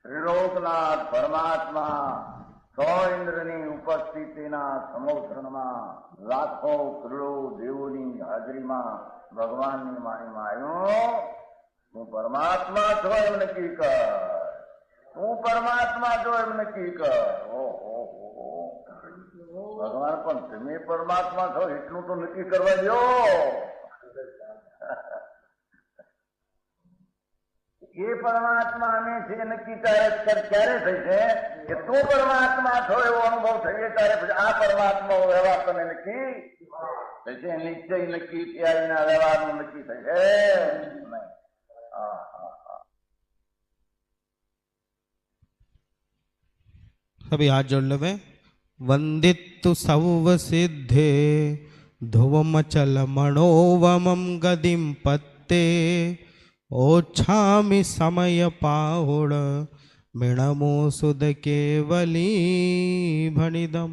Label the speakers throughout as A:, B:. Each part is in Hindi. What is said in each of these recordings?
A: ત્રિલોકનાથ પરમાત્મા સો ઇન્દ્રની ઉપસ્થિતિના સમોત્સવમાં લાખો કરોડો દેવોની હાજરીમાં ભગવાનની વાણીમાં આવ્યો, તું પરમાત્મા છો એમ નક્કી કર, તું પરમાત્મા છો એમ નક્કી કર. ભગવાન પણ તમે પરમાત્મા છો એટલું તો નક્કી કરવા દો. એ પરમાત્મા અમે છે નક્કી ક્યારે થઈ છે કે તું પરમાત્મા છો એવો અનુભવ થઈએ ત્યારે પછી આ પરમાત્મા વ્યવહાર તને નક્કી થશે. નિશ્ચય નક્કી ત્યારના વ્યવહારનું નક્કી થશે.
B: सभी हाथ जोड़ लो. वंदितु सौव सिद्धे ध्रुवमचल मनोवमं गदिं पत्ते ओछामि समय पाहुड़ मिणमो सुद केवली भणिदम.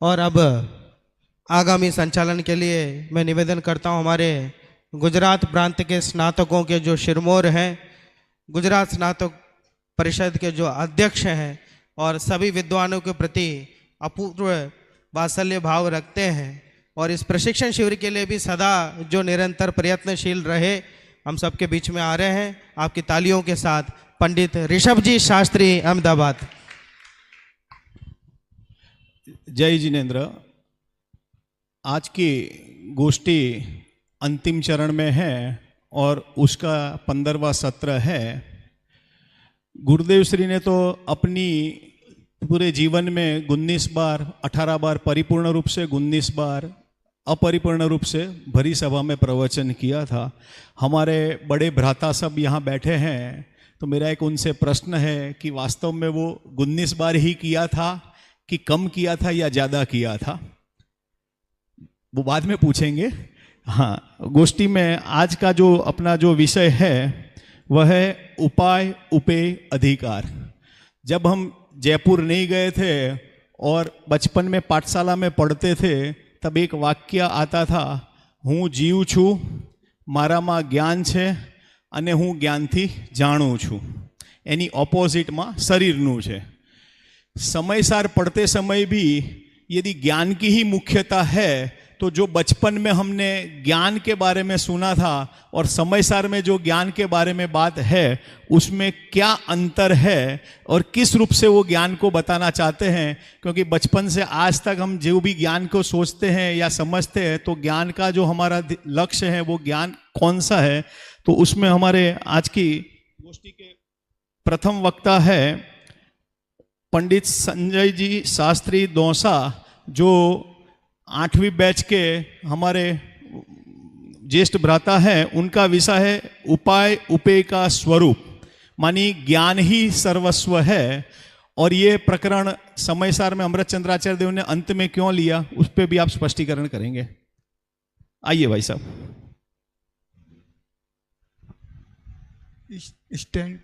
B: और अब आगामी संचालन के लिए मैं निवेदन करता हूँ हमारे गुजरात प्रांत के स्नातकों के जो शिरमौर हैं, गुजरात स्नातक परिषद के जो अध्यक्ष हैं और सभी विद्वानों के प्रति अपूर्व वात्सल्य भाव रखते हैं और इस प्रशिक्षण शिविर के लिए भी सदा जो निरंतर प्रयत्नशील रहे, हम सबके बीच में आ रहे हैं. आपकी तालियों के साथ पंडित ऋषभ जी शास्त्री, अहमदाबाद.
C: जय जिनेन्द्र. आज की गोष्ठी अंतिम चरण में है और उसका 15वां सत्र है. गुरुदेव श्री ने तो अपनी पूरे जीवन में 19 बार 18 बार परिपूर्ण रूप से, 19 बार अपरिपूर्ण रूप से भरी सभा में प्रवचन किया था. हमारे बड़े भ्राता सब यहाँ बैठे हैं, तो मेरा एक उनसे प्रश्न है कि वास्तव में वो 19 बार ही किया था कि कम किया था या ज़्यादा किया था, वो बाद में पूछेंगे. हाँ, गोष्ठी में आज का जो अपना जो विषय है वह है उपाय उपेय अधिकार. जब हम जयपुर नहीं गए थे और बचपन में पाठशाला में पढ़ते थे तब एक वाक्य आता था, हूँ जीव छू, मारामा ज्ञान छे अने हूँ ज्ञानथी जाणुं छूं. एनी ऑपोजिटमां शरीरनुं छे. समयसार पढ़ते समय भी यदि ज्ञान की ही मुख्यता है तो जो बचपन में हमने ज्ञान के बारे में सुना था और समयसार में जो ज्ञान के बारे में बात है उसमें क्या अंतर है और किस रूप से वो ज्ञान को बताना चाहते हैं. क्योंकि बचपन से आज तक हम जो भी ज्ञान को सोचते हैं या समझते हैं तो ज्ञान का जो हमारा लक्ष्य है वो ज्ञान कौन सा है. तो उसमें हमारे आज की गोष्ठी के प्रथम वक्ता है पंडित संजय जी शास्त्री दौसा, जो 8वीं बैच के हमारे ज्येष्ठ भ्राता हैं. उनका विषय है उपाय उपेय का स्वरूप, मानी ज्ञान ही सर्वस्व है. और ये प्रकरण समयसार में अमृतचंद्राचार्य देव ने अंत में क्यों लिया उस पर भी आप स्पष्टीकरण करेंगे. आइए भाई साहब.
D: स्टैंड.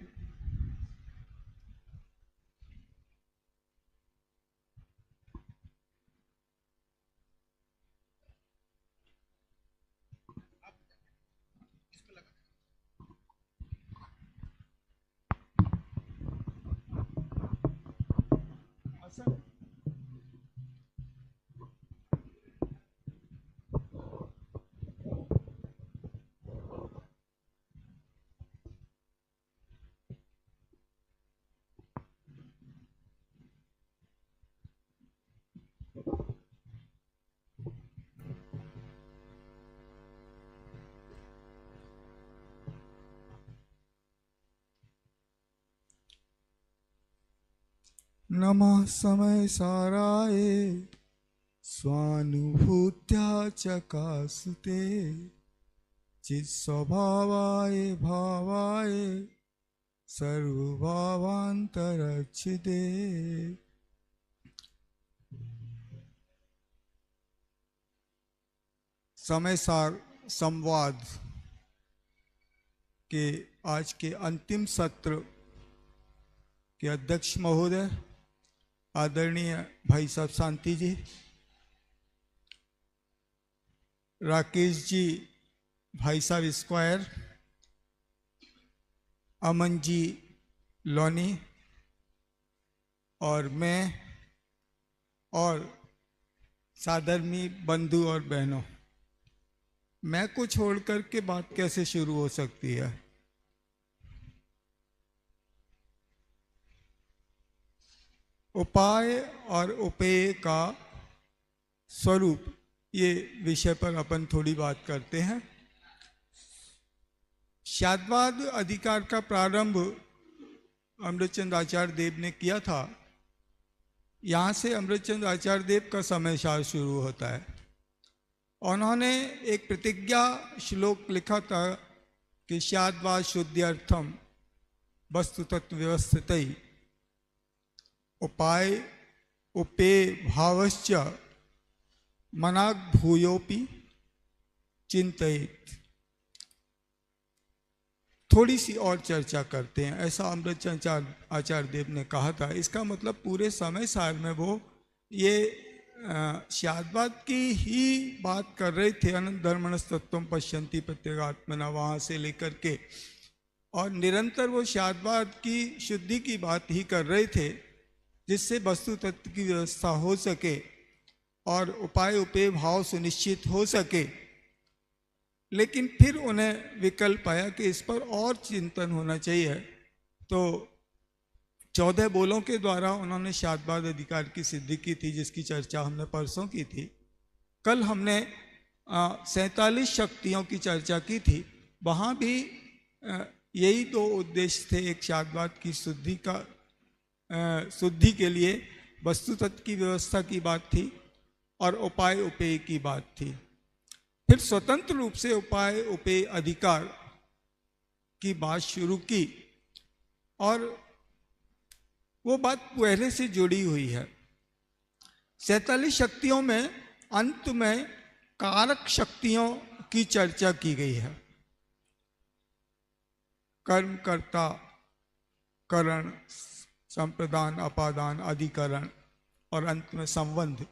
D: नमः समय साराय स्वानुभूत्या चकासुते चित्स्वभावाय भावाय सर्वभावांतरच्छिदे. समयसार संवाद के आज के अंतिम सत्र के अध्यक्ष महोदय आदरणीय भाई साहब शांति जी, राकेश जी भाई साहब स्क्वायर, अमन जी लौनी और मैं और साधर्मी बंधु और बहनों, मैं को छोड़कर के बात कैसे शुरू हो सकती है? उपाय और उपेय का स्वरूप, ये विषय पर अपन थोड़ी बात करते हैं। शाद्वाद अधिकार का प्रारंभ अमृतचंद्र आचार्य देव ने किया था। यहाँ से अमृतचंद्र आचार्य देव का समय सार शुरू होता है। उन्होंने एक प्रतिज्ञा श्लोक लिखा था कि शाद्वाद शुद्ध्यर्थम वस्तु तत्व व्यवस्थित उपाय उपेय भावश्च मनाग भूयोपि चिंतित। थोड़ी सी और चर्चा करते हैं, ऐसा अमृतचंद्र आचार्य देव ने कहा था। इसका मतलब पूरे समय सार में वो ये शाद्वाद की ही बात कर रहे थे। अनंत धर्मणस्तत्वम पश्यन्ति प्रत्यगात्मना, वहाँ से लेकर के, और निरंतर वो शाद्वाद की शुद्धि की बात ही कर रहे थे, जिससे वस्तु तत्व की व्यवस्था हो सके और उपाय उपेय भाव सुनिश्चित हो सके। लेकिन फिर उन्हें विकल्प आया कि इस पर और चिंतन होना चाहिए। तो 14 बोलों के द्वारा उन्होंने शाद्वाद अधिकार की सिद्धि की थी, जिसकी चर्चा हमने परसों की थी। कल हमने 47 शक्तियों की चर्चा की थी। वहाँ भी यही दो उद्देश्य थे। एक शाद्वाद की शुद्धि के लिए वस्तु तत्व की व्यवस्था की बात थी और उपाय उपेय की बात थी। फिर स्वतंत्र रूप से उपाय उपेय अधिकार की बात शुरू की, और वो बात पहले से जुड़ी हुई है। 47 शक्तियों में अंत में कारक शक्तियों की चर्चा की गई है। कर्म, कर्ता, करण, संप्रदान, अपादान, अधिकरण और अंत में संबंध,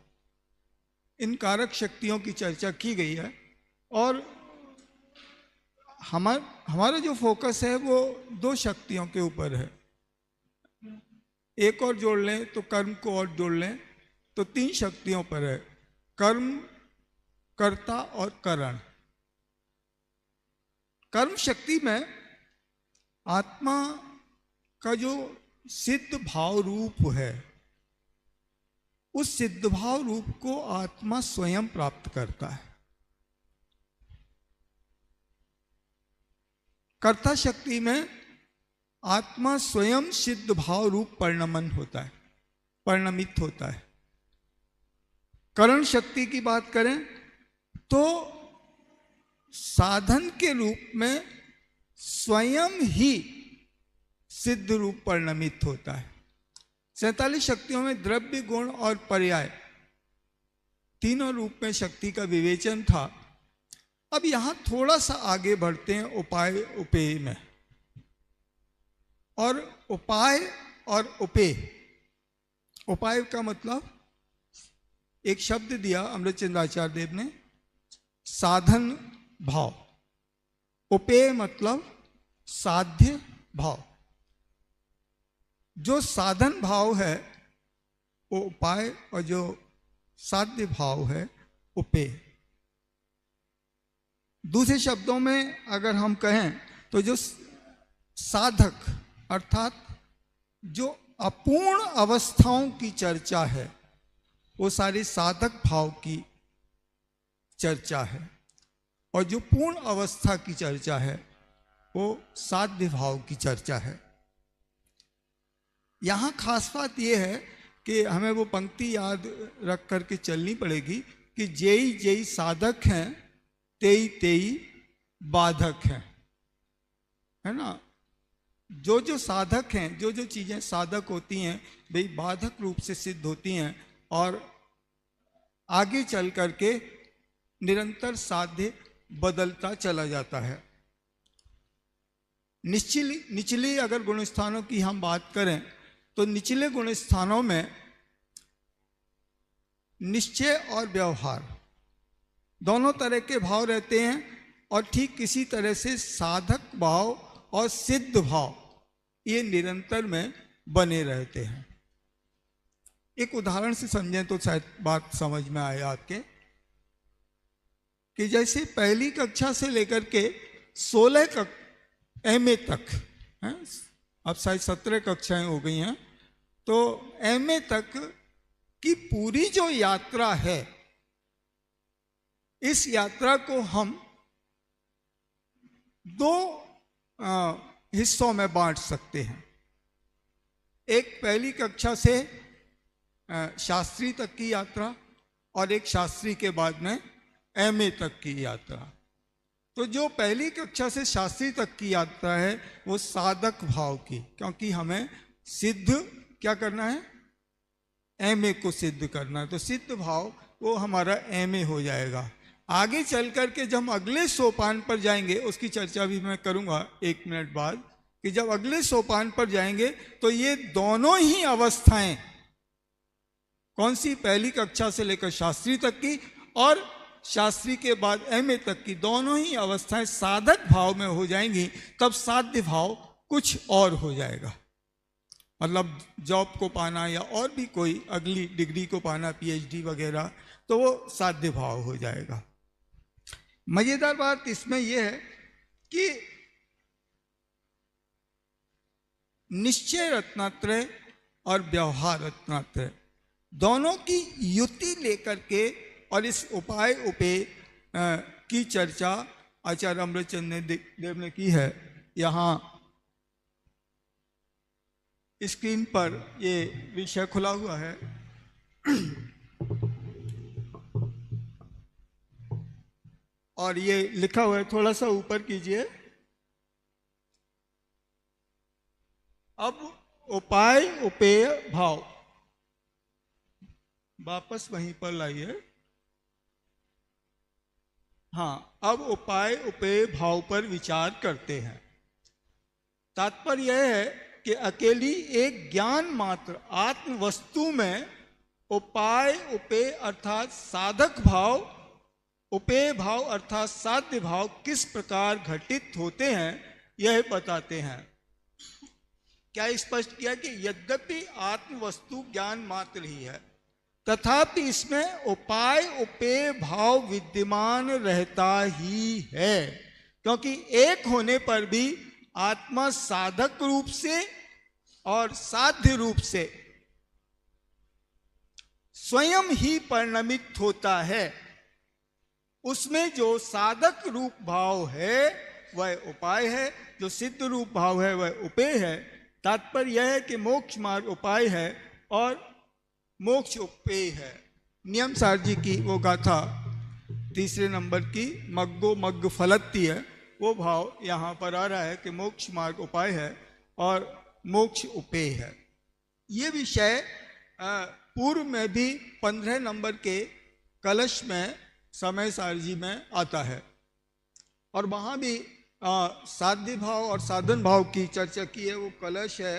D: इन कारक शक्तियों की चर्चा की गई है। और हमारा जो फोकस है वो 2 शक्तियों के ऊपर है। एक और जोड़ लें तो कर्म को और जोड़ लें तो 3 शक्तियों पर है, कर्म, कर्ता और करण। कर्म शक्ति में आत्मा का जो सिद्ध भाव रूप है, उस सिद्ध भाव रूप को आत्मा स्वयं प्राप्त करता है। कर्ता शक्ति में आत्मा स्वयं सिद्ध भाव रूप परिणमित होता है। करण शक्ति की बात करें तो साधन के रूप में स्वयं ही सिद्ध रूप परिणमित होता है। 47 शक्तियों में द्रव्य, गुण और पर्याय तीनों रूप में शक्ति का विवेचन था। अब यहां थोड़ा सा आगे बढ़ते हैं उपाय उपेय में। और उपाय और उपेय, उपाय का मतलब एक शब्द दिया अमृतचंद्र आचार्य देव ने, साधन भाव। उपेय मतलब साध्य भाव। जो साधन भाव है वो उपाय, और जो साध्य भाव है उपेय। दूसरे शब्दों में अगर हम कहें तो जो साधक अर्थात जो अपूर्ण अवस्थाओं की चर्चा है वो सारी साधक भाव की चर्चा है, और जो पूर्ण अवस्था की चर्चा है वो साध्य भाव की चर्चा है। यहाँ खास बात यह है कि हमें वो पंक्ति याद रख करके चलनी पड़ेगी कि जेई जेई साधक हैं तेई तेई बाधक हैं, है ना। जो जो साधक हैं, जो जो चीजें साधक होती हैं वे बाधक रूप से सिद्ध होती हैं, और आगे चल करके निरंतर साध्य बदलता चला जाता है। निचली अगर गुण स्थानों की हम बात करें तो निचले गुण स्थानों में निश्चय और व्यवहार दोनों तरह के भाव रहते हैं, और ठीक इसी तरह से साधक भाव और सिद्ध भाव ये निरंतर में बने रहते हैं। एक उदाहरण से समझें तो शायद बात समझ में आए आपके, कि जैसे पहली कक्षा से लेकर के 16 MA तक है, अब शायद 17 कक्षाएं हो गई हैं, तो MA तक की पूरी जो यात्रा है, इस यात्रा को हम 2 हिस्सों में बांट सकते हैं। एक पहली कक्षा से शास्त्री तक की यात्रा और एक शास्त्री के बाद में MA तक की यात्रा। तो जो पहली कक्षा से शास्त्री तक की यात्रा है वो साधक भाव की, क्योंकि हमें सिद्ध क्या करना है, MA को सिद्ध करना है, तो सिद्ध भाव वो हमारा MA हो जाएगा। आगे चल करके जब हम अगले सोपान पर जाएंगे, उसकी चर्चा भी मैं करूंगा 1 मिनट बाद, कि जब अगले सोपान पर जाएंगे तो ये दोनों ही अवस्थाएं, कौन सी, पहली कक्षा से लेकर शास्त्री तक की और शास्त्री के बाद MA तक की, दोनों ही अवस्थाएं साधक भाव में हो जाएंगी। तब साध्य भाव कुछ और हो जाएगा, मतलब जॉब को पाना या और भी कोई अगली डिग्री को पाना, PhD वगैरह, तो वो साध्य भाव हो जाएगा। मजेदार बात इसमें यह है कि निश्चय रत्नात्रय और व्यवहार रत्नात्रय दोनों की युति लेकर के और इस उपाय उपेय की चर्चा आचार्य अमृतचंद देव ने की है। यहाँ स्क्रीन पर ये विषय खुला हुआ है। और ये लिखा हुआ है, थोड़ा सा ऊपर कीजिए। अब उपाय उपेय भाव वापस वहीं पर लाइए। हाँ, अब उपाय उपेय भाव पर विचार करते हैं। तात्पर्य यह है कि अकेली एक ज्ञान मात्र आत्म वस्तु में उपाय उपेय अर्थात साधक भाव, उपेय भाव अर्थात साध्य भाव किस प्रकार घटित होते हैं, यह बताते हैं। क्या स्पष्ट किया कि यद्यपि आत्म वस्तु ज्ञान मात्र ही है, तथापि इसमें उपाय उपेय भाव विद्यमान रहता ही है, क्योंकि एक होने पर भी आत्मा साधक रूप से और साध्य रूप से स्वयं ही परिणमित होता है। उसमें जो साधक रूप भाव है वह उपाय है, जो सिद्ध रूप भाव है वह उपेय है। तात्पर्य यह है कि मोक्ष मार्ग उपाय है और मोक्ष उपेय है। नियम सार जी की वो गाथा 3 नंबर की मग्गो मग्ग फलत्ती है, वो भाव यहाँ पर आ रहा है कि मोक्ष मार्ग उपाय है और मोक्ष उपेय है। ये विषय पूर्व में भी 15 नंबर के कलश में समय सार जी में आता है और वहाँ भी साध्य भाव और साधन भाव की चर्चा की है। वो कलश है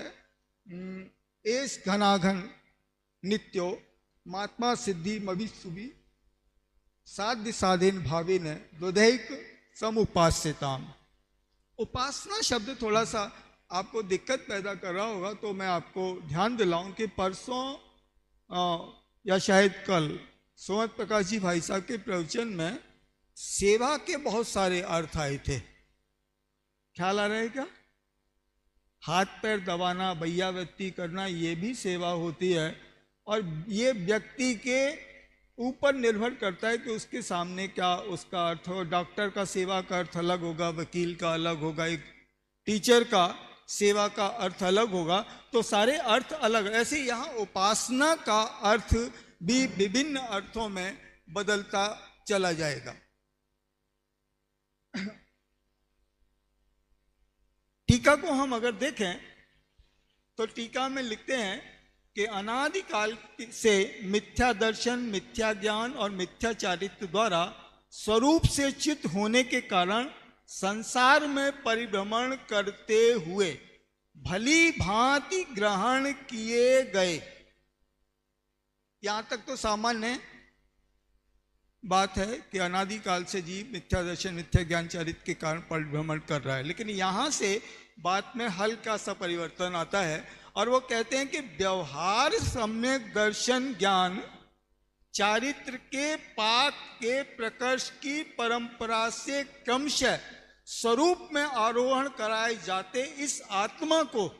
D: एस घनाघन नित्यो महात्मा सिद्धि मभिसुभि साध्य साधन भाविन दुदैक समुपास्यताम। उपासना शब्द थोड़ा सा आपको दिक्कत पैदा कर रहा होगा, तो मैं आपको ध्यान दिलाऊं कि परसों या शायद कल सोमत प्रकाश जी भाई साहब के प्रवचन में सेवा के बहुत सारे अर्थ आए थे। ख्याल आ रहा है क्या? हाथ पैर दबाना, बैया व्यक्ति करना, ये भी सेवा होती है और ये व्यक्ति के ऊपर निर्भर करता है कि उसके सामने क्या उसका अर्थ हो। डॉक्टर का सेवा का अर्थ अलग होगा, वकील का अलग होगा, एक टीचर का सेवा का अर्थ अलग होगा, तो सारे अर्थ अलग। ऐसे यहाँ उपासना का अर्थ भी विभिन्न अर्थों में बदलता चला जाएगा। टीका को हम अगर देखें तो टीका में लिखते हैं कि अनादिकाल से मिथ्या दर्शन, मिथ्या ज्ञान और मिथ्या चारित्र द्वारा स्वरूप से चित होने के कारण संसार में परिभ्रमण करते हुए भली भांति ग्रहण किए गए। यहां तक तो सामान्य बात है कि अनादिकाल से जीव मिथ्या दर्शन, मिथ्या ज्ञान चारित्र के कारण परिभ्रमण कर रहा है, लेकिन यहां से बात में हल्का सा परिवर्तन आता है और वो कहते हैं कि व्यवहार सम्यक दर्शन ज्ञान चारित्र के पाक के प्रकर्ष की परंपरा से क्रमशः स्वरूप में आरोहण कराए जाते इस आत्मा को,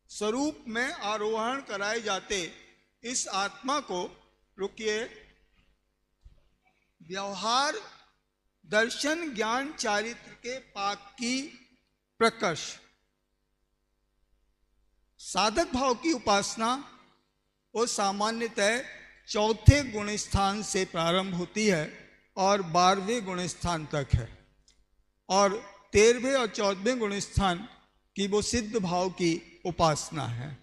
D: स्वरूप में आरोहण कराए जाते इस आत्मा को, रुकिए, व्यवहार दर्शन ज्ञान चारित्र के पाक की प्रकर्ष। साधक भाव की उपासना वो सामान्यतः चौथे गुण स्थान से प्रारंभ होती है और 12वें गुण स्थान तक है, और 13वें और 14वें गुण स्थान की वो सिद्ध भाव की उपासना है।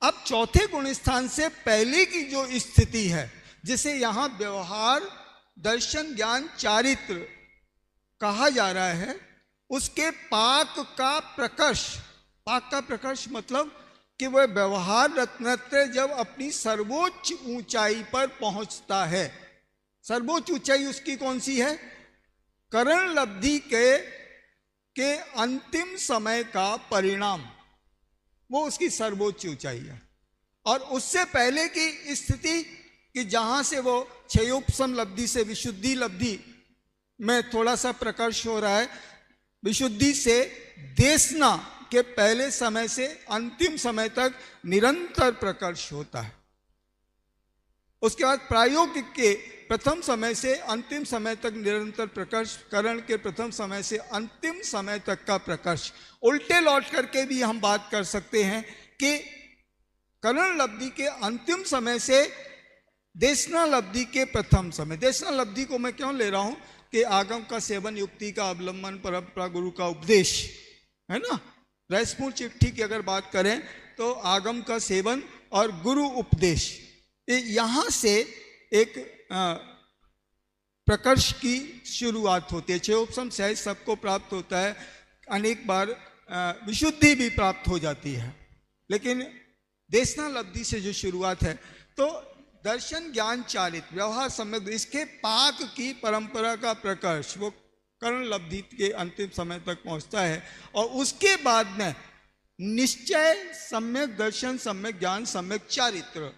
D: अब चौथे गुण स्थान से पहले की जो स्थिति है, जिसे यहां व्यवहार दर्शन ज्ञान चारित्र कहा जा रहा है, उसके पाक का प्रकर्ष, पाक का प्रकर्ष मतलब कि वह व्यवहार रत्नत्र जब अपनी सर्वोच्च ऊंचाई पर पहुंचता है, सर्वोच्च ऊंचाई उसकी कौन सी है? करण लब्धि के अंतिम समय का परिणाम, वो उसकी सर्वोच्च ऊंचाई है। और उससे पहले की स्थिति कि जहां से वो क्षयोपशम लब्धि से विशुद्धि लब्धि में थोड़ा सा प्रकर्ष हो रहा है, विशुद्धि से देशना के पहले समय से अंतिम समय तक निरंतर प्रकर्ष होता है। उसके बाद प्रायोगिक के प्रथम समय से अंतिम समय तक निरंतर प्रकर्ष, करण के प्रथम समय से अंतिम समय तक का प्रकर्ष। उल्टे लौट करके भी हम बात कर सकते हैं कि करण लब्धि के अंतिम समय से देशना लब्धि के प्रथम समय। देशना लब्धि को मैं क्यों ले रहा हूं कि आगम का सेवन, युक्ति का अवलंबन, परंपरा, गुरु का उपदेश, है ना। रसपूर्ण चिट्ठी की अगर बात करें तो आगम का सेवन और गुरु उपदेश, यहां से एक प्रकर्ष की शुरुआत होती है। क्षयोपशम सहज सबको प्राप्त होता है, अनेक बार विशुद्धि भी प्राप्त हो जाती है, लेकिन देशना लब्धि से जो शुरुआत है, तो दर्शन ज्ञान चालित व्यवहार सम्यक इसके पाक की परंपरा का प्रकर्ष वो कर्ण लब्धि के अंतिम समय तक पहुंचता है, और उसके बाद में निश्चय, सम्यक दर्शन, सम्यक ज्ञान, सम्यक चारित्र,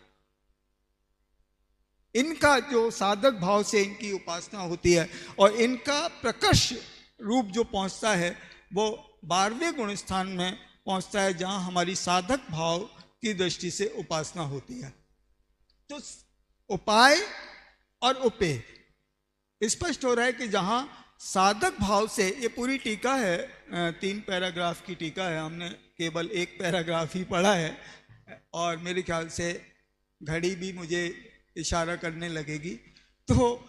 D: इनका जो साधक भाव से इनकी उपासना होती है और इनका प्रकर्ष रूप जो पहुंचता है वो 12वें गुण स्थान में पहुंचता है, जहां हमारी साधक भाव की दृष्टि से उपासना होती है। तो उपाय और उपेय स्पष्ट हो रहा है कि जहां साधक भाव से, ये पूरी टीका है, 3 पैराग्राफ की टीका है, हमने केवल 1 पैराग्राफ ही पढ़ा है, और मेरे ख्याल से घड़ी भी मुझे इशारा करने लगेगी। तो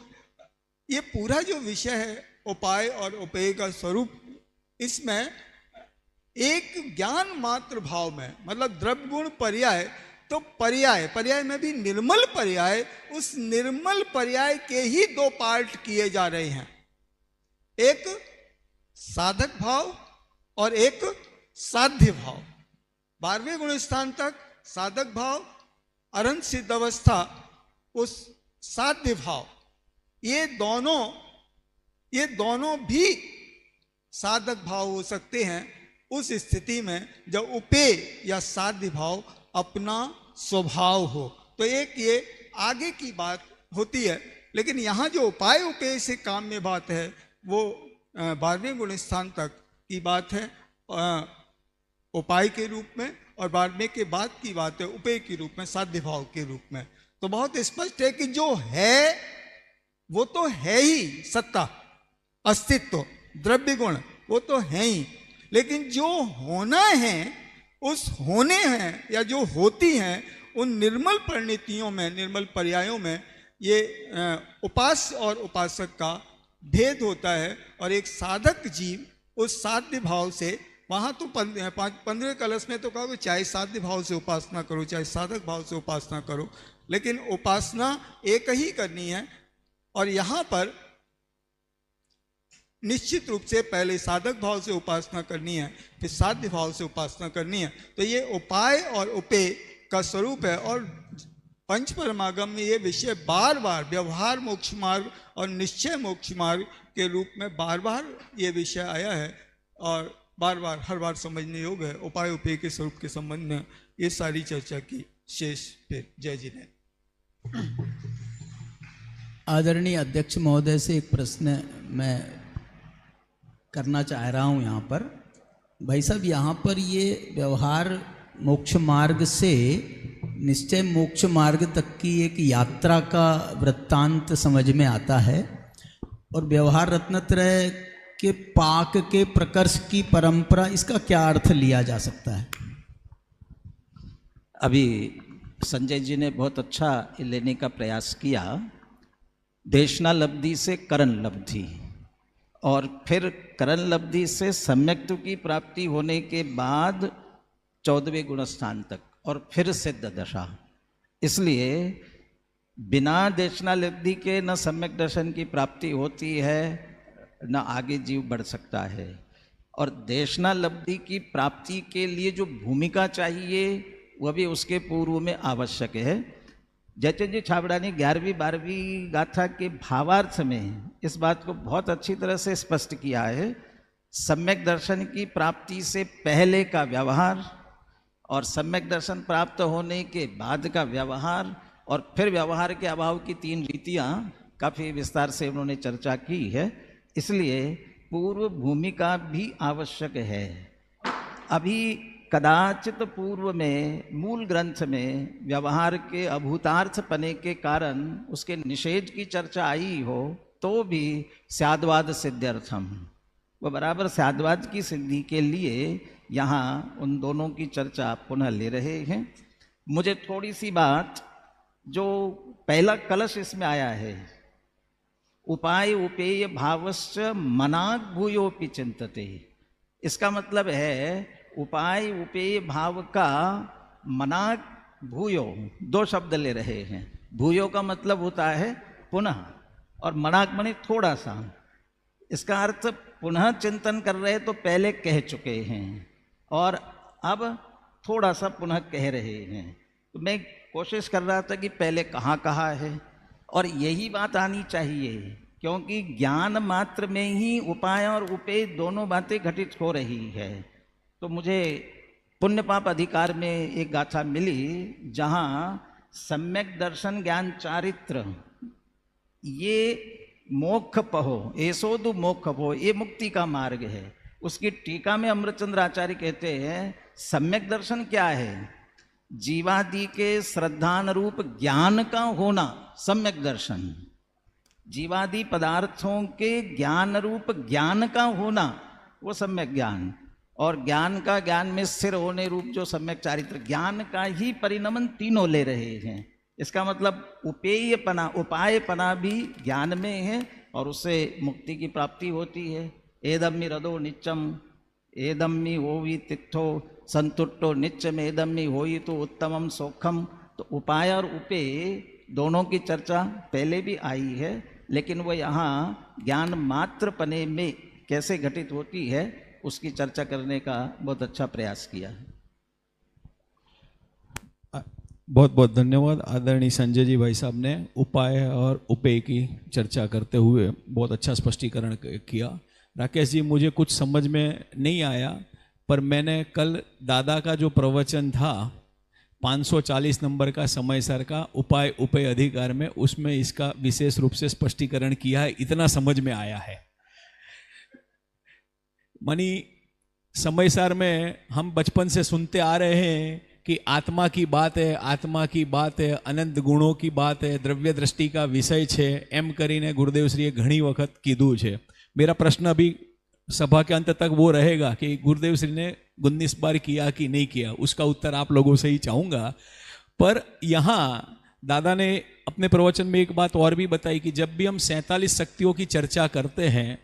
D: ये पूरा जो विषय है उपाय और उपेय का स्वरूप, इसमें एक ज्ञान मात्र भाव में, मतलब द्रव्य गुण पर्याय, तो पर्याय में भी निर्मल पर्याय, उस निर्मल पर्याय के ही 2 पार्ट किए जा रहे हैं, एक साधक भाव और एक साध्य भाव। 12वें गुण स्थान तक साधक भाव, अरंत सिद्ध अवस्था उस साध्य भाव, ये दोनों भी साधक भाव हो सकते हैं उस स्थिति में जब उपेय या साध्य भाव अपना स्वभाव हो। तो एक ये आगे की बात होती है, लेकिन यहाँ जो उपाय उपेय से काम में बात है वो 12वें गुण स्थान तक की बात है उपाय के रूप में, और 12वें के बाद की बात है उपेय के रूप में, साध्य भाव के रूप में। तो बहुत स्पष्ट है कि जो है वो तो है ही, सत्ता, अस्तित्व, द्रव्य गुण वो तो है ही, लेकिन जो होना है, उस होने हैं या जो होती हैं, उन निर्मल परिणतियों में, निर्मल पर्यायों में ये उपास्य और उपासक का भेद होता है। और एक साधक जीव उस साध्य भाव से, वहाँ तो 15 कलश में तो कहा चाहे साध्य भाव से उपासना करो चाहे साधक भाव से उपासना करो, लेकिन उपासना एक ही करनी है। और यहाँ पर निश्चित रूप से पहले साधक भाव से उपासना करनी है, फिर साध्य भाव से उपासना करनी है। तो ये उपाय और उपेय का स्वरूप है। और पंच परमागम में ये विषय बार बार व्यवहार मोक्ष मार्ग और निश्चय मोक्ष मार्ग के रूप में बार बार ये विषय आया है। और बार बार हर बार समझने योग्य है। उपाय उपेय के स्वरूप के संबंध में ये सारी चर्चा की शेष फिर जय जी ने।
E: आदरणीय अध्यक्ष महोदय से एक प्रश्न मैं करना चाह रहा हूँ यहाँ पर। भाई साहब, यहाँ पर ये व्यवहार मोक्ष मार्ग से निश्चय मोक्ष मार्ग तक की एक यात्रा का वृत्तांत समझ में आता है, और व्यवहार रत्नत्रय के पाक के प्रकर्ष की परंपरा, इसका क्या अर्थ लिया जा सकता है?
F: अभी संजय जी ने बहुत अच्छा लेने का प्रयास किया। देशना लब्धि से करण लब्धि, और फिर करण लब्धि से सम्यक्त्व की प्राप्ति होने के बाद 14वें गुणस्थान तक, और फिर सिद्ध दशा। इसलिए बिना देशना लब्धि के न सम्यक दर्शन की प्राप्ति होती है, न आगे जीव बढ़ सकता है। और देशना लब्धि की प्राप्ति के लिए जो भूमिका चाहिए वह भी उसके पूर्व में आवश्यक है। जयचंद जी छाबड़ा ने 11वीं 12वीं गाथा के भावार्थ में इस बात को बहुत अच्छी तरह से स्पष्ट किया है। सम्यक दर्शन की प्राप्ति से पहले का व्यवहार, और सम्यक दर्शन प्राप्त होने के बाद का व्यवहार, और फिर व्यवहार के अभाव की 3 रीतियाँ काफ़ी विस्तार से उन्होंने चर्चा की है। इसलिए पूर्व भूमिका भी आवश्यक है। अभी कदाचित पूर्व में मूल ग्रंथ में व्यवहार के अभूतार्थ पने के कारण उसके निषेध की चर्चा आई हो, तो भी स्याद्वाद सिद्ध्यर्थम, वो बराबर स्याद्वाद की सिद्धि के लिए यहाँ उन दोनों की चर्चा पुनः ले रहे हैं। मुझे थोड़ी सी बात, जो पहला कलश इसमें आया है, उपाय उपेय भावश्च मनाग भूयोपि चिंतते, इसका मतलब है उपाय उपेय भाव का मनाग भूयो 2 शब्द ले रहे हैं। भूयो का मतलब होता है पुनः, और मनाग मने थोड़ा सा। इसका अर्थ पुनः चिंतन कर रहे तो पहले कह चुके हैं, और अब थोड़ा सा पुनः कह रहे हैं। तो मैं कोशिश कर रहा था कि पहले कहाँ कहा है, और यही बात आनी चाहिए, क्योंकि ज्ञान मात्र में ही उपाय और उपेय दोनों बातें घटित हो रही है। तो मुझे पुण्य पाप अधिकार में एक गाथा मिली, जहाँ सम्यक दर्शन ज्ञान चारित्र ये मोक्ष पहो, एसोदु मोक्ष पहो, ये मुक्ति का मार्ग है। उसकी टीका में अमृतचंद्र आचार्य कहते हैं सम्यक दर्शन क्या है? जीवादि के श्रद्धान रूप ज्ञान का होना सम्यक दर्शन। जीवादि पदार्थों के ज्ञान रूप ज्ञान का होना वो सम्यक ज्ञान, और ज्ञान का ज्ञान में स्थिर होने रूप जो सम्यक चारित्र, ज्ञान का ही परिणमन तीनों ले रहे हैं। इसका मतलब उपेयपना, उपायपना भी ज्ञान में है, और उससे मुक्ति की प्राप्ति होती है। एदम्मि रदो नित्यम, एदम्मि होवी तिथो संतुष्टो नित्यम, एदम्मि होई तो उत्तमम सौखम। तो उपाय और उपेय दोनों की चर्चा पहले भी आई है, लेकिन वो यहाँ ज्ञान मात्र पने में कैसे घटित होती है उसकी चर्चा करने का बहुत अच्छा प्रयास किया है।
C: बहुत बहुत धन्यवाद आदरणीय संजय जी भाई साहब ने उपाय और उपेय की चर्चा करते हुए बहुत अच्छा स्पष्टीकरण किया। राकेश जी, मुझे कुछ समझ में नहीं आया, पर मैंने कल दादा का जो प्रवचन था 540 नंबर का समय सर का उपाय उपेय अधिकार में, उसमें इसका विशेष रूप से स्पष्टीकरण किया है, इतना समझ में आया है। मनी समय सार में हम बचपन से सुनते आ रहे हैं कि आत्मा की बात है, आत्मा की बात है, अनंत गुणों की बात है, द्रव्य दृष्टि का विषय छे, एम करीने गुरुदेव श्रीए घणी वखत कीधुं छे। मेरा प्रश्न अभी सभा के अंत तक वो रहेगा कि गुरुदेव श्री ने 19 बार किया कि नहीं किया, उसका उत्तर आप लोगों से ही चाहूँगा। पर यहाँ दादा ने अपने प्रवचन में एक बात और भी बताई कि जब भी हम 47 शक्तियों की चर्चा करते हैं,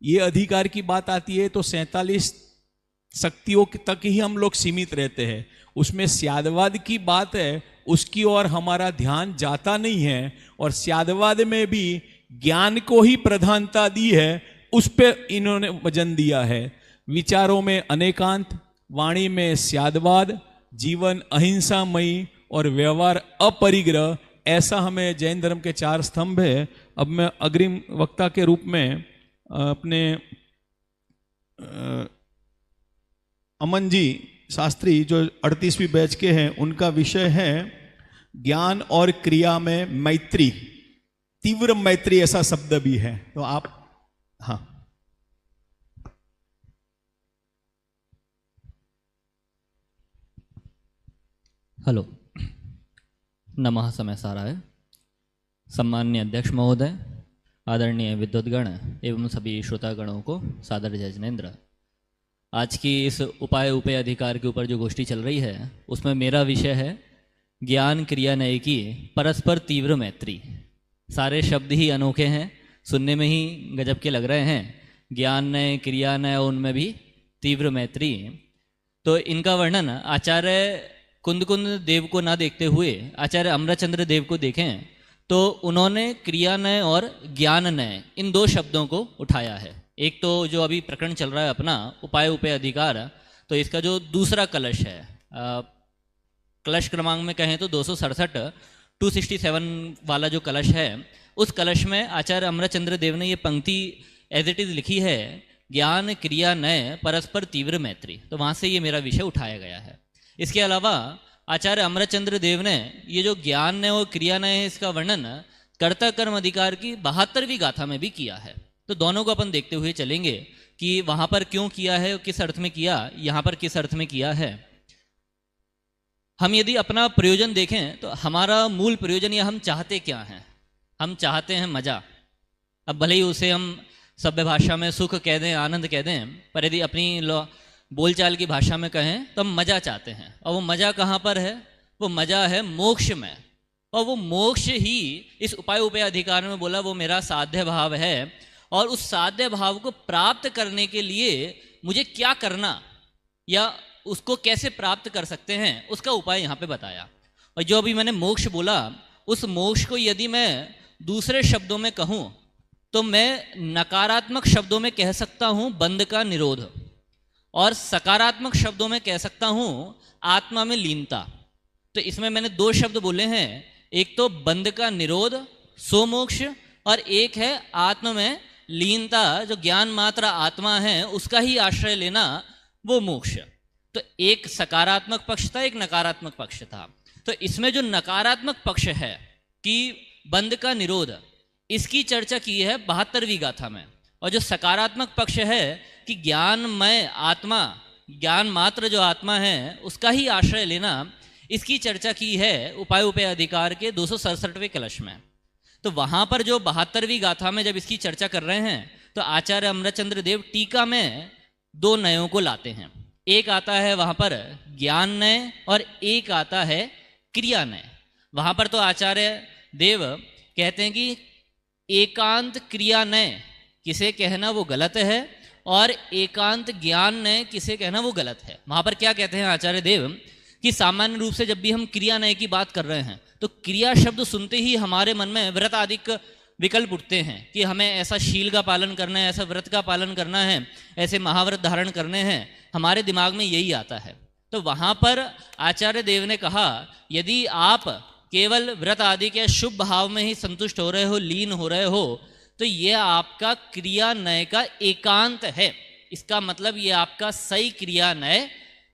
C: ये अधिकार की बात आती है तो 47 शक्तियों तक ही हम लोग सीमित रहते हैं। उसमें स्यादवाद की बात है, उसकी ओर हमारा ध्यान जाता नहीं है, और स्यादवाद में भी ज्ञान को ही प्रधानता दी है, उस पे इन्होंने वजन दिया है। विचारों में अनेकांत, वाणी में स्यादवाद, जीवन अहिंसामयी और व्यवहार अपरिग्रह, ऐसा हमें जैन धर्म के 4 स्तंभ है। अब मैं अग्रिम वक्ता के रूप में अपने अमन जी शास्त्री जो 38वीं बैच के हैं, उनका विषय है ज्ञान और क्रिया में मैत्री, तीव्र मैत्री ऐसा शब्द भी है। तो आप, हाँ।
G: हेलो, नमः समय साराय। सम्माननीय अध्यक्ष महोदय, आदरणीय विद्वद्गण एवं सभी श्रोतागणों को सादर जय जिनेन्द्र। आज की इस उपाय उपय अधिकार के ऊपर जो गोष्ठी चल रही है, उसमें मेरा विषय है ज्ञान क्रिया नय की परस्पर तीव्र मैत्री। सारे शब्द ही अनोखे हैं, सुनने में ही गजब के लग रहे हैं। ज्ञान नय, क्रिया नय, उनमें भी तीव्र मैत्री। तो इनका वर्णन आचार्य कुंद देव को ना देखते हुए आचार्य अमरचंद्र देव को देखें तो उन्होंने क्रियानय और ज्ञाननय इन दो शब्दों को उठाया है। एक तो जो अभी प्रकरण चल रहा है अपना उपाय उपय अधिकार, तो इसका जो दूसरा कलश है, कलश क्रमांक में कहें तो 267 267 वाला जो कलश है, उस कलश में आचार्य अमरचंद्र देव ने ये पंक्ति एज इट इज लिखी है, ज्ञान क्रिया नय परस्पर तीव्र मैत्री। तो वहाँ से ये मेरा विषय उठाया गया है। इसके अलावा आचार्य अमरचंद्र देव ने ये जो ज्ञान नय और क्रिया नय है, इसका वर्णन कर्ता कर्म अधिकार की 72वीं गाथा में भी किया है। तो दोनों को अपन देखते हुए चलेंगे कि वहाँ पर क्यों किया है, किस अर्थ में किया, यहाँ पर किस अर्थ में किया है। हम यदि अपना प्रयोजन देखें तो हमारा मूल प्रयोजन या हम चाहते क्या हैं? हम चाहते हैं मजा। अब भले ही उसे हम सभ्य भाषा में सुख कह दें, आनंद कह दें, पर यदि अपनी बोलचाल की भाषा में कहें तो हम मजा चाहते हैं। और वो मजा कहाँ पर है? वो मजा है मोक्ष में। और वो मोक्ष ही इस उपाय उपय अधिकार में बोला वो मेरा साध्य भाव है। और उस साध्य भाव को प्राप्त करने के लिए मुझे क्या करना या उसको कैसे प्राप्त कर सकते हैं, उसका उपाय यहाँ पे बताया। और जो अभी मैंने मोक्ष बोला, उस मोक्ष को यदि मैं दूसरे शब्दों में कहूँ तो मैं नकारात्मक शब्दों में कह सकता हूँ बंध का निरोध, और सकारात्मक शब्दों में कह सकता हूँ आत्मा में लीनता। तो इसमें मैंने दो शब्द बोले हैं, एक तो बंध का निरोध सो मोक्ष, और एक है आत्मा में लीनता, जो ज्ञान मात्र आत्मा है उसका ही आश्रय लेना, वो मोक्ष। तो एक सकारात्मक पक्ष था, एक नकारात्मक पक्ष था। तो इसमें जो नकारात्मक पक्ष है कि बंध का निरोध, इसकी चर्चा की है 72वीं गाथा में। और जो सकारात्मक पक्ष है कि ज्ञानमय आत्मा, ज्ञान मात्र जो आत्मा है उसका ही आश्रय लेना, इसकी चर्चा की है उपाय उपय अधिकार के 267वें कलश में। तो वहाँ पर जो 72वीं गाथा में जब इसकी चर्चा कर रहे हैं तो आचार्य अमरचंद्र देव टीका में दो नयों को लाते हैं। एक आता है वहाँ पर ज्ञान नय और एक आता है क्रिया नय। वहाँ पर तो आचार्य देव कहते हैं कि एकांत क्रिया नय किसे कहना वो गलत है और एकांत ज्ञान नय किसे कहना वो गलत है। वहाँ पर क्या कहते हैं आचार्य देव कि सामान्य रूप से जब भी हम क्रिया नय की बात कर रहे हैं तो क्रिया शब्द सुनते ही हमारे मन में व्रत आदि विकल्प उठते हैं कि हमें ऐसा शील का पालन करना है, ऐसा व्रत का पालन करना है, ऐसे महाव्रत धारण करने हैं, हमारे दिमाग में यही आता है। तो वहाँ पर आचार्य देव ने कहा यदि आप केवल व्रत आदि के शुभ भाव में ही संतुष्ट हो रहे हो, लीन हो रहे हो, तो ये आपका क्रिया नय का एकांत है। इसका मतलब ये आपका सही क्रिया नय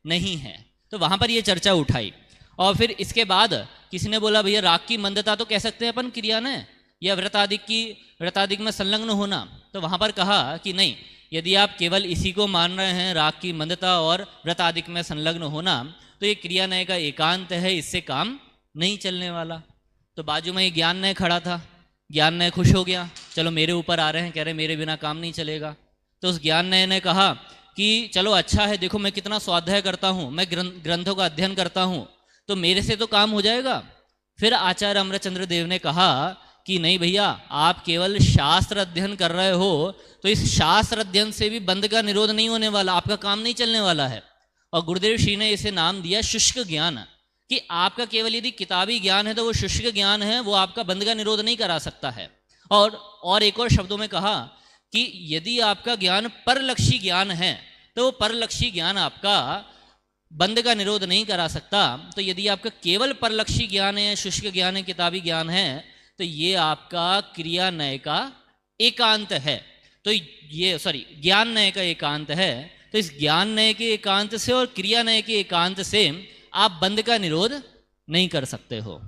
G: नहीं है। तो वहाँ पर ये चर्चा उठाई। और फिर इसके बाद किसी ने बोला भैया राग की मंदता तो कह सकते हैं अपन क्रिया नय, या व्रत आदि में संलग्न होना। तो वहाँ पर कहा कि नहीं, यदि आप केवल इसी को मान रहे हैं, राग की मंदता और व्रत आदि में संलग्न होना, तो ये क्रिया नय का एकांत है, इससे काम नहीं चलने वाला। तो बाजू में ये ज्ञान नय खड़ा था, ज्ञान नय खुश हो गया, चलो मेरे ऊपर आ रहे हैं, कह रहे मेरे बिना काम नहीं चलेगा। तो उस ज्ञान नय ने कहा कि चलो अच्छा है, देखो मैं कितना स्वाध्याय करता हूँ, मैं ग्रंथों का अध्ययन करता हूँ, तो मेरे से तो काम हो जाएगा। फिर आचार्य अमरचंद्र देव ने कहा कि नहीं भैया, आप केवल शास्त्र अध्ययन कर रहे हो, तो इस शास्त्र अध्ययन से भी बंध का निरोध नहीं होने वाला, आपका काम नहीं चलने वाला है। और गुरुदेव श्री ने इसे नाम दिया शुष्क ज्ञान, कि आपका केवल यदि किताबी ज्ञान है तो वो शुष्क ज्ञान है, वो आपका बंध का निरोध नहीं करा सकता है। और एक और शब्दों में कहा कि यदि आपका ज्ञान परलक्षी ज्ञान है तो वो परलक्षी ज्ञान आपका बंध का निरोध नहीं करा सकता। तो यदि आपका केवल परलक्षी ज्ञान है, शुष्क ज्ञान है, किताबी ज्ञान है, तो ये आपका क्रिया नय का एकांत है। तो ये ज्ञान नय का एकांत है। तो इस ज्ञान नय के एकांत से और क्रिया नय के एकांत से आप बंध का निरोध नहीं कर सकते हो।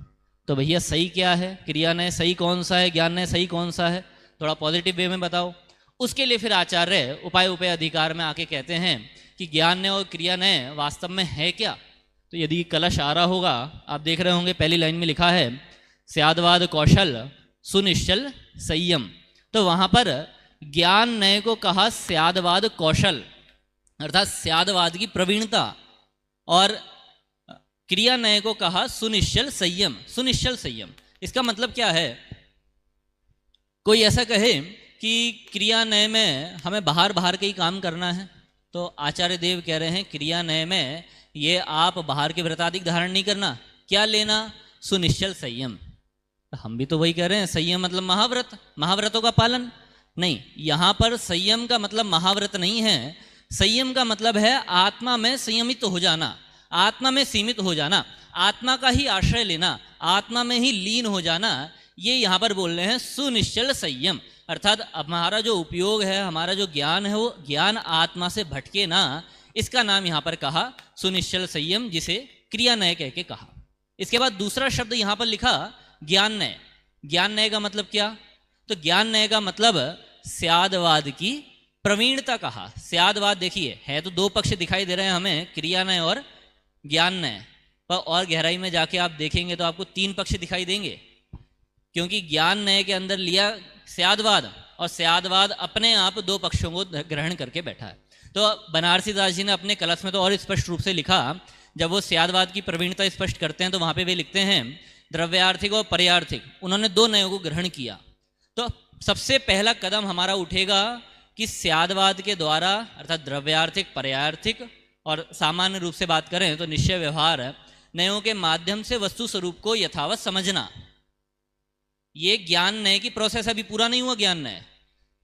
G: तो भैया सही क्या है, क्रिया नय सही कौन सा है, ज्ञान नय सही कौन सा है, थोड़ा पॉजिटिव वे में बताओ। उसके लिए फिर आचार्य उपाय उपय अधिकार में आके कहते हैं कि ज्ञान नय और क्रिया नय वास्तव में है क्या। तो यदि कलश आ रहा होगा, आप देख रहे होंगे पहली लाइन में लिखा है स्यादवाद कौशल सुनिश्चल संयम। तो वहां पर ज्ञान नय को कहा स्यादवाद कौशल अर्थात स्यादवाद की प्रवीणता, और क्रिया नय को कहा सुनिश्चल संयम, सुनिश्चल संयम। इसका मतलब क्या है? कोई ऐसा कहे कि क्रिया नय में हमें बाहर बाहर के ही काम करना है, तो आचार्य देव कह रहे हैं क्रिया नय में ये आप बाहर के व्रतादिक धारण नहीं करना, क्या लेना? सुनिश्चल संयम। हम भी तो वही कह रहे हैं, संयम मतलब महाव्रत, महाव्रतों का पालन नहीं। यहां पर संयम का मतलब महाव्रत नहीं है, संयम का मतलब है आत्मा में संयमित हो जाना, आत्मा में सीमित हो जाना, आत्मा का ही आश्रय लेना, आत्मा में ही लीन हो जाना। ये यहां पर बोल रहे हैं सुनिश्चल संयम, अर्थात हमारा जो उपयोग है, हमारा जो ज्ञान है, वो ज्ञान आत्मा से भटके ना, इसका नाम यहां पर कहा सुनिश्चल संयम, जिसे क्रिया नय कह के कहा। इसके बाद दूसरा शब्द यहां पर लिखा ज्ञान नय। ज्ञान नय का मतलब क्या? तो ज्ञान नय का मतलब स्यादवाद की प्रवीणता कहा। स्यादवाद देखिए है तो दो पक्ष दिखाई दे रहे हैं हमें, क्रिया नय और ज्ञान नय, पर और गहराई में जाके आप देखेंगे तो आपको तीन पक्ष दिखाई देंगे, क्योंकि ज्ञान नय के अंदर लिया स्यादवाद, और स्यादवाद अपने आप दो पक्षों को ग्रहण करके बैठा है। तो बनारसी दास जी ने अपने कलश में तो और स्पष्ट रूप से लिखा, जब वो स्यादवाद की प्रवीणता स्पष्ट करते हैं तो वहां पे वे लिखते हैं द्रव्यार्थिक और पर्यार्थिक, उन्होंने दो नयों को ग्रहण किया। तो सबसे पहला कदम हमारा उठेगा कि स्यादवाद के द्वारा अर्थात द्रव्यार्थिक, पर्यार्थिक और सामान्य रूप से बात करें तो निश्चय व्यवहार नयों के माध्यम से वस्तु स्वरूप को यथावत समझना। ये ज्ञान नय की प्रोसेस अभी पूरा नहीं हुआ, ज्ञान नय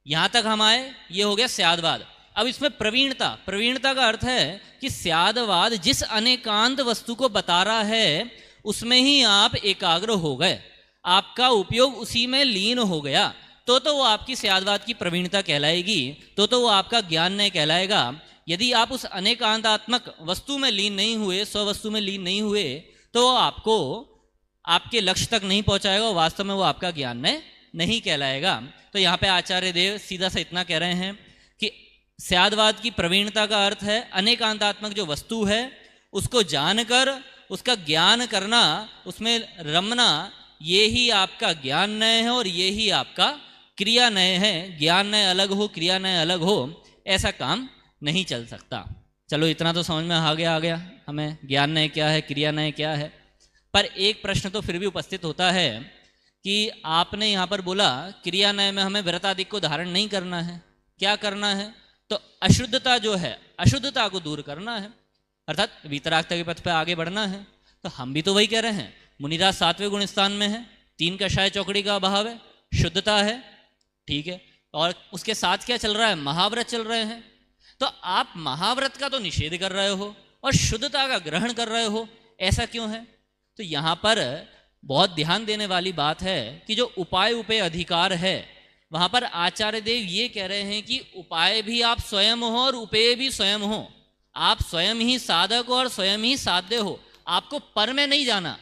G: यहां तक हम आए, ये हो गया स्यादवाद। अब इसमें प्रवीणता, प्रवीणता का अर्थ है कि स्यादवाद जिस अनेकांत वस्तु को बता रहा है उसमें ही आप एकाग्र हो गए, आपका उपयोग उसी में लीन हो गया, तो वो आपकी स्यादवाद की प्रवीणता कहलाएगी, तो वो आपका ज्ञान नय कहलाएगा। यदि आप उस अनेकांतात्मक वस्तु में लीन नहीं हुए, स्ववस्तु में लीन नहीं हुए, तो आपको आपके लक्ष्य तक नहीं पहुंचाएगा, वास्तव में वो आपका ज्ञान नय नहीं कहलाएगा। तो यहाँ पे आचार्य देव सीधा सा इतना कह रहे हैं कि स्यादवाद की प्रवीणता का अर्थ है अनेकांतात्मक जो वस्तु है उसको जानकर उसका ज्ञान करना, उसमें रमना, ये ही आपका ज्ञान नय है और ये ही आपका क्रिया नय है। ज्ञान नय अलग हो, क्रिया नय अलग हो, ऐसा काम नहीं चल सकता। चलो इतना तो समझ में आ गया हमें ज्ञान नय क्या है, क्रिया नय क्या है। पर एक प्रश्न तो फिर भी उपस्थित होता है कि आपने यहाँ पर बोला क्रिया नय में हमें व्रतादिक को धारण नहीं करना है, क्या करना है? तो अशुद्धता जो है, अशुद्धता को दूर करना है, अर्थात वीतरागता के पथ पे आगे बढ़ना है। तो हम भी तो वही कह रहे हैं, मुनिराज 7वें गुण स्थान में है, 3 कषाय चौकड़ी का अभाव है, शुद्धता है, ठीक है, और उसके साथ क्या चल रहा है? महाव्रत चल रहे हैं। तो आप महाव्रत का तो निषेध कर रहे हो और शुद्धता का ग्रहण कर रहे हो, ऐसा क्यों है? तो यहाँ पर बहुत ध्यान देने वाली बात है कि जो उपाय उपय अधिकार है, वहां पर आचार्य देव ये कह रहे हैं कि उपाय भी आप स्वयं हो और उपेय भी स्वयं हो, आप स्वयं ही साधक हो और स्वयं ही साध्य हो, आपको पर में नहीं जाना।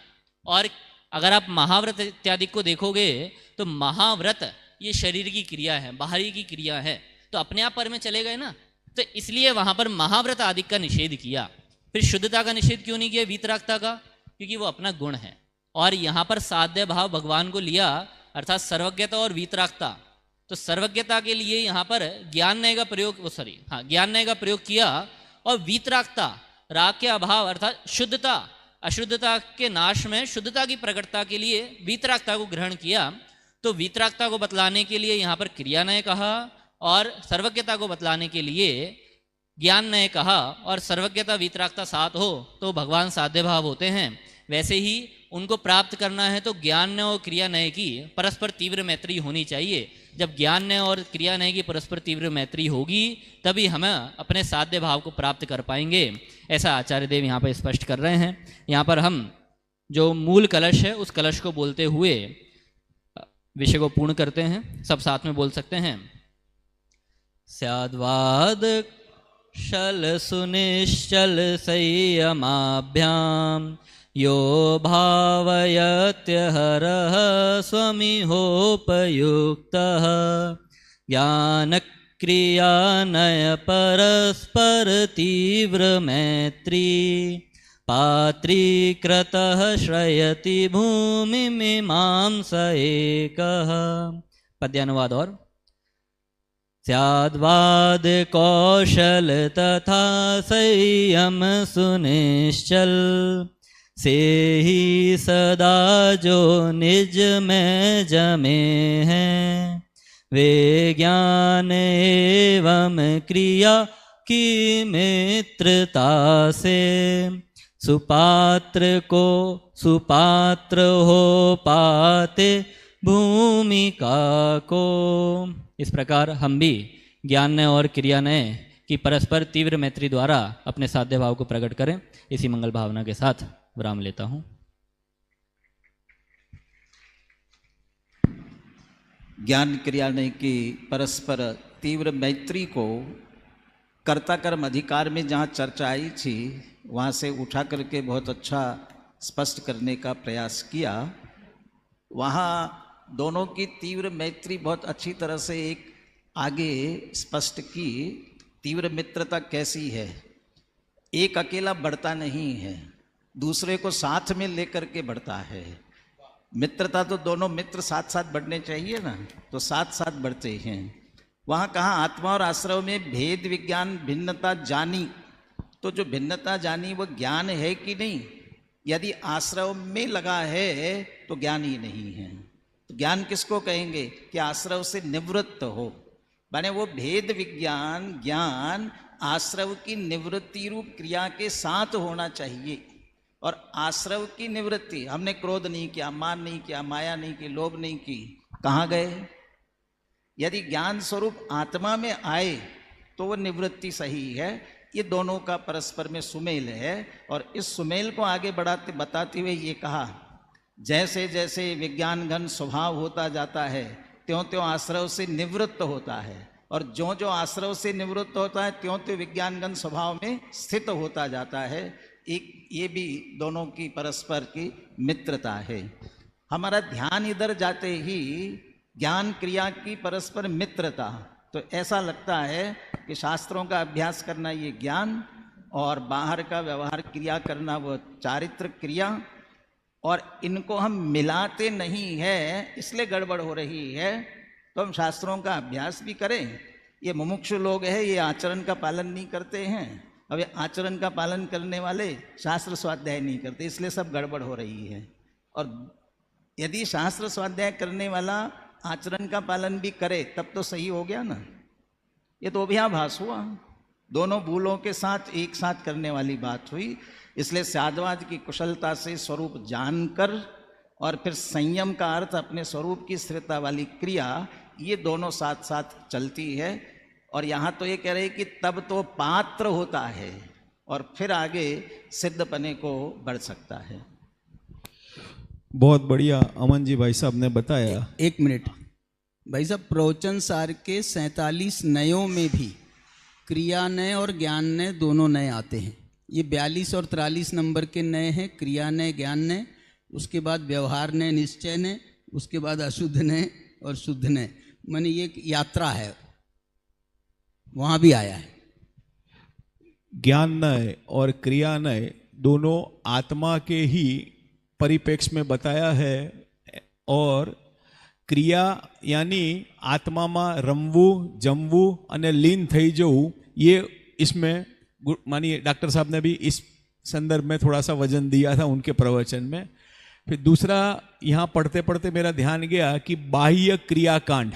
G: और अगर आप महाव्रत इत्यादि को देखोगे तो महाव्रत ये शरीर की क्रिया है, बाहरी की क्रिया है, तो अपने आप पर में चले गए ना। तो इसलिए वहां पर महाव्रत आदि का निषेध किया। फिर शुद्धता का निषेध क्यों नहीं किया? वीतरागता का, क्योंकि वो अपना गुण है। और यहाँ पर साध्य भाव भगवान को लिया, अर्थात सर्वज्ञता और वीतरागता। तो सर्वज्ञता के लिए यहाँ पर ज्ञान नय का प्रयोग, ज्ञान नय का प्रयोग किया, और वीतरागता, राग के अभाव अर्थात शुद्धता, अशुद्धता के नाश में शुद्धता की प्रकटता के लिए वीतरागता को ग्रहण किया। तो वीतरागता को बतलाने के लिए यहाँ पर क्रिया नय कहा, और सर्वज्ञता को बतलाने के लिए ज्ञान नय कहा। और सर्वज्ञता वीतरागता साथ हो तो भगवान साध्य भाव होते हैं। वैसे ही उनको प्राप्त करना है तो ज्ञान नय और क्रिया नय की परस्पर तीव्र मैत्री होनी चाहिए। जब ज्ञान नय और क्रिया नय की परस्पर तीव्र मैत्री होगी तभी हम अपने साध्य भाव को प्राप्त कर पाएंगे, ऐसा आचार्य देव यहाँ पर स्पष्ट कर रहे हैं। यहाँ पर हम जो मूल कलश है उस कलश को बोलते हुए विषय को पूर्ण करते हैं। सब साथ में बोल सकते हैं। स्याद्वाद शल सुनिश्चल संयमाभ्याम यो भावयत्यहरः स्वमिहोपयुक्तः ज्ञानक्रियानय परस्पर तीव्र मैत्री पात्रीकृतः श्रयति भूमिमिमां स एकः। पद्यानुवाद और स्याद्वाद कौशल तथा संयम सुनिश्चल से ही सदा जो निज में जमे हैं वे ज्ञान एवं क्रिया की मित्रता से सुपात्र को सुपात्र हो पाते भूमिका को। इस प्रकार हम भी ज्ञान और क्रियानय की परस्पर तीव्र मैत्री द्वारा अपने साध्य भाव को प्रकट करें। इसी मंगल भावना के साथ विराम लेता हूँ।
F: ज्ञान क्रियानय की परस्पर तीव्र मैत्री को कर्ता कर्म अधिकार में जहाँ चर्चा आई थी वहाँ से उठा करके बहुत अच्छा स्पष्ट करने का प्रयास किया। वहाँ दोनों की तीव्र मैत्री बहुत अच्छी तरह से एक आगे स्पष्ट की। तीव्र मित्रता कैसी है, एक अकेला बढ़ता नहीं है, दूसरे को साथ में लेकर के बढ़ता है। मित्रता तो दोनों मित्र साथ साथ बढ़ने चाहिए ना, तो साथ साथ बढ़ते हैं। वहाँ कहाँ आत्मा और आश्रव में भेद विज्ञान भिन्नता जानी, तो जो भिन्नता जानी वो ज्ञान है कि नहीं? यदि आश्रव में लगा है तो ज्ञान ही नहीं है। तो ज्ञान किसको कहेंगे कि आश्रव से निवृत्त हो, माने वो भेद विज्ञान ज्ञान आश्रव की निवृत्ति रूप क्रिया के साथ होना चाहिए। और आश्रव की निवृत्ति, हमने क्रोध नहीं किया, मान नहीं किया, माया नहीं की, लोभ नहीं की, कहाँ गए? यदि ज्ञान स्वरूप आत्मा में आए तो वो निवृत्ति सही है। ये दोनों का परस्पर में सुमेल है। और इस सुमेल को आगे बढ़ाते बताते हुए ये कहा, जैसे जैसे विज्ञान घन स्वभाव होता जाता है त्यों त्यों आश्रव से निवृत्त होता है, और ज्यों ज्यों आश्रव से निवृत्त होता है त्यों त्यों विज्ञान घन स्वभाव में स्थित होता जाता है। एक ये भी दोनों की परस्पर की मित्रता है। हमारा ध्यान इधर जाते ही ज्ञान क्रिया की परस्पर मित्रता, तो ऐसा लगता है कि शास्त्रों का अभ्यास करना ये ज्ञान, और बाहर का व्यवहार क्रिया करना वो चारित्र क्रिया, और इनको हम मिलाते नहीं है इसलिए गड़बड़ हो रही है। तो हम शास्त्रों का अभ्यास भी करें, ये मुमुक्षु लोग हैं, ये आचरण का पालन नहीं करते हैं। अब ये आचरण का पालन करने वाले शास्त्र स्वाध्याय नहीं करते, इसलिए सब गड़बड़ हो रही है। और यदि शास्त्र स्वाध्याय करने वाला आचरण का पालन भी करे तब तो सही हो गया ना। ये तो अभ्यास हुआ, दोनों भूलों के साथ एक साथ करने वाली बात हुई। इसलिए साधवाद की कुशलता से स्वरूप जानकर और फिर संयम का अर्थ अपने स्वरूप की स्थिरता वाली क्रिया, ये दोनों साथ साथ चलती है। और यहाँ तो ये कह रहे कि तब तो पात्र होता है और फिर आगे सिद्धपने को बढ़ सकता है।
C: बहुत बढ़िया अमन जी भाई साहब ने बताया।
E: एक मिनट भाई साहब, प्रवचन सार के 47 नयों में भी क्रिया नय और ज्ञान नय दोनों नए आते हैं। ये 42 और 43 नंबर के नए हैं, क्रिया नय ज्ञान नय, उसके बाद व्यवहार नय निश्चय नय, उसके बाद अशुद्ध नय और शुद्ध नय। माने ये एक यात्रा है, वहाँ भी आया है।
C: ज्ञान नय और क्रिया नय दोनों आत्मा के ही परिप्रेक्ष्य में बताया है। और क्रिया यानी आत्मा में रमवू जमवू अने लीन थई जवू, ये इसमें मानिए डॉक्टर साहब ने भी इस संदर्भ में थोड़ा सा वजन दिया था उनके प्रवचन में। फिर दूसरा यहाँ पढ़ते पढ़ते मेरा ध्यान गया कि बाह्य क्रियाकांड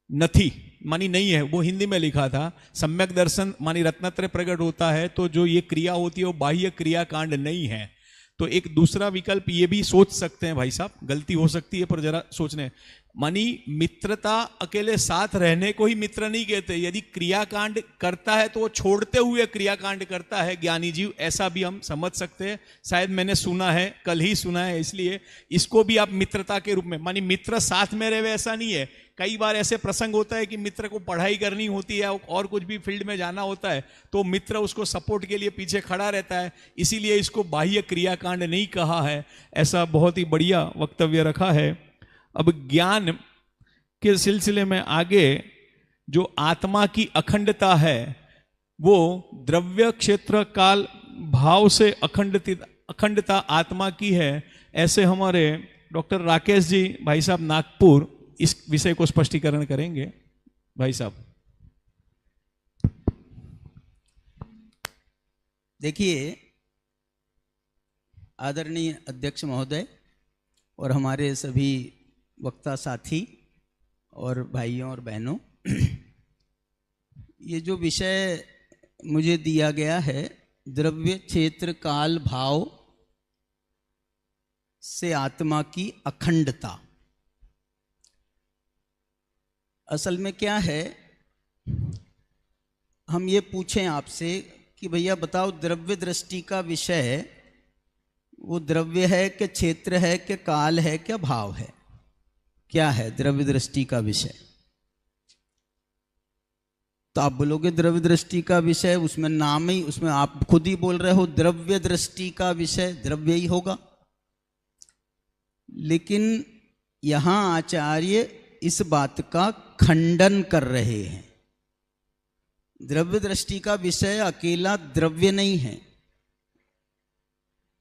C: नथी मानी नहीं है, वो हिंदी में लिखा था। सम्यक दर्शन मानी रत्नत्रय प्रकट होता है तो जो ये क्रिया होती है वो बाह्य क्रियाकांड नहीं है। तो एक दूसरा विकल्प ये भी सोच सकते हैं भाई साहब, गलती हो सकती है पर जरा सोचने, मानी मित्रता अकेले साथ रहने को ही मित्र नहीं कहते, यदि क्रियाकांड करता है तो वो छोड़ते हुए क्रियाकांड करता है ज्ञानी जीव, ऐसा भी हम समझ सकते हैं। शायद मैंने सुना है, कल ही सुना है, इसलिए इसको भी आप मित्रता के रूप में, मानी मित्र साथ में रहे ऐसा नहीं है। कई बार ऐसे प्रसंग होता है कि मित्र को पढ़ाई करनी होती है और कुछ भी फील्ड में जाना होता है तो मित्र उसको सपोर्ट के लिए पीछे खड़ा रहता है, इसीलिए इसको बाह्य क्रियाकांड नहीं कहा है। ऐसा बहुत ही बढ़िया वक्तव्य रखा है। अब ज्ञान के सिलसिले में आगे जो आत्मा की अखंडता है वो द्रव्य क्षेत्र काल भाव से अखंडता आत्मा की है, ऐसे हमारे डॉक्टर राकेश जी भाई साहब नागपुर इस विषय को स्पष्टीकरण करेंगे। भाई साहब।
E: देखिए आदरणीय अध्यक्ष महोदय और हमारे सभी वक्ता साथी और भाइयों और बहनों, ये जो विषय मुझे दिया गया है द्रव्य क्षेत्र काल भाव से आत्मा की अखंडता, असल में क्या है, हम ये पूछें आपसे कि भैया बताओ द्रव्य दृष्टि का विषय वो द्रव्य है कि क्षेत्र है कि काल है क्या भाव है, क्या है द्रव्य दृष्टि का विषय? तो आप बोलोगे द्रव्य दृष्टि का विषय, उसमें नाम ही, उसमें आप खुद ही बोल रहे हो द्रव्य दृष्टि का विषय द्रव्य ही होगा। लेकिन यहां आचार्य इस बात का खंडन कर रहे हैं। द्रव्य दृष्टि का विषय अकेला द्रव्य नहीं है,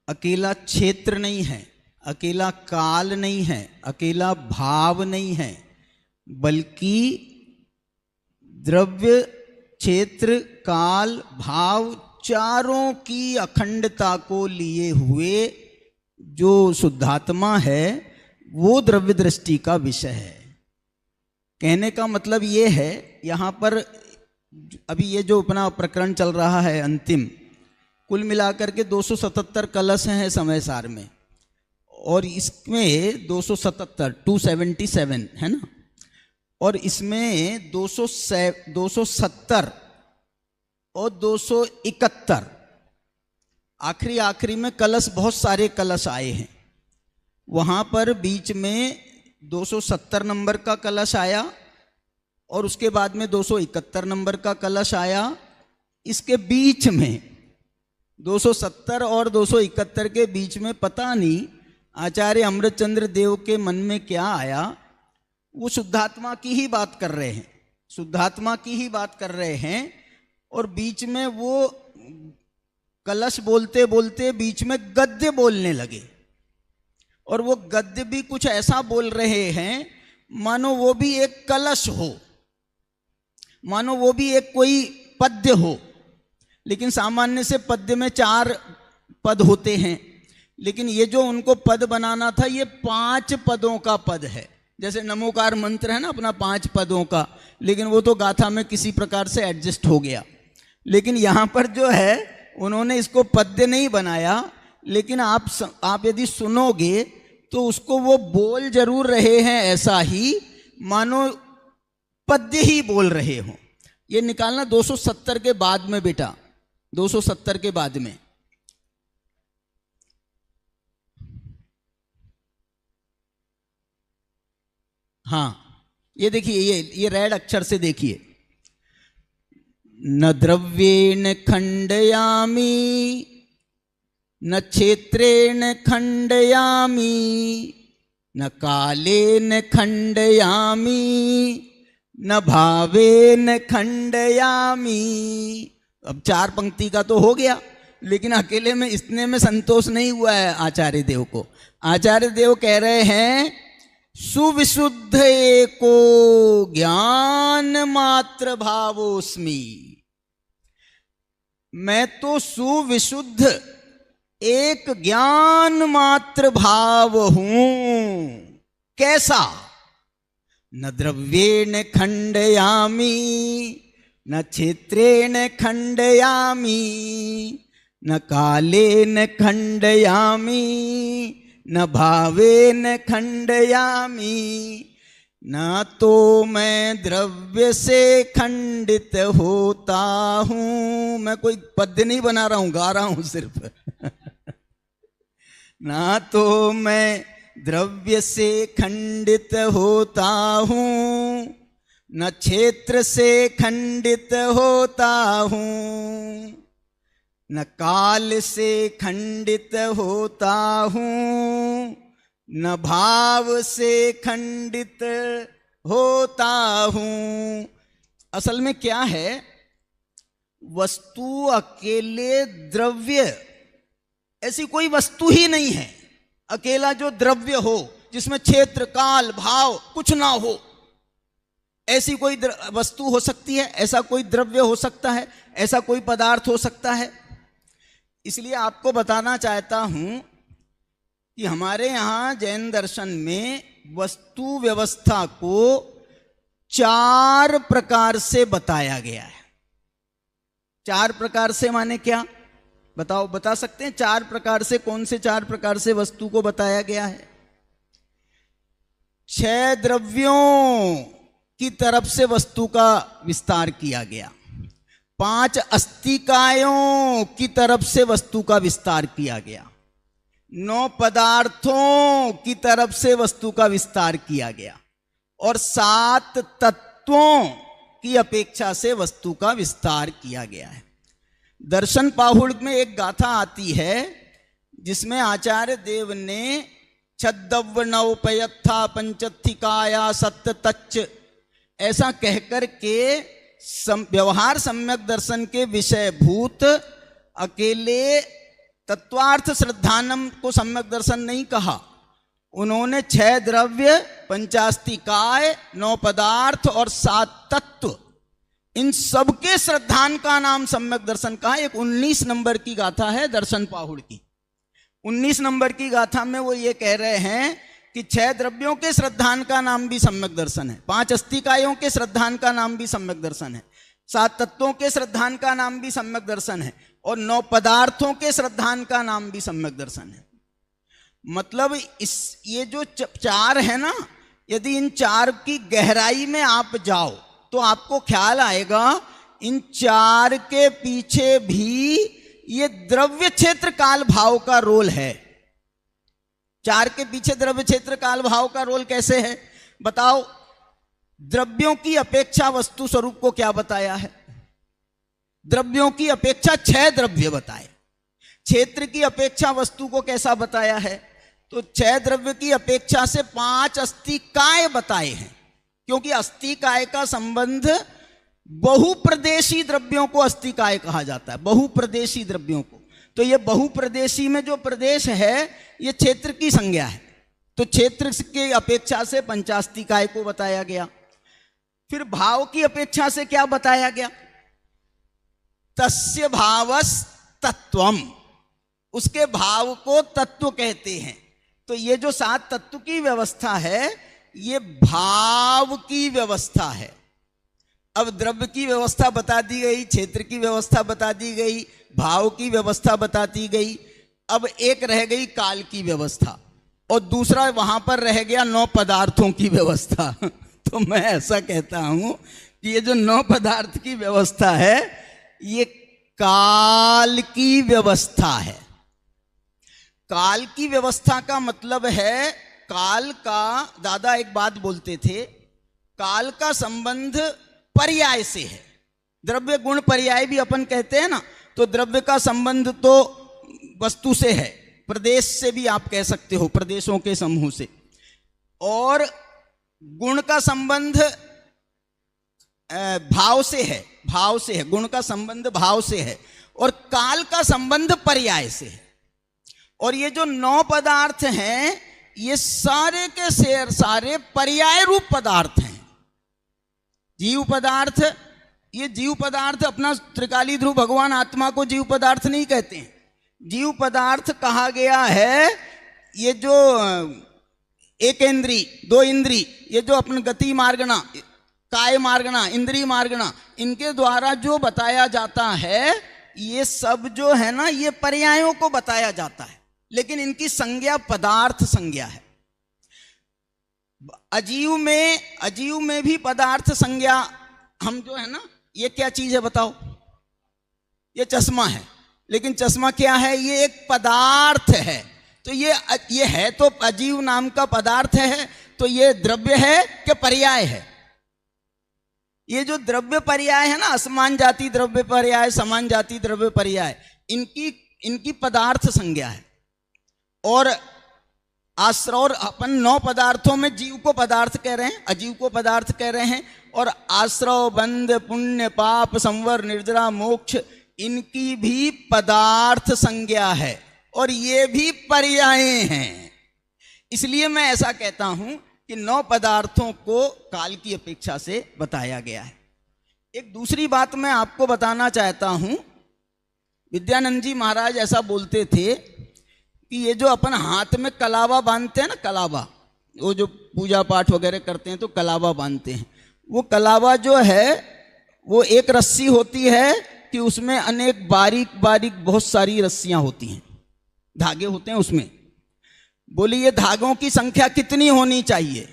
E: अकेला क्षेत्र नहीं है, अकेला काल नहीं है, अकेला भाव नहीं है, बल्कि द्रव्य क्षेत्र काल भाव चारों की अखंडता को लिए हुए जो शुद्धात्मा है वो द्रव्य दृष्टि का विषय है। कहने का मतलब ये है, यहाँ पर अभी ये जो अपना प्रकरण चल रहा है अंतिम, कुल मिलाकर के 277 कलश हैं समय सार में, और इसमें 277 है ना, और इसमें 270 और 271 आखिरी में कलश, बहुत सारे कलश आए हैं। वहाँ पर बीच में 270 नंबर का कलश आया और उसके बाद में 271 नंबर का कलश आया। इसके बीच में 270 और 271 के बीच में पता नहीं आचार्य अमृतचंद्र देव के मन में क्या आया, वो शुद्धात्मा की ही बात कर रहे हैं, शुद्धात्मा की ही बात कर रहे हैं, और बीच में वो कलश बोलते बोलते बीच में गद्य बोलने लगे, और वो गद्य भी कुछ ऐसा बोल रहे हैं मानो वो भी एक कलश हो, मानो वो भी एक कोई पद्य हो। लेकिन सामान्य से पद्य में 4 पद होते हैं, लेकिन ये जो उनको पद बनाना था ये 5 पदों का पद है। जैसे नमोकार मंत्र है ना अपना 5 पदों का, लेकिन वो तो गाथा में किसी प्रकार से एडजस्ट हो गया। लेकिन यहाँ पर जो है उन्होंने इसको पद्य नहीं बनाया, लेकिन आप यदि सुनोगे तो उसको वो बोल जरूर रहे हैं ऐसा ही मानो पद्य ही बोल रहे हो। ये निकालना 270 के बाद में बेटा, 270 के बाद में। हाँ ये देखिए, ये रेड अक्षर से देखिए, न द्रव्येण खंडयामि न क्षेत्रेण खंडयामि न कालेन खंडयामि न भावेन खंडयामि। अब 4 पंक्ति का तो हो गया, लेकिन अकेले में इतने में संतोष नहीं हुआ है आचार्य देव को। आचार्य देव कह रहे हैं सुविशुद्ध एको ज्ञान मात्र भावोस्मि, मैं तो सुविशुद्ध एक ज्ञान मात्र भाव हूं। कैसा? न द्रव्येण खंडयामि न क्षेत्रेण खंडयामि न कालेन खंडयामि न भावेन खंडयामि। ना तो मैं द्रव्य से खंडित होता हूं, मैं कोई पद्य नहीं बना रहा हूं, गा रहा हूं सिर्फ। ना तो मैं द्रव्य से खंडित होता हूं, न क्षेत्र से खंडित होता हूं, न काल से खंडित होता हूं, न भाव से खंडित होता हूं। असल में क्या है, वस्तु अकेले द्रव्य, ऐसी कोई वस्तु ही नहीं है अकेला जो द्रव्य हो, जिसमें क्षेत्र काल भाव कुछ ना हो। ऐसी कोई वस्तु हो सकती है, ऐसा कोई द्रव्य हो सकता है, ऐसा कोई पदार्थ हो सकता है। इसलिए आपको बताना चाहता हूं कि हमारे यहां जैन दर्शन में वस्तु व्यवस्था को 4 प्रकार से बताया गया है। 4 प्रकार से माने क्या, बताओ, बता सकते हैं? 4 प्रकार से, कौन से 4 प्रकार से वस्तु को बताया गया है? 6 द्रव्यों की तरफ से वस्तु का विस्तार किया गया, 5 अस्तिकायों की तरफ से वस्तु का विस्तार किया गया, 9 पदार्थों की तरफ से वस्तु का विस्तार किया गया, और 7 तत्वों की अपेक्षा से वस्तु का विस्तार किया गया है। दर्शन पाहुड़ में एक गाथा आती है जिसमें आचार्य देव ने छद्दव्वनौपयत्था पंचत्थिकाया सत्य तच्च ऐसा कहकर के व्यवहार सम्यक दर्शन के विषयभूत अकेले तत्वार्थ श्रद्धानम को सम्यक दर्शन नहीं कहा। उन्होंने 6 द्रव्य, 5 9 पदार्थ और 7 तत्व, इन सबके श्रद्धान का नाम सम्यक दर्शन कहा। एक 19 नंबर की गाथा है दर्शन पाहुड़ की। 19 नंबर की गाथा में वो ये कह रहे हैं कि 6 द्रव्यों के श्रद्धान का नाम भी सम्यक दर्शन है, 5 अस्तिकायों के श्रद्धान का नाम भी सम्यक दर्शन है, 7 तत्वों के श्रद्धान का नाम भी सम्यक दर्शन है, और 9 पदार्थों के श्रद्धान का नाम भी सम्यक दर्शन है। मतलब ये जो 4 है ना, यदि इन 4 की गहराई में आप जाओ तो आपको ख्याल आएगा इन 4 के पीछे भी ये द्रव्य क्षेत्र काल भाव का रोल है। 4 के पीछे द्रव्य क्षेत्र काल भाव का रोल कैसे है बताओ? द्रव्यों की अपेक्षा वस्तु स्वरूप को क्या बताया है? द्रव्यों की अपेक्षा 6 द्रव्य बताए। क्षेत्र की अपेक्षा वस्तु को कैसा बताया है? तो 6 द्रव्य की अपेक्षा से 5 अस्तिकाय बताए हैं, क्योंकि अस्तिकाय का संबंध बहुप्रदेशी द्रव्यों को अस्तिकाय कहा जाता है, बहुप्रदेशी द्रव्यों को। तो ये बहुप्रदेशी में जो प्रदेश है ये क्षेत्र की संज्ञा है, तो क्षेत्र की अपेक्षा से पंचास्तिकाय को बताया गया। फिर भाव की अपेक्षा से क्या बताया गया? तस्य भावस तत्वम, उसके भाव को तत्व कहते हैं। तो ये जो 7 तत्व की व्यवस्था है ये भाव की व्यवस्था है। अब द्रव्य की व्यवस्था बता दी गई, क्षेत्र की व्यवस्था बता दी गई, भाव की व्यवस्था बता दी गई। अब एक रह गई काल की व्यवस्था, और दूसरा वहां पर रह गया 9 पदार्थों की व्यवस्था। तो मैं ऐसा कहता हूं कि ये जो 9 पदार्थ की व्यवस्था है ये काल की व्यवस्था है। काल की व्यवस्था का मतलब है, काल का दादा एक बात बोलते थे, काल का संबंध पर्याय से है। द्रव्य गुण पर्याय भी अपन कहते हैं ना, तो द्रव्य का संबंध तो वस्तु से है, प्रदेश से भी आप कह सकते हो, प्रदेशों के समूह से, और गुण का संबंध भाव से है, भाव से है, गुण का संबंध भाव से है, और काल का संबंध पर्याय से है। और ये जो 9 पदार्थ हैं ये सारे के सारे पर्याय रूप पदार्थ हैं। जीव पदार्थ, ये जीव पदार्थ अपना त्रिकाली ध्रुव भगवान आत्मा को जीव पदार्थ नहीं कहते हैं। जीव पदार्थ कहा गया है ये जो एक इंद्री, 2 इंद्री, ये जो अपन गति मार्गना, काय मार्गना, इंद्री मार्गना, इनके द्वारा जो बताया जाता है ये सब जो है ना ये पर्यायों को बताया जाता है, लेकिन इनकी संज्ञा पदार्थ संज्ञा है। अजीव में भी पदार्थ संज्ञा, हम जो है ना, ये क्या चीज है बताओ? ये चश्मा है, लेकिन चश्मा क्या है? ये एक पदार्थ है। तो ये है तो अजीव नाम का पदार्थ है, तो ये द्रव्य है कि पर्याय है? ये जो द्रव्य पर्याय है ना, असमान जाति द्रव्य पर्याय, समान जाति द्रव्य पर्याय, इनकी पदार्थ संज्ञा है। और आश्रय, और अपन 9 पदार्थों में जीव को पदार्थ कह रहे हैं, अजीव को पदार्थ कह रहे हैं। और आश्रय, बंध, पुण्य, पाप, संवर, निर्जरा, मोक्ष, इनकी भी पदार्थ संज्ञा है और ये भी पर्याय हैं। इसलिए मैं ऐसा कहता हूं कि 9 पदार्थों को काल की अपेक्षा से बताया गया है। एक दूसरी बात मैं आपको बताना चाहता हूं, विद्यानंद जी महाराज ऐसा बोलते थे कि ये जो अपन हाथ में कलावा बांधते हैं ना, कलावा, वो जो पूजा पाठ वगैरह करते हैं तो कलावा बांधते हैं, वो कलावा जो है वो एक रस्सी होती है कि उसमें अनेक बारीक बारीक बहुत सारी रस्सियां होती हैं, धागे होते हैं उसमें। बोले ये धागों की संख्या कितनी होनी चाहिए?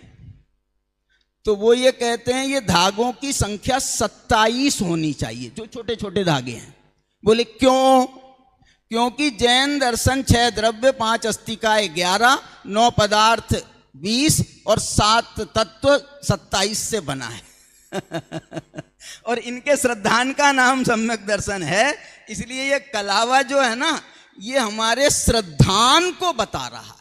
E: तो वो ये कहते हैं ये धागों की संख्या 27 होनी चाहिए, जो छोटे छोटे धागे हैं। बोले क्यों? क्योंकि जैन दर्शन 6 द्रव्य 5 अस्तिकाएं 11, 9 पदार्थ 20 और 7 तत्व 27 से बना है। और इनके श्रद्धान का नाम सम्यक दर्शन है। इसलिए ये कलावा जो है ना, ये हमारे श्रद्धान को बता रहा है।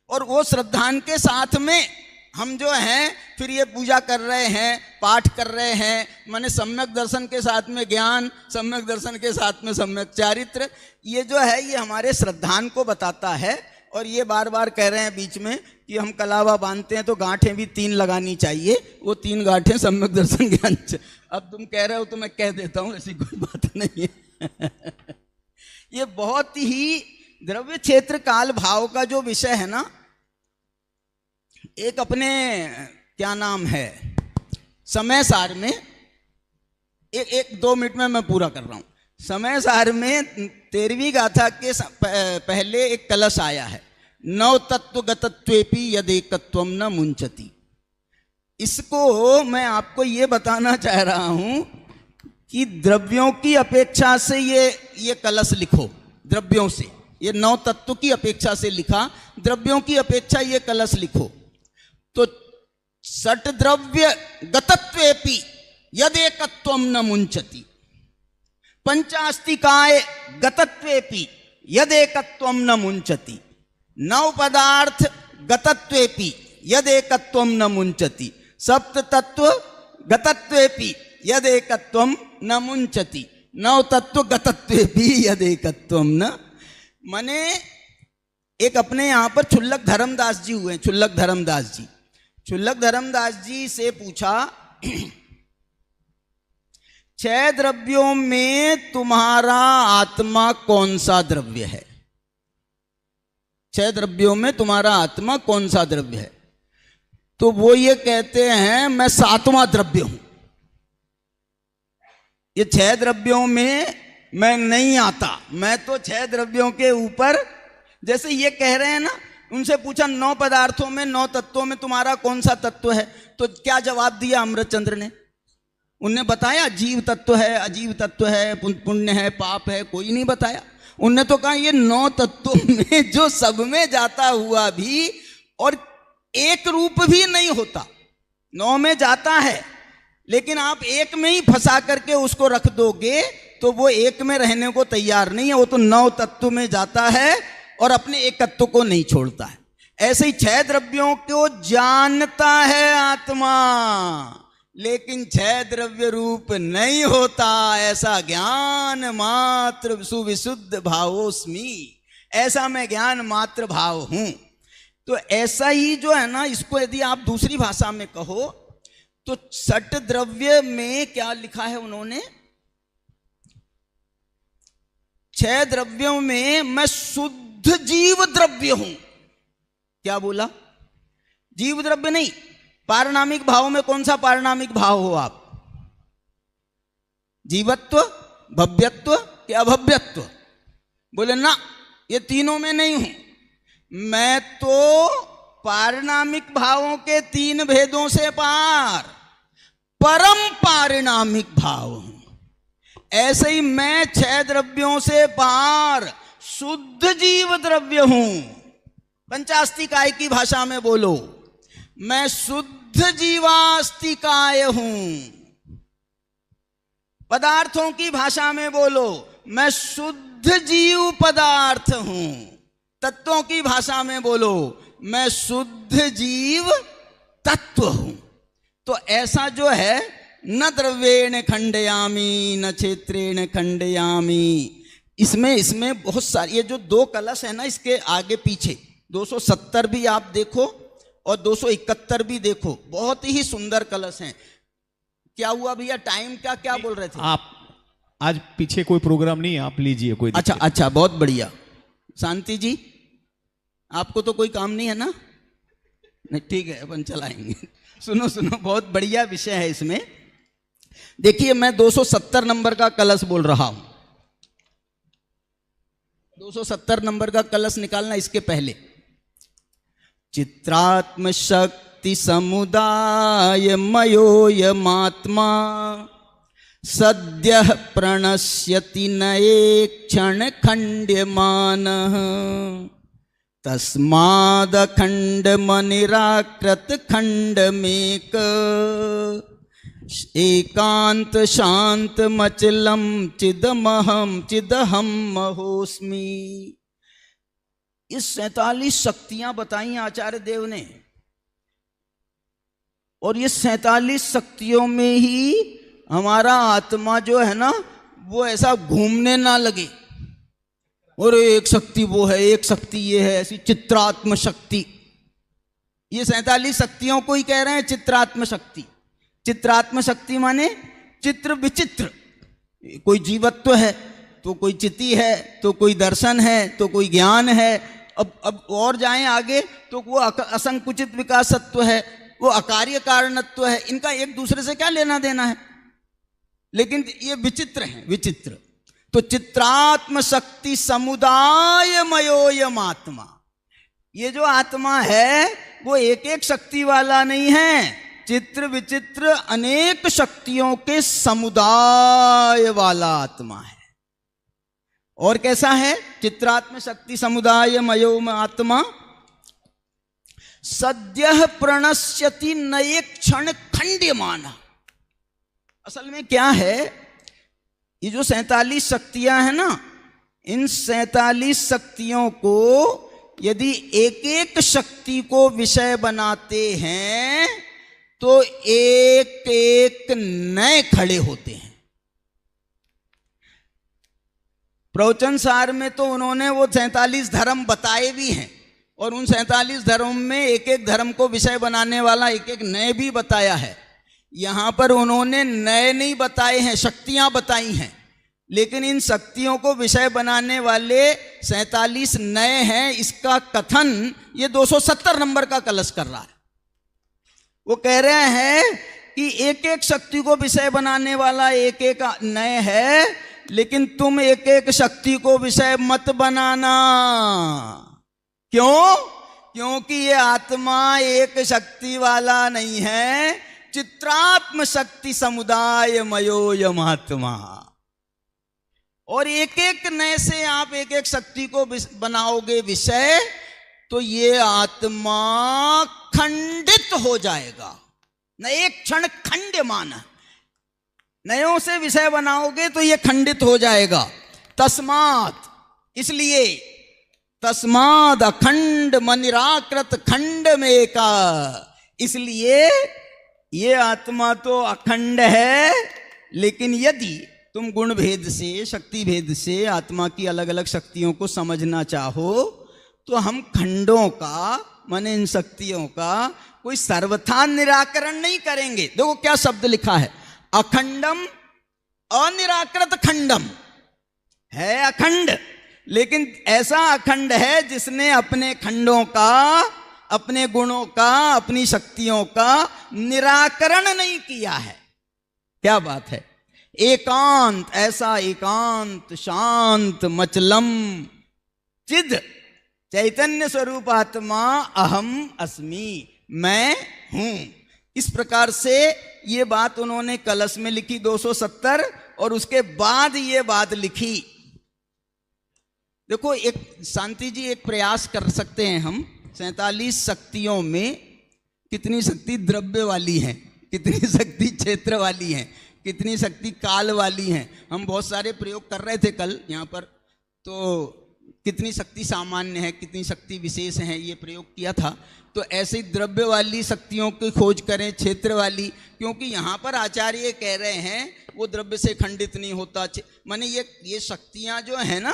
E: और वो श्रद्धान के साथ में हम जो हैं फिर ये पूजा कर रहे हैं, पाठ कर रहे हैं, माने सम्यक दर्शन के साथ में ज्ञान, सम्यक दर्शन के साथ में सम्यक चारित्र, ये जो है ये हमारे श्रद्धान को बताता है। और ये बार बार कह रहे हैं बीच में कि हम कलावा बांधते हैं तो गांठें भी 3 लगानी चाहिए, वो 3 गांठें सम्यक दर्शन ज्ञान। अब तुम कह रहे हो तो मैं कह देता हूँ, ऐसी कोई बात नहीं है। ये बहुत ही द्रव्य क्षेत्र काल भाव का जो विषय है ना, एक अपने क्या नाम है समय सार में, एक 2 मिनट में मैं पूरा कर रहा हूं। समय सार में 13वीं गाथा के पहले एक कलश आया है, 9 तत्व गतत्वेपि यदेकत्वम न मुंचति। इसको मैं आपको ये बताना चाह रहा हूं कि द्रव्यों की अपेक्षा से ये कलश लिखो, द्रव्यों से, ये 9 तत्व की अपेक्षा से लिखा, द्रव्यों की अपेक्षा ये कलश लिखो। तो सट द्रव्य गतत्वेपि यदेकत्वम न मुंचति, पंचास्तिकाय गतत्वेपि यदेकत्वम न मुंचति, 9 पदार्थ गतत्वेपि यदेकत्वम न मुंचति, सप्त तत्व गतत्वेपि यदेकत्वम न मुंचति, 9 तत्व गतत्वेपि यदेकत्वम न। माने एक अपने यहां पर छुल्लक धर्मदास जी हुए, छुल्लक धर्मदास जी, छुल्लक धर्मदास जी से पूछा 6 द्रव्यों में तुम्हारा आत्मा कौन सा द्रव्य है? 6 द्रव्यों में तुम्हारा आत्मा कौन सा द्रव्य है? तो वो ये कहते हैं मैं 7वां द्रव्य हूं, ये 6 द्रव्यों में मैं नहीं आता, मैं तो 6 द्रव्यों के ऊपर। जैसे ये कह रहे हैं ना, उनसे पूछा 9 पदार्थों में 9 तत्वों में तुम्हारा कौन सा तत्व है? तो क्या जवाब दिया अमृतचंद्र ने? उनने बताया जीव तत्व है, अजीव तत्व है, पुण्य है, पाप है, कोई नहीं बताया। उनने तो कहा ये 9 तत्वों में जो सब में जाता हुआ भी और एक रूप भी नहीं होता, 9 में जाता है लेकिन आप एक में ही फंसा करके उसको रख दोगे तो वो एक में रहने को तैयार नहीं है, वो तो 9 तत्व में जाता है और अपने एक तत्व को नहीं छोड़ता है। ऐसे ही 6 द्रव्यों को जानता है आत्मा, लेकिन 6 द्रव्य रूप नहीं होता, ऐसा ज्ञान मात्र सुविशुद्ध भावोस्मि, ऐसा मैं ज्ञान मात्र भाव हूं। तो ऐसा ही जो है ना, इसको यदि आप दूसरी भाषा में कहो तो 6 द्रव्य में क्या लिखा है उन्होंने, 6 द्रव्यों में मैं शुद्ध जीव द्रव्य हूं। क्या बोला? जीव द्रव्य नहीं। पारणामिक भाव में कौन सा पारणामिक भाव हो आप? जीवत्व, भव्यत्व या अभव्यत्व? बोले ना, ये तीनों में नहीं हूं, मैं तो पारिणामिक भावों के 3 भेदों से पार परम पारिणामिक भाव हूं। ऐसे ही मैं 6 द्रव्यों से पार शुद्ध जीव द्रव्य हूं। पंचास्तिकाय की भाषा में बोलो, मैं शुद्ध जीवास्तिकाय हूं। पदार्थों की भाषा में बोलो, मैं शुद्ध जीव पदार्थ हूं। तत्वों की भाषा में बोलो, मैं शुद्ध जीव तत्व हूं। तो ऐसा जो है, न द्रव्येण खंडयामी न क्षेत्रेण खंडयामी, इसमें बहुत सारी, ये जो 2 कलश है ना, इसके आगे पीछे 270 भी आप देखो और 271 भी देखो, बहुत ही सुंदर कलश हैं। क्या हुआ भैया, टाइम का क्या बोल रहे थे
C: आप? आज पीछे कोई प्रोग्राम नहीं है, आप लीजिए कोई।
E: अच्छा, बहुत बढ़िया। शांति जी, आपको तो कोई काम नहीं है ना? नहीं, ठीक है, अपन चलाएंगे। सुनो, बहुत बढ़िया विषय है इसमें। देखिए, मैं 270 नंबर का कलश बोल रहा हूं। 270 नंबर का कलश निकालना इसके पहले। चित्रात्म शक्ति समुदाय मयोयमात्मा सद्यः प्रणश्यति नये क्षण खंड्यमानः तस्मादखंड मनिराकृत खंडमेक एकांत शांत मचलम चिदहम महोस्मि। ये 47 शक्तियां बताई आचार्य देव ने, और ये 47 शक्तियों में ही हमारा आत्मा जो है ना, वो ऐसा घूमने ना लगे, और एक शक्ति वो है, एक शक्ति ये है, ऐसी चित्रात्म शक्ति। ये 47 शक्तियों को ही कह रहे हैं चित्रात्म शक्ति। चित्रात्म शक्ति माने चित्र विचित्र। कोई जीवत्व है तो कोई चिति है, तो कोई दर्शन है, तो कोई ज्ञान है। अब और जाएं आगे तो वो असंकुचित विकासत्व है, वो अकार्य कारणत्व है। इनका एक दूसरे से क्या लेना देना है, लेकिन ये विचित्र है, विचित्र। तो चित्रात्म शक्ति समुदाय मयोयम आत्मा, ये जो आत्मा है वो एक एक शक्ति वाला नहीं है, चित्र विचित्र अनेक शक्तियों के समुदाय वाला आत्मा है। और कैसा है? चित्रात्म शक्ति समुदाय मयोम आत्मा सद्यः प्रणश्यति नये क्षण खंड्यमान। असल में क्या है, ये जो 47 शक्तियां हैं ना, इन 47 शक्तियों को यदि एक एक शक्ति को विषय बनाते हैं तो एक एक नए खड़े होते हैं। प्रवचन सार में तो उन्होंने वो 47 धर्म बताए भी हैं, और उन 47 धर्म में एक एक धर्म को विषय बनाने वाला एक एक नए भी बताया है। यहां पर उन्होंने नए नहीं बताए हैं, शक्तियां बताई हैं, लेकिन इन शक्तियों को विषय बनाने वाले 47 नए हैं। इसका कथन ये 270 नंबर का कलश कर रहा है। वो कह रहे हैं कि एक एक शक्ति को विषय बनाने वाला एक एक नए है, लेकिन तुम एक एक शक्ति को विषय मत बनाना। क्यों? क्योंकि ये आत्मा एक शक्ति वाला नहीं है, चित्रात्म शक्ति समुदाय मयोयम आत्मा। और एक एक नए से आप एक एक शक्ति को बनाओगे विषय, तो ये आत्मा खंडित हो जाएगा। न एक क्षण खंड्यमान, नयों से विषय बनाओगे तो ये खंडित हो जाएगा। तस्मात्, इसलिए तस्माद अखंड मनिराकृत खंड में का, इसलिए ये आत्मा तो अखंड है, लेकिन यदि तुम गुण भेद से, शक्ति भेद से आत्मा की अलग अलग शक्तियों को समझना चाहो तो हम खंडों का, माने इन शक्तियों का कोई सर्वथा निराकरण नहीं करेंगे। देखो क्या शब्द लिखा है, अखंडम अनिराकृत खंडम है। अखंड, लेकिन ऐसा अखंड है जिसने अपने खंडों का, अपने गुणों का, अपनी शक्तियों का निराकरण नहीं किया है। क्या बात है। एकांत, ऐसा एकांत शांत मचलम चिद,
H: चैतन्य स्वरूप आत्मा अहम अस्मि, मैं हूं। इस प्रकार से ये बात उन्होंने कलश में लिखी 270, और उसके बाद ये बात लिखी। देखो, एक शांति जी एक प्रयास कर सकते हैं हम। 47 शक्तियों में कितनी शक्ति द्रव्य वाली है, कितनी शक्ति क्षेत्र वाली है, कितनी शक्ति काल वाली है। हम बहुत सारे प्रयोग कर रहे थे कल यहाँ पर, तो कितनी शक्ति सामान्य है, कितनी शक्ति विशेष है, ये प्रयोग किया था। तो ऐसे द्रव्य वाली शक्तियों की खोज करें, क्षेत्र वाली, क्योंकि यहाँ पर आचार्य कह रहे हैं वो द्रव्य से खंडित नहीं होता। माने ये शक्तियाँ जो है ना,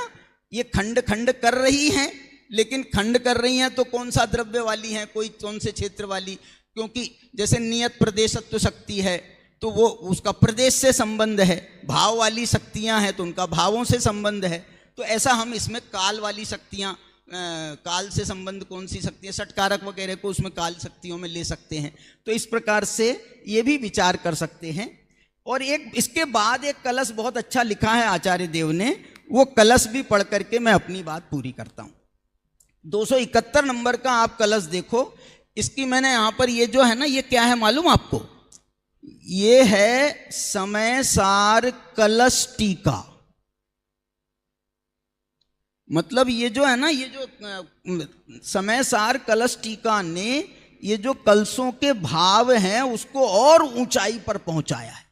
H: ये खंड खंड कर रही हैं, लेकिन खंड कर रही हैं तो कौन सा द्रव्य वाली हैं, कोई कौन से क्षेत्र वाली। क्योंकि जैसे नियत प्रदेशत्व शक्ति है तो वो उसका प्रदेश से संबंध है, भाव वाली शक्तियाँ हैं तो उनका भावों से संबंध है। तो ऐसा हम इसमें काल वाली शक्तियाँ, काल से संबंध कौन सी शक्तियाँ, षटकारक वगैरह को उसमें काल शक्तियों में ले सकते हैं। तो इस प्रकार से ये भी विचार कर सकते हैं। और एक इसके बाद एक कलश बहुत अच्छा लिखा है आचार्य देव ने, वो कलश भी पढ़ करके मैं अपनी बात पूरी करता हूँ। 271 नंबर का आप कलश देखो। इसकी मैंने यहाँ पर ये जो है ना, ये क्या है मालूम आपको? ये है समय सार कलश टीका। मतलब ये जो है ना, ये जो समय सार कलश टीका ने ये जो कलशों के भाव हैं उसको और ऊंचाई पर पहुंचाया है।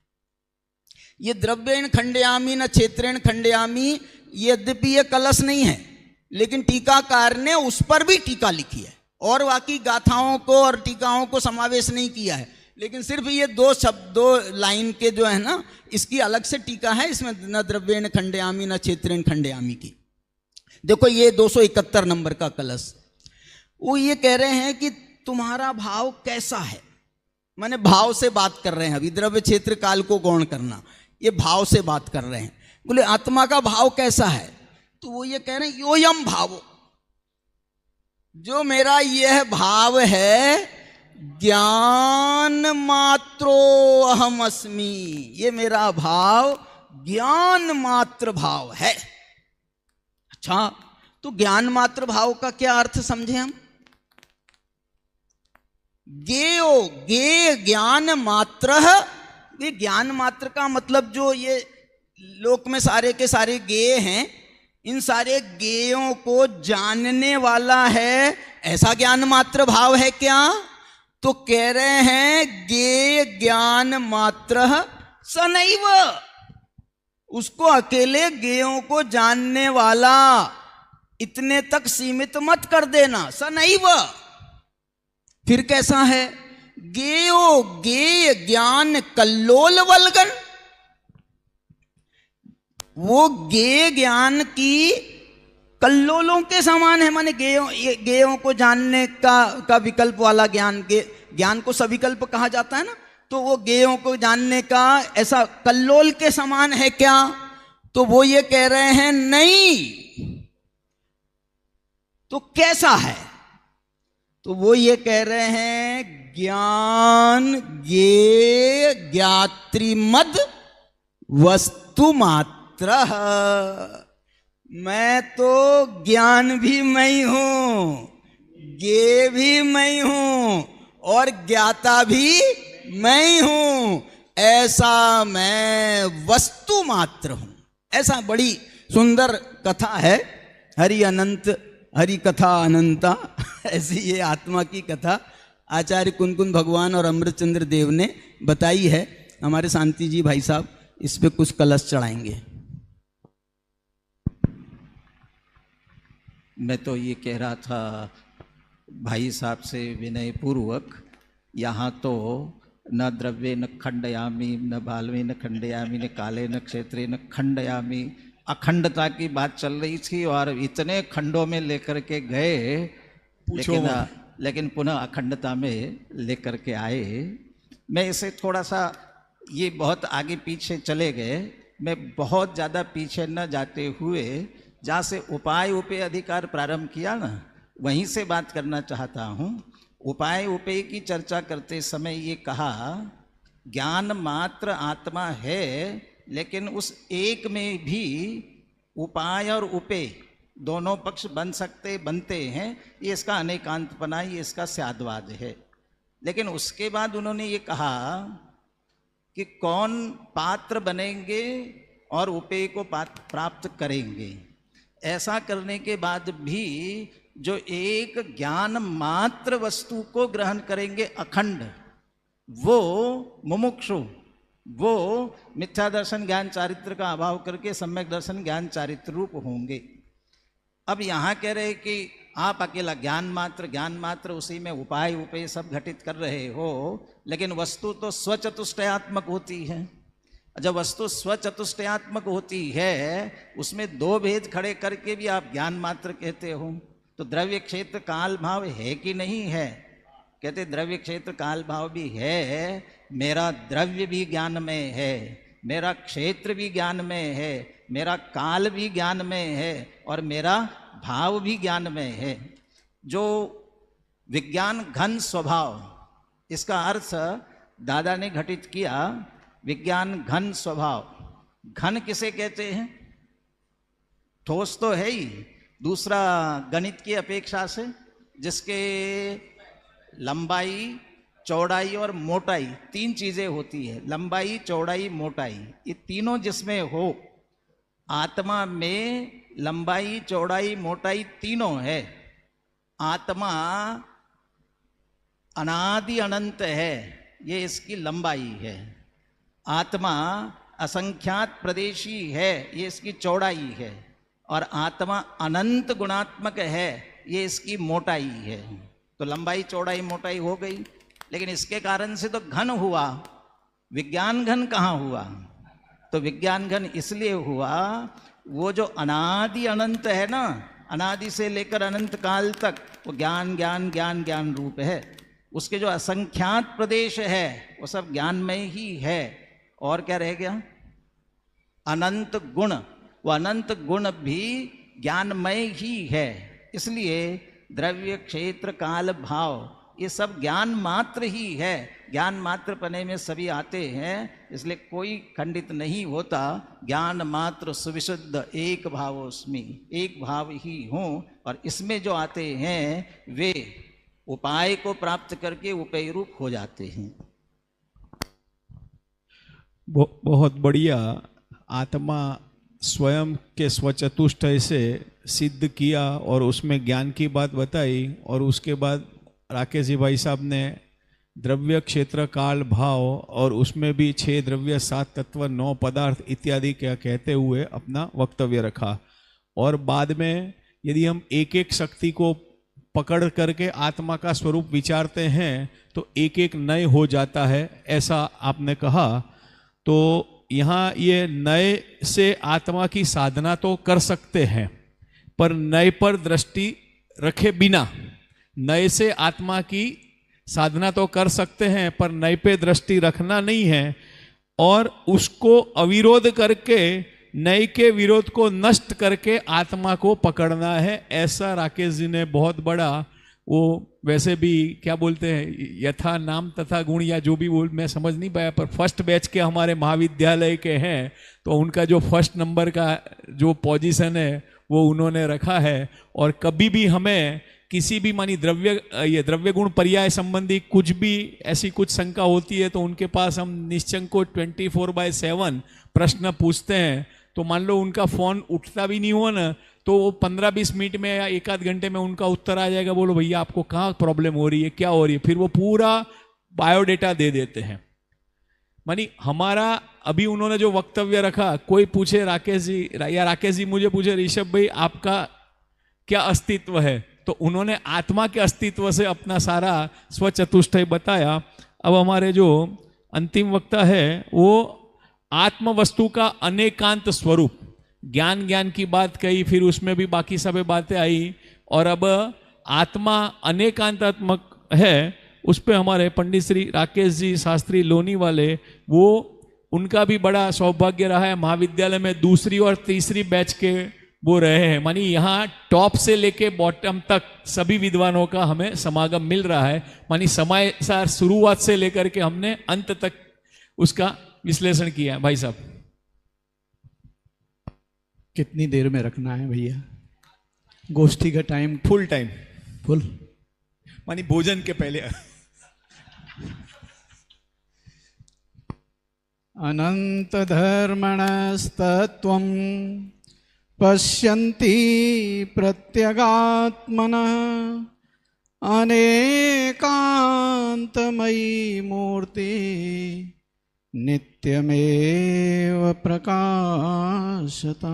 H: ये द्रव्येण खंडयामी न क्षेत्रेण खंडयामी, यद्यपि ये कलश नहीं है, लेकिन टीकाकार ने उस पर भी टीका लिखी है, और बाकी गाथाओं को और टीकाओं को समावेश नहीं किया है। लेकिन सिर्फ ये दो शब्द, 2 लाइन के जो है ना, इसकी अलग से टीका है, इसमें न द्रव्येण खंडयामी न क्षेत्रेण खंडयामी की। देखो ये 271 नंबर का कलश, वो ये कह रहे हैं कि तुम्हारा भाव कैसा है। माने भाव से बात कर रहे हैं, अभी द्रव्य क्षेत्र काल को गौण करना, ये भाव से बात कर रहे हैं। बोले आत्मा का भाव कैसा है, तो वो ये कह रहे हैं योयम भावो, जो मेरा यह भाव है ज्ञान मात्रो अहम अस्मि, ये मेरा भाव ज्ञान मात्र भाव है। अच्छा, तो ज्ञान मात्र भाव का क्या अर्थ समझे हम? गेयो गे ज्ञान मात्र, ये ज्ञान मात्र का मतलब जो ये लोक में सारे के सारे गेय हैं, इन सारे गेयों को जानने वाला है, ऐसा ज्ञान मात्र भाव है क्या? तो कह रहे हैं गेय ज्ञान मात्र सनैव, उसको अकेले गेयों को जानने वाला इतने तक सीमित मत कर देना, सनैव। फिर कैसा है? गेयो गेय ज्ञान कल्लोल वल्गन, वो गेय ज्ञान की कल्लोलों के समान है। माने गेयों को जानने का विकल्प वाला ज्ञान, ज्ञान को सविकल्प कहा जाता है ना, तो वो गेयों को जानने का ऐसा कल्लोल के समान है क्या? तो वो ये कह रहे हैं नहीं। तो कैसा है? तो वो ये कह रहे हैं ज्ञान गे ज्ञात्रिमद वस्तु मात्र, मैं तो ज्ञान भी मैं हूं, गे भी मैं हूं, और ज्ञाता भी मैं हूं, ऐसा मैं वस्तु मात्र हूं। ऐसा बड़ी सुंदर कथा है, हरि अनंत हरि कथा अनंता, ऐसी ये आत्मा की कथा आचार्य कुनकुन भगवान और अमृतचंद्र देव ने बताई है। हमारे शांति जी भाई साहब इस पे कुछ कलश चढ़ाएंगे।
F: मैं तो ये कह रहा था भाई साहब से विनय पूर्वक, यहाँ तो न द्रव्ये न खंडयामी न बालवे न खंडयामी न काले न क्षेत्रे न खंडयामी, अखंडता की बात चल रही थी और इतने खंडों में लेकर के गए, लेकिन पुनः अखंडता में लेकर के आए। मैं इसे थोड़ा सा, ये बहुत आगे पीछे चले गए, मैं बहुत ज़्यादा पीछे न जाते हुए जहाँ से उपाय उपेय अधिकार प्रारंभ किया ना, वहीं से बात करना चाहता हूँ। उपाय उपेय की चर्चा करते समय ये कहा ज्ञान मात्र आत्मा है, लेकिन उस एक में भी उपाय और उपेय दोनों पक्ष बनते हैं, ये इसका अनेकांतपना, ये इसका स्यादवाद है। लेकिन उसके बाद उन्होंने ये कहा कि कौन पात्र बनेंगे और उपेय को प्राप्त करेंगे। ऐसा करने के बाद भी जो एक ज्ञान मात्र वस्तु को ग्रहण करेंगे अखंड, वो मुमुक्षु, वो मिथ्या दर्शन ज्ञान चारित्र का अभाव करके सम्यक दर्शन ज्ञान चारित्र रूप होंगे। अब यहाँ कह रहे कि आप अकेला ज्ञान मात्र उसी में उपाय उपेय सब घटित कर रहे हो, लेकिन वस्तु तो स्वचतुष्टयात्मक होती है। जब वस्तु स्वचतुष्टयात्मक होती है, उसमें दो भेद खड़े करके भी आप ज्ञान मात्र कहते हो, तो द्रव्य क्षेत्र काल भाव है कि नहीं है? कहते द्रव्य क्षेत्र काल भाव भी है, मेरा द्रव्य भी ज्ञान में है, मेरा क्षेत्र भी ज्ञान में है, मेरा काल भी ज्ञान में है और मेरा भाव भी ज्ञान में है। जो विज्ञान घन स्वभाव, इसका अर्थ दादा ने घटित किया, विज्ञान घन स्वभाव। घन किसे कहते हैं? ठोस तो है ही, दूसरा गणित की अपेक्षा से जिसके लंबाई, चौड़ाई और मोटाई तीन चीजें होती है। लंबाई, चौड़ाई, मोटाई, ये तीनों जिसमें हो, आत्मा में लंबाई, चौड़ाई, मोटाई तीनों है। आत्मा अनादि अनंत है, ये इसकी लंबाई है। आत्मा असंख्यात प्रदेशी है, ये इसकी चौड़ाई है। और आत्मा अनंत गुणात्मक है, ये इसकी मोटाई है। तो लंबाई, चौड़ाई, मोटाई हो गई, लेकिन इसके कारण से तो घन हुआ। विज्ञान घन कहाँ हुआ? तो विज्ञान घन इसलिए हुआ, वो जो अनादि अनंत है ना, अनादि से लेकर अनंत काल तक वो ज्ञान ज्ञान ज्ञान ज्ञान रूप है। उसके जो असंख्यात प्रदेश है वो सब ज्ञानमय ही है। और क्या रह गया? अनंत गुण, वो अनंत गुण भी ज्ञानमय ही है। इसलिए द्रव्य, क्षेत्र, काल, भाव ये सब ज्ञान मात्र ही है। ज्ञान मात्र पने में सभी आते हैं, इसलिए कोई खंडित नहीं होता। ज्ञान मात्र सुविशुद्ध एक भावोस्मि, एक भाव ही हूँ। और इसमें जो आते हैं वे उपाय को प्राप्त करके उपेय रूप हो जाते हैं।
C: बहुत बढ़िया। आत्मा स्वयं के स्वचतुष्टय से सिद्ध किया और उसमें ज्ञान की बात बताई। और उसके बाद राकेश जी भाई साहब ने द्रव्य, क्षेत्र, काल, भाव और उसमें भी 6 द्रव्य, 7 तत्व, 9 पदार्थ इत्यादि क्या कहते हुए अपना वक्तव्य रखा। और बाद में यदि हम एक एक शक्ति को पकड़ करके आत्मा का स्वरूप विचारते हैं तो एक एक नए हो जाता है, ऐसा आपने कहा। तो यहाँ ये नए से आत्मा की साधना तो कर सकते हैं, पर नए पर दृष्टि रखे बिना, नए से आत्मा की साधना तो कर सकते हैं पर नए पे दृष्टि रखना नहीं है। और उसको अविरोध करके, नए के विरोध को नष्ट करके आत्मा को पकड़ना है। ऐसा राकेश जी ने बहुत बड़ा, वो वैसे भी क्या बोलते हैं, यथा नाम तथा गुण या जो भी बोल, मैं समझ नहीं पाया, पर फर्स्ट बैच के हमारे महाविद्यालय के हैं तो उनका जो फर्स्ट नंबर का जो पोजीशन है वो उन्होंने रखा है। और कभी भी हमें किसी भी मानी द्रव्य गुण पर्याय संबंधी कुछ भी ऐसी कुछ शंका होती है तो उनके पास हम निश्चंको 24/7 प्रश्न पूछते हैं। तो मान लो उनका फोन उठता भी नहीं हो ना, तो वो 15-20 मिनट में या 1 आध घंटे में उनका उत्तर आ जाएगा, बोलो भैया आपको कहाँ प्रॉब्लम हो रही है, क्या हो रही है, फिर वो पूरा बायोडेटा दे देते हैं। मानी हमारा अभी उन्होंने जो वक्तव्य रखा, कोई पूछे राकेश जी, या राकेश जी मुझे पूछे ऋषभ भाई आपका क्या अस्तित्व है, तो उन्होंने आत्मा के अस्तित्व से अपना सारा स्वचतुष्टय बताया। अब हमारे जो अंतिम वक्ता है वो आत्म वस्तु का अनेकांत स्वरूप, ज्ञान की बात कही, फिर उसमें भी बाकी सब बातें आई। और अब आत्मा अनेकांतात्मक है, उस पर हमारे पंडित श्री राकेश जी शास्त्री लोनी वाले, वो उनका भी बड़ा सौभाग्य रहा है। महाविद्यालय में 2री और 3री बैच के वो रहे हैं। मानी यहाँ टॉप से लेके बॉटम तक सभी विद्वानों का हमें समागम मिल रहा है। मानी समय सार शुरुआत से लेकर के हमने अंत तक उसका विश्लेषण किया है। भाई साहब
I: कितनी देर में रखना है भैया?
C: गोष्ठी का टाइम फुल टाइम,
E: फुल।
C: मानी भोजन के पहले।
B: अनंत धर्मणस्तत्वं पश्यन्ति प्रत्यगात्मनः अनेकांतमयी मूर्ति नित्यमेव प्रकाशता।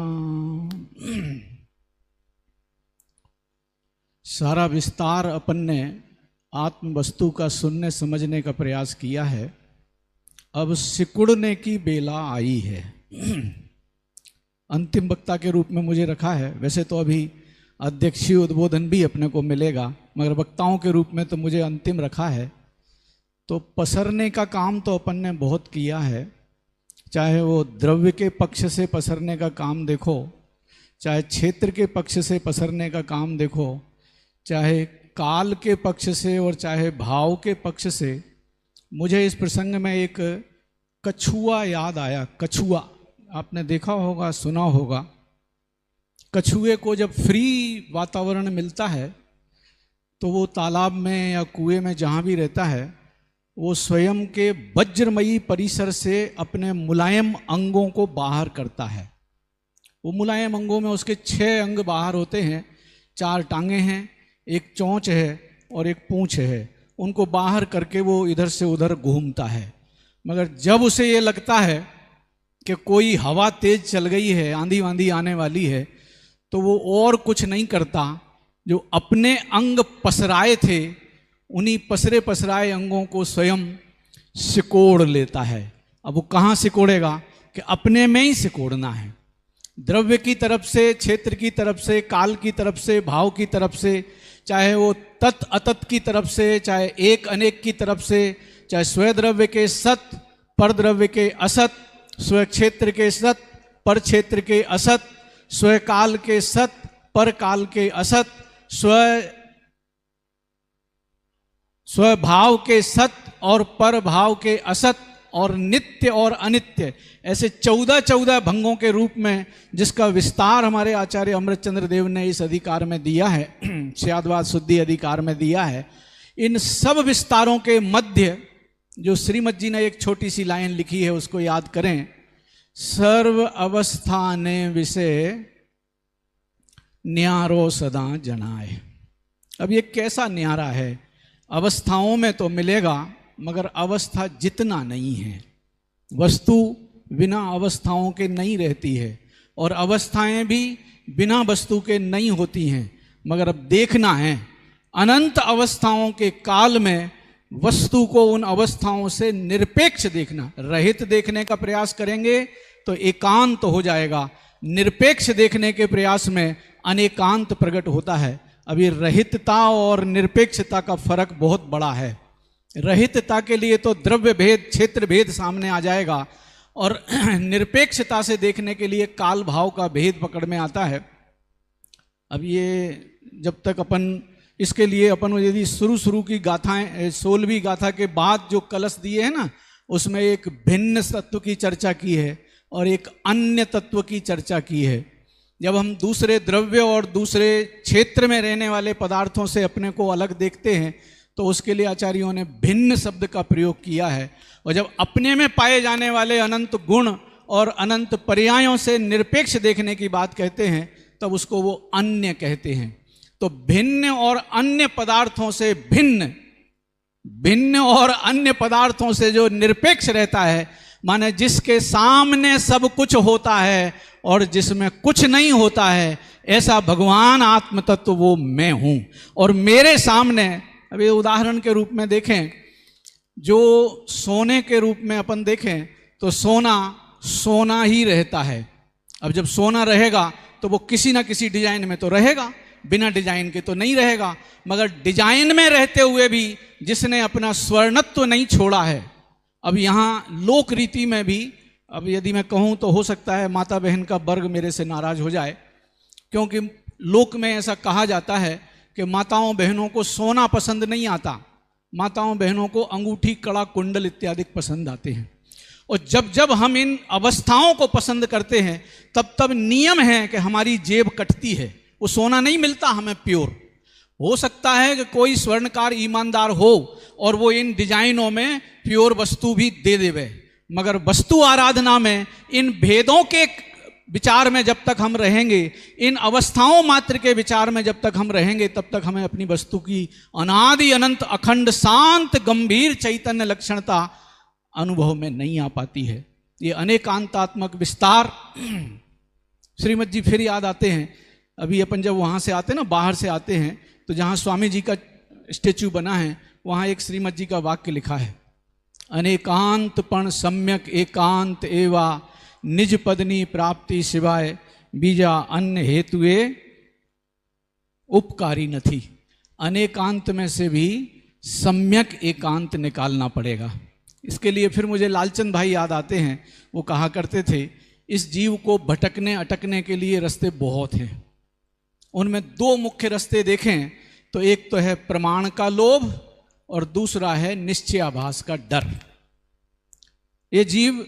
B: सारा विस्तार अपन ने आत्म वस्तु का सुनने समझने का प्रयास किया है। अब सिकुड़ने की बेला आई है। अंतिम वक्ता के रूप में मुझे रखा है। वैसे तो अभी अध्यक्षीय उद्बोधन भी अपने को मिलेगा, मगर वक्ताओं के रूप में तो मुझे अंतिम रखा है। तो पसरने का काम तो अपन ने बहुत किया है, चाहे वो द्रव्य के पक्ष से पसरने का काम देखो, चाहे क्षेत्र के पक्ष से पसरने का काम देखो, चाहे काल के पक्ष से और चाहे भाव के पक्ष से। मुझे इस प्रसंग में एक कछुआ याद आया। कछुआ आपने देखा होगा, सुना होगा। कछुए को जब फ्री वातावरण मिलता है तो वो तालाब में या कुएं में जहाँ भी रहता है, वो स्वयं के वज्रमयी परिसर से अपने मुलायम अंगों को बाहर करता है। वो मुलायम अंगों में उसके 6 अंग बाहर होते हैं। 4 टांगे हैं, एक चोंच है और एक पूंछ है। उनको बाहर करके वो इधर से उधर घूमता है। मगर जब उसे ये लगता है कि कोई हवा तेज चल गई है, आंधी वांधी आने वाली है, तो वो और कुछ नहीं करता, जो अपने अंग पसराए थे उन्हीं पसरे पसराए अंगों को स्वयं सिकोड़ लेता है। अब वो कहाँ सिकोड़ेगा कि अपने में ही सिकोड़ना है। द्रव्य की तरफ से, क्षेत्र की तरफ से, काल की तरफ से, भाव की तरफ से, चाहे वो तत् अतत की तरफ से, चाहे एक अनेक की तरफ से, चाहे स्वय द्रव्य के सत, पर द्रव्य के असत, स्वय क्षेत्र के सत, पर क्षेत्र के असत, स्वय काल के सत, पर काल के असत, स्वय भाव के सत और पर भाव के असत, और नित्य और अनित्य, ऐसे 14 भंगों के रूप में जिसका विस्तार हमारे आचार्य अमृतचंद्र देव ने इस अधिकार में दिया है, स्याद्वाद शुद्धि अधिकार में दिया है। इन सब विस्तारों के मध्य जो श्रीमद जी ने एक छोटी सी लाइन लिखी है, उसको याद करें। सर्व अवस्थाने विषय न्यारो सदा जनाए। अब ये कैसा न्यारा है? अवस्थाओं में तो मिलेगा, मगर अवस्था जितना नहीं है। वस्तु बिना अवस्थाओं के नहीं रहती है, और अवस्थाएं भी बिना वस्तु के नहीं होती हैं। मगर अब देखना है, अनंत अवस्थाओं के काल में वस्तु को उन अवस्थाओं से निरपेक्ष देखना। रहित देखने का प्रयास करेंगे तो एकांत हो जाएगा। निरपेक्ष देखने के प्रयास में अनेकांत प्रकट होता है। अब ये रहितता और निरपेक्षता का फर्क बहुत बड़ा है। रहितता के लिए तो द्रव्य भेद, क्षेत्र भेद सामने आ जाएगा, और निरपेक्षता से देखने के लिए काल भाव का भेद पकड़ में आता है। अब ये जब तक अपन इसके लिए अपन यदि शुरू की गाथाएं, 16वीं गाथा के बाद जो कलश दिए हैं ना, उसमें एक भिन्न तत्व की चर्चा की है और एक अन्य तत्व की चर्चा की है। जब हम दूसरे द्रव्य और दूसरे क्षेत्र में रहने वाले पदार्थों से अपने को अलग देखते हैं, तो उसके लिए आचार्यों ने भिन्न शब्द का प्रयोग किया है। और जब अपने में पाए जाने वाले अनंत गुण और अनंत पर्यायों से निरपेक्ष देखने की बात कहते हैं, तब उसको वो अन्य कहते हैं। तो भिन्न और अन्य पदार्थों से भिन्न और अन्य पदार्थों से जो निरपेक्ष रहता है, माने जिसके सामने सब कुछ होता है और जिसमें कुछ नहीं होता है, ऐसा भगवान आत्म तत्व वो मैं हूं। और मेरे सामने, अभी उदाहरण के रूप में देखें, जो सोने के रूप में अपन देखें तो सोना ही रहता है। अब जब सोना रहेगा तो वो किसी ना किसी डिजाइन में तो रहेगा, बिना डिजाइन के तो नहीं रहेगा। मगर डिजाइन में रहते हुए भी जिसने अपना स्वर्णत्व नहीं छोड़ा है। अब यहाँ लोक रीति में भी, अब यदि मैं कहूँ तो हो सकता है माता बहन का वर्ग मेरे से नाराज हो जाए, क्योंकि लोक में ऐसा कहा जाता है कि माताओं बहनों को सोना पसंद नहीं आता, माताओं बहनों को अंगूठी, कड़ा, कुंडल इत्यादि पसंद आते हैं। और जब जब हम इन अवस्थाओं को पसंद करते हैं, तब तब नियम है कि हमारी जेब कटती है।
I: वो सोना नहीं मिलता हमें प्योर। हो सकता है कि कोई स्वर्णकार ईमानदार हो और वो इन डिजाइनों में प्योर वस्तु भी दे देवे, मगर वस्तु आराधना में इन भेदों के विचार में जब तक हम रहेंगे, इन अवस्थाओं मात्र के विचार में जब तक हम रहेंगे, तब तक हमें अपनी वस्तु की अनादि अनंत अखंड शांत गंभीर चैतन्य लक्षणता अनुभव में नहीं आ पाती है। ये अनेकांतात्मक विस्तार श्रीमद जी फिर याद आते हैं। अभी अपन जब वहाँ से आते हैं ना, बाहर से आते हैं, तो जहाँ स्वामी जी का स्टेचू बना है वहाँ एक श्रीमद जी का वाक्य लिखा है, अनेकांत पण सम्यक एकांत एवा निज पदनी प्राप्ति सिवाय बीजा अन्य हेतुए उपकारी न थी। अनेकांत में से भी सम्यक एकांत निकालना पड़ेगा। इसके लिए फिर मुझे लालचंद भाई याद आते हैं। वो कहा करते थे, इस जीव को भटकने अटकने के लिए रास्ते बहुत हैं, उनमें दो मुख्य रास्ते देखें तो एक तो है प्रमाण का लोभ और दूसरा है निश्चयाभास का डर। ये जीव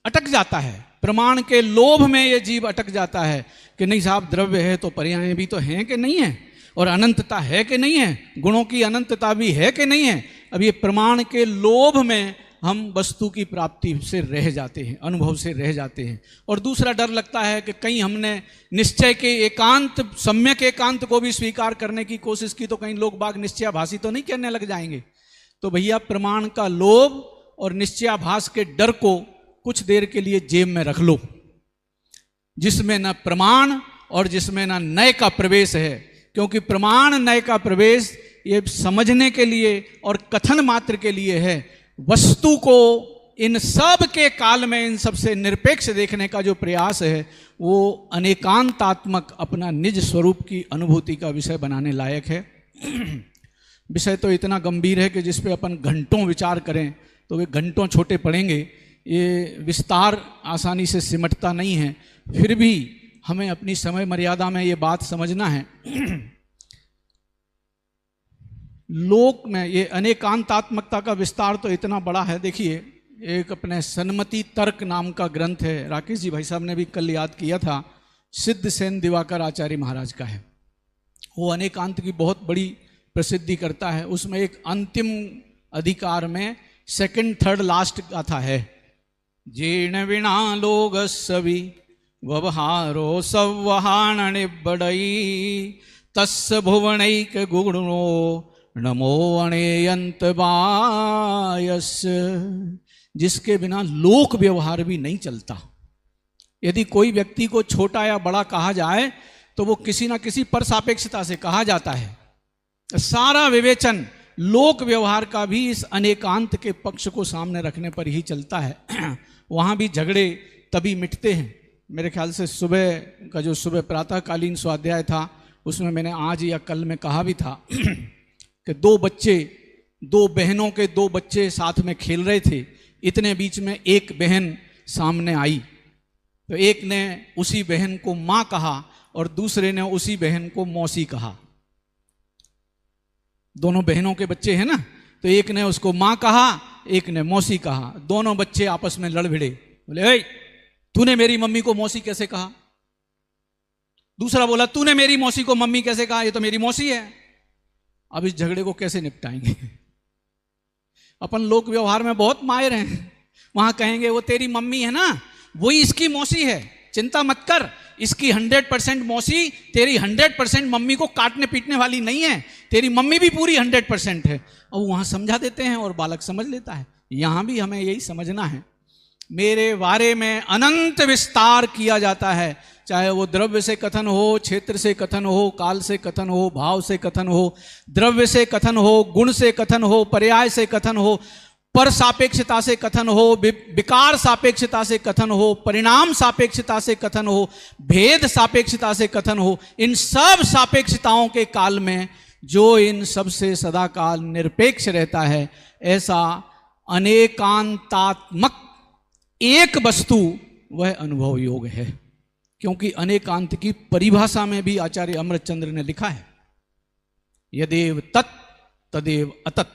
I: अटक जाता है, प्रमाण के लोभ में ये जीव अटक जाता है कि नहीं साहब द्रव्य है तो पर्याय भी तो हैं कि नहीं है, और अनंतता है कि नहीं है, गुणों की अनंतता भी है कि नहीं है। अब ये प्रमाण के लोभ में हम वस्तु की प्राप्ति से रह जाते हैं, अनुभव से रह जाते हैं। और दूसरा डर लगता है कि कहीं हमने निश्चय के एकांत, सम्यक एकांत को भी स्वीकार करने की कोशिश की तो कहीं लोग बाग निश्चयाभासी तो नहीं कहने लग जाएंगे। तो भैया प्रमाण का लोभ और निश्चयाभास के डर को कुछ देर के लिए जेब में रख लो, जिसमें न प्रमाण और जिसमें न नय का प्रवेश है। क्योंकि प्रमाण नय का प्रवेश ये समझने के लिए और कथन मात्र के लिए है। वस्तु को इन सब के काल में इन सबसे निरपेक्ष देखने का जो प्रयास है वो अनेकांतात्मक अपना निज स्वरूप की अनुभूति का विषय बनाने लायक है। विषय तो इतना गंभीर है कि जिस पे अपन घंटों विचार करें तो वे घंटों छोटे पड़ेंगे। ये विस्तार आसानी से सिमटता नहीं है, फिर भी हमें अपनी समय मर्यादा में ये बात समझना है। लोक में ये अनेकांतात्मकता का विस्तार तो इतना बड़ा है। देखिए, एक अपने सन्मति तर्क नाम का ग्रंथ है, राकेश जी भाई साहब ने भी कल याद किया था, सिद्ध सेन दिवाकर आचार्य महाराज का है। वो अनेकांत की बहुत बड़ी प्रसिद्धि करता है। उसमें एक अंतिम अधिकार में सेकंड थर्ड लास्ट गाथा है, जीर्ण विना लोग सवि व्यवहारो संवहान निबड़ई तस् भुवनैक गुणो नमो अणेयंत बायस। जिसके बिना लोक व्यवहार भी नहीं चलता। यदि कोई व्यक्ति को छोटा या बड़ा कहा जाए तो वो किसी ना किसी पर सापेक्षता से कहा जाता है। सारा विवेचन लोक व्यवहार का भी इस अनेकांत के पक्ष को सामने रखने पर ही चलता है। वहाँ भी झगड़े तभी मिटते हैं। मेरे ख्याल से सुबह का जो सुबह प्रातःकालीन स्वाध्याय था उसमें मैंने आज या कल में कहा भी था कि दो बहनों के दो बच्चे साथ में खेल रहे थे। इतने बीच में एक बहन सामने आई तो एक ने उसी बहन को माँ कहा और दूसरे ने उसी बहन को मौसी कहा। दोनों बहनों के बच्चे हैं ना, तो एक ने उसको माँ कहा, एक ने मौसी कहा। दोनों बच्चे आपस में लड़ भिड़े, बोले तूने मेरी मम्मी को मौसी कैसे कहा? दूसरा बोला तूने मेरी मौसी को मम्मी कैसे कहा, ये तो मेरी मौसी है। अब इस झगड़े को कैसे निपटाएंगे? अपन लोक व्यवहार में बहुत माहिर हैं। वहां कहेंगे वो तेरी मम्मी है ना, वही इसकी मौसी है, चिंता मत कर, इसकी 100% मौसी तेरी 100% मम्मी को काटने पीटने वाली नहीं है, तेरी मम्मी भी पूरी 100% है। और वहां समझा देते हैं और बालक समझ लेता है। यहां भी हमें यही समझना है। मेरे बारे में अनंत विस्तार किया जाता है, चाहे वो द्रव्य से कथन हो, क्षेत्र से कथन हो, काल से कथन हो, भाव से कथन हो, द्रव्य से कथन हो, गुण से कथन हो, पर्याय से कथन हो, पर सापेक्षता से कथन हो, विकार सापेक्षता से कथन हो, परिणाम सापेक्षता से कथन हो, भेद सापेक्षता से कथन हो। इन सब सापेक्षताओं के काल में जो इन सब से सदा काल निरपेक्ष रहता है, ऐसा अनेकांतात्मक एक वस्तु वह अनुभव योग है। क्योंकि अनेकांत की परिभाषा में भी आचार्य अमृतचंद्र ने लिखा है, यदेव तत् तदेव अतत्,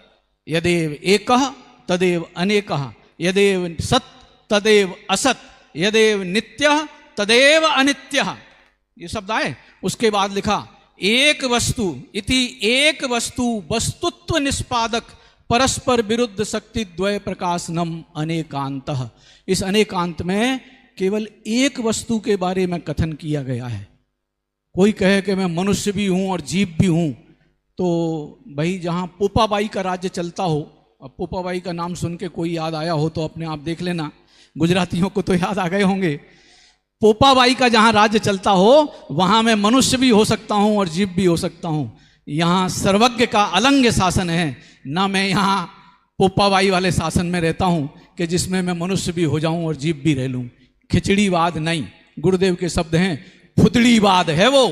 I: यदेव एकः तदेव अनेकः, यदेव सत् तदेव असत्, यदेव नित्यः तदेव अनित्यः। ये शब्द आए। उसके बाद लिखा एक वस्तु इति एक वस्तु वस्तुत्व निष्पादक परस्पर विरुद्ध शक्ति द्वय प्रकाशनम अनेकांतः। इस अनेकांत में केवल एक वस्तु के बारे में कथन किया गया है। कोई कहे कि मैं मनुष्य भी हूं और जीव भी हूं, तो भाई जहां पोपाबाई का राज्य चलता हो, अब पोपाबाई का नाम सुन के कोई याद आया हो तो अपने आप देख लेना, गुजरातियों को तो याद आ गए होंगे। पोपाबाई का जहां राज्य चलता हो वहां मैं मनुष्य भी हो सकता हूं और जीव भी हो सकता हूं। यहाँ सर्वज्ञ का अलंग शासन है, ना मैं यहाँ पोपाबाई वाले शासन में रहता हूं कि जिसमें मैं मनुष्य भी हो जाऊं और जीव भी रह लूं। खिचड़ीवाद नहीं, गुरुदेव के शब्द हैं, फुदड़ीवाद है वो।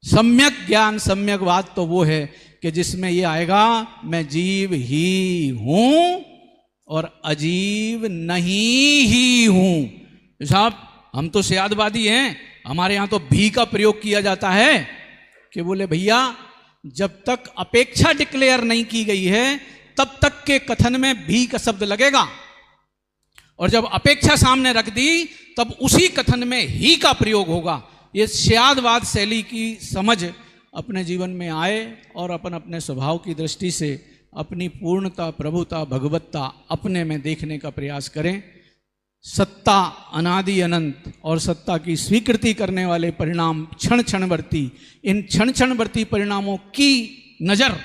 I: सम्यक ज्ञान सम्यकवाद तो वो है कि जिसमें ये आएगा मैं जीव ही हूं और अजीव नहीं ही हूं। साहब हम तो सयादवादी हैं, हमारे यहाँ तो भी का प्रयोग किया जाता है कि बोले भैया जब तक अपेक्षा डिक्लेयर नहीं की गई है तब तक के कथन में भी का शब्द लगेगा, और जब अपेक्षा सामने रख दी तब उसी कथन में ही का प्रयोग होगा। ये सयादवाद शैली की समझ अपने जीवन में आए और अपन अपने स्वभाव की दृष्टि से अपनी पूर्णता, प्रभुता, भगवत्ता अपने में देखने का प्रयास करें। सत्ता अनादि अनंत और सत्ता की स्वीकृति करने वाले परिणाम क्षण क्षणवर्ती, इन क्षण क्षणवर्ती परिणामों की नजर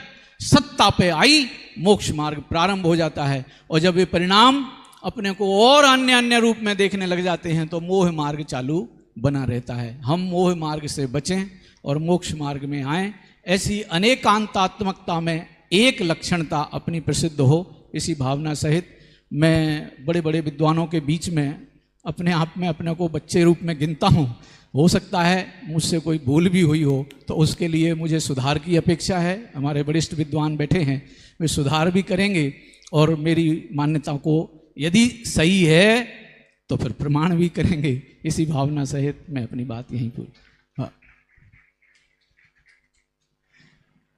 I: सत्ता पे आई, मोक्ष मार्ग प्रारंभ हो जाता है। और जब ये परिणाम अपने को और अन्य अन्य रूप में देखने लग जाते हैं तो मोह मार्ग चालू बना रहता है। हम मोह मार्ग से बचें और मोक्ष मार्ग में आएं। ऐसी अनेकांतात्मकता में एक लक्षणता अपनी प्रसिद्ध हो, इसी भावना सहित मैं बड़े बड़े विद्वानों के बीच में अपने आप में अपने को बच्चे रूप में गिनता हूँ। हो सकता है मुझसे कोई भूल भी हुई हो तो उसके लिए मुझे सुधार की अपेक्षा है। हमारे वरिष्ठ विद्वान बैठे हैं, वे सुधार भी करेंगे और मेरी मान्यता को यदि सही है तो फिर प्रमाण भी करेंगे। इसी भावना सहित मैं अपनी बात यहीं पूरी। हाँ।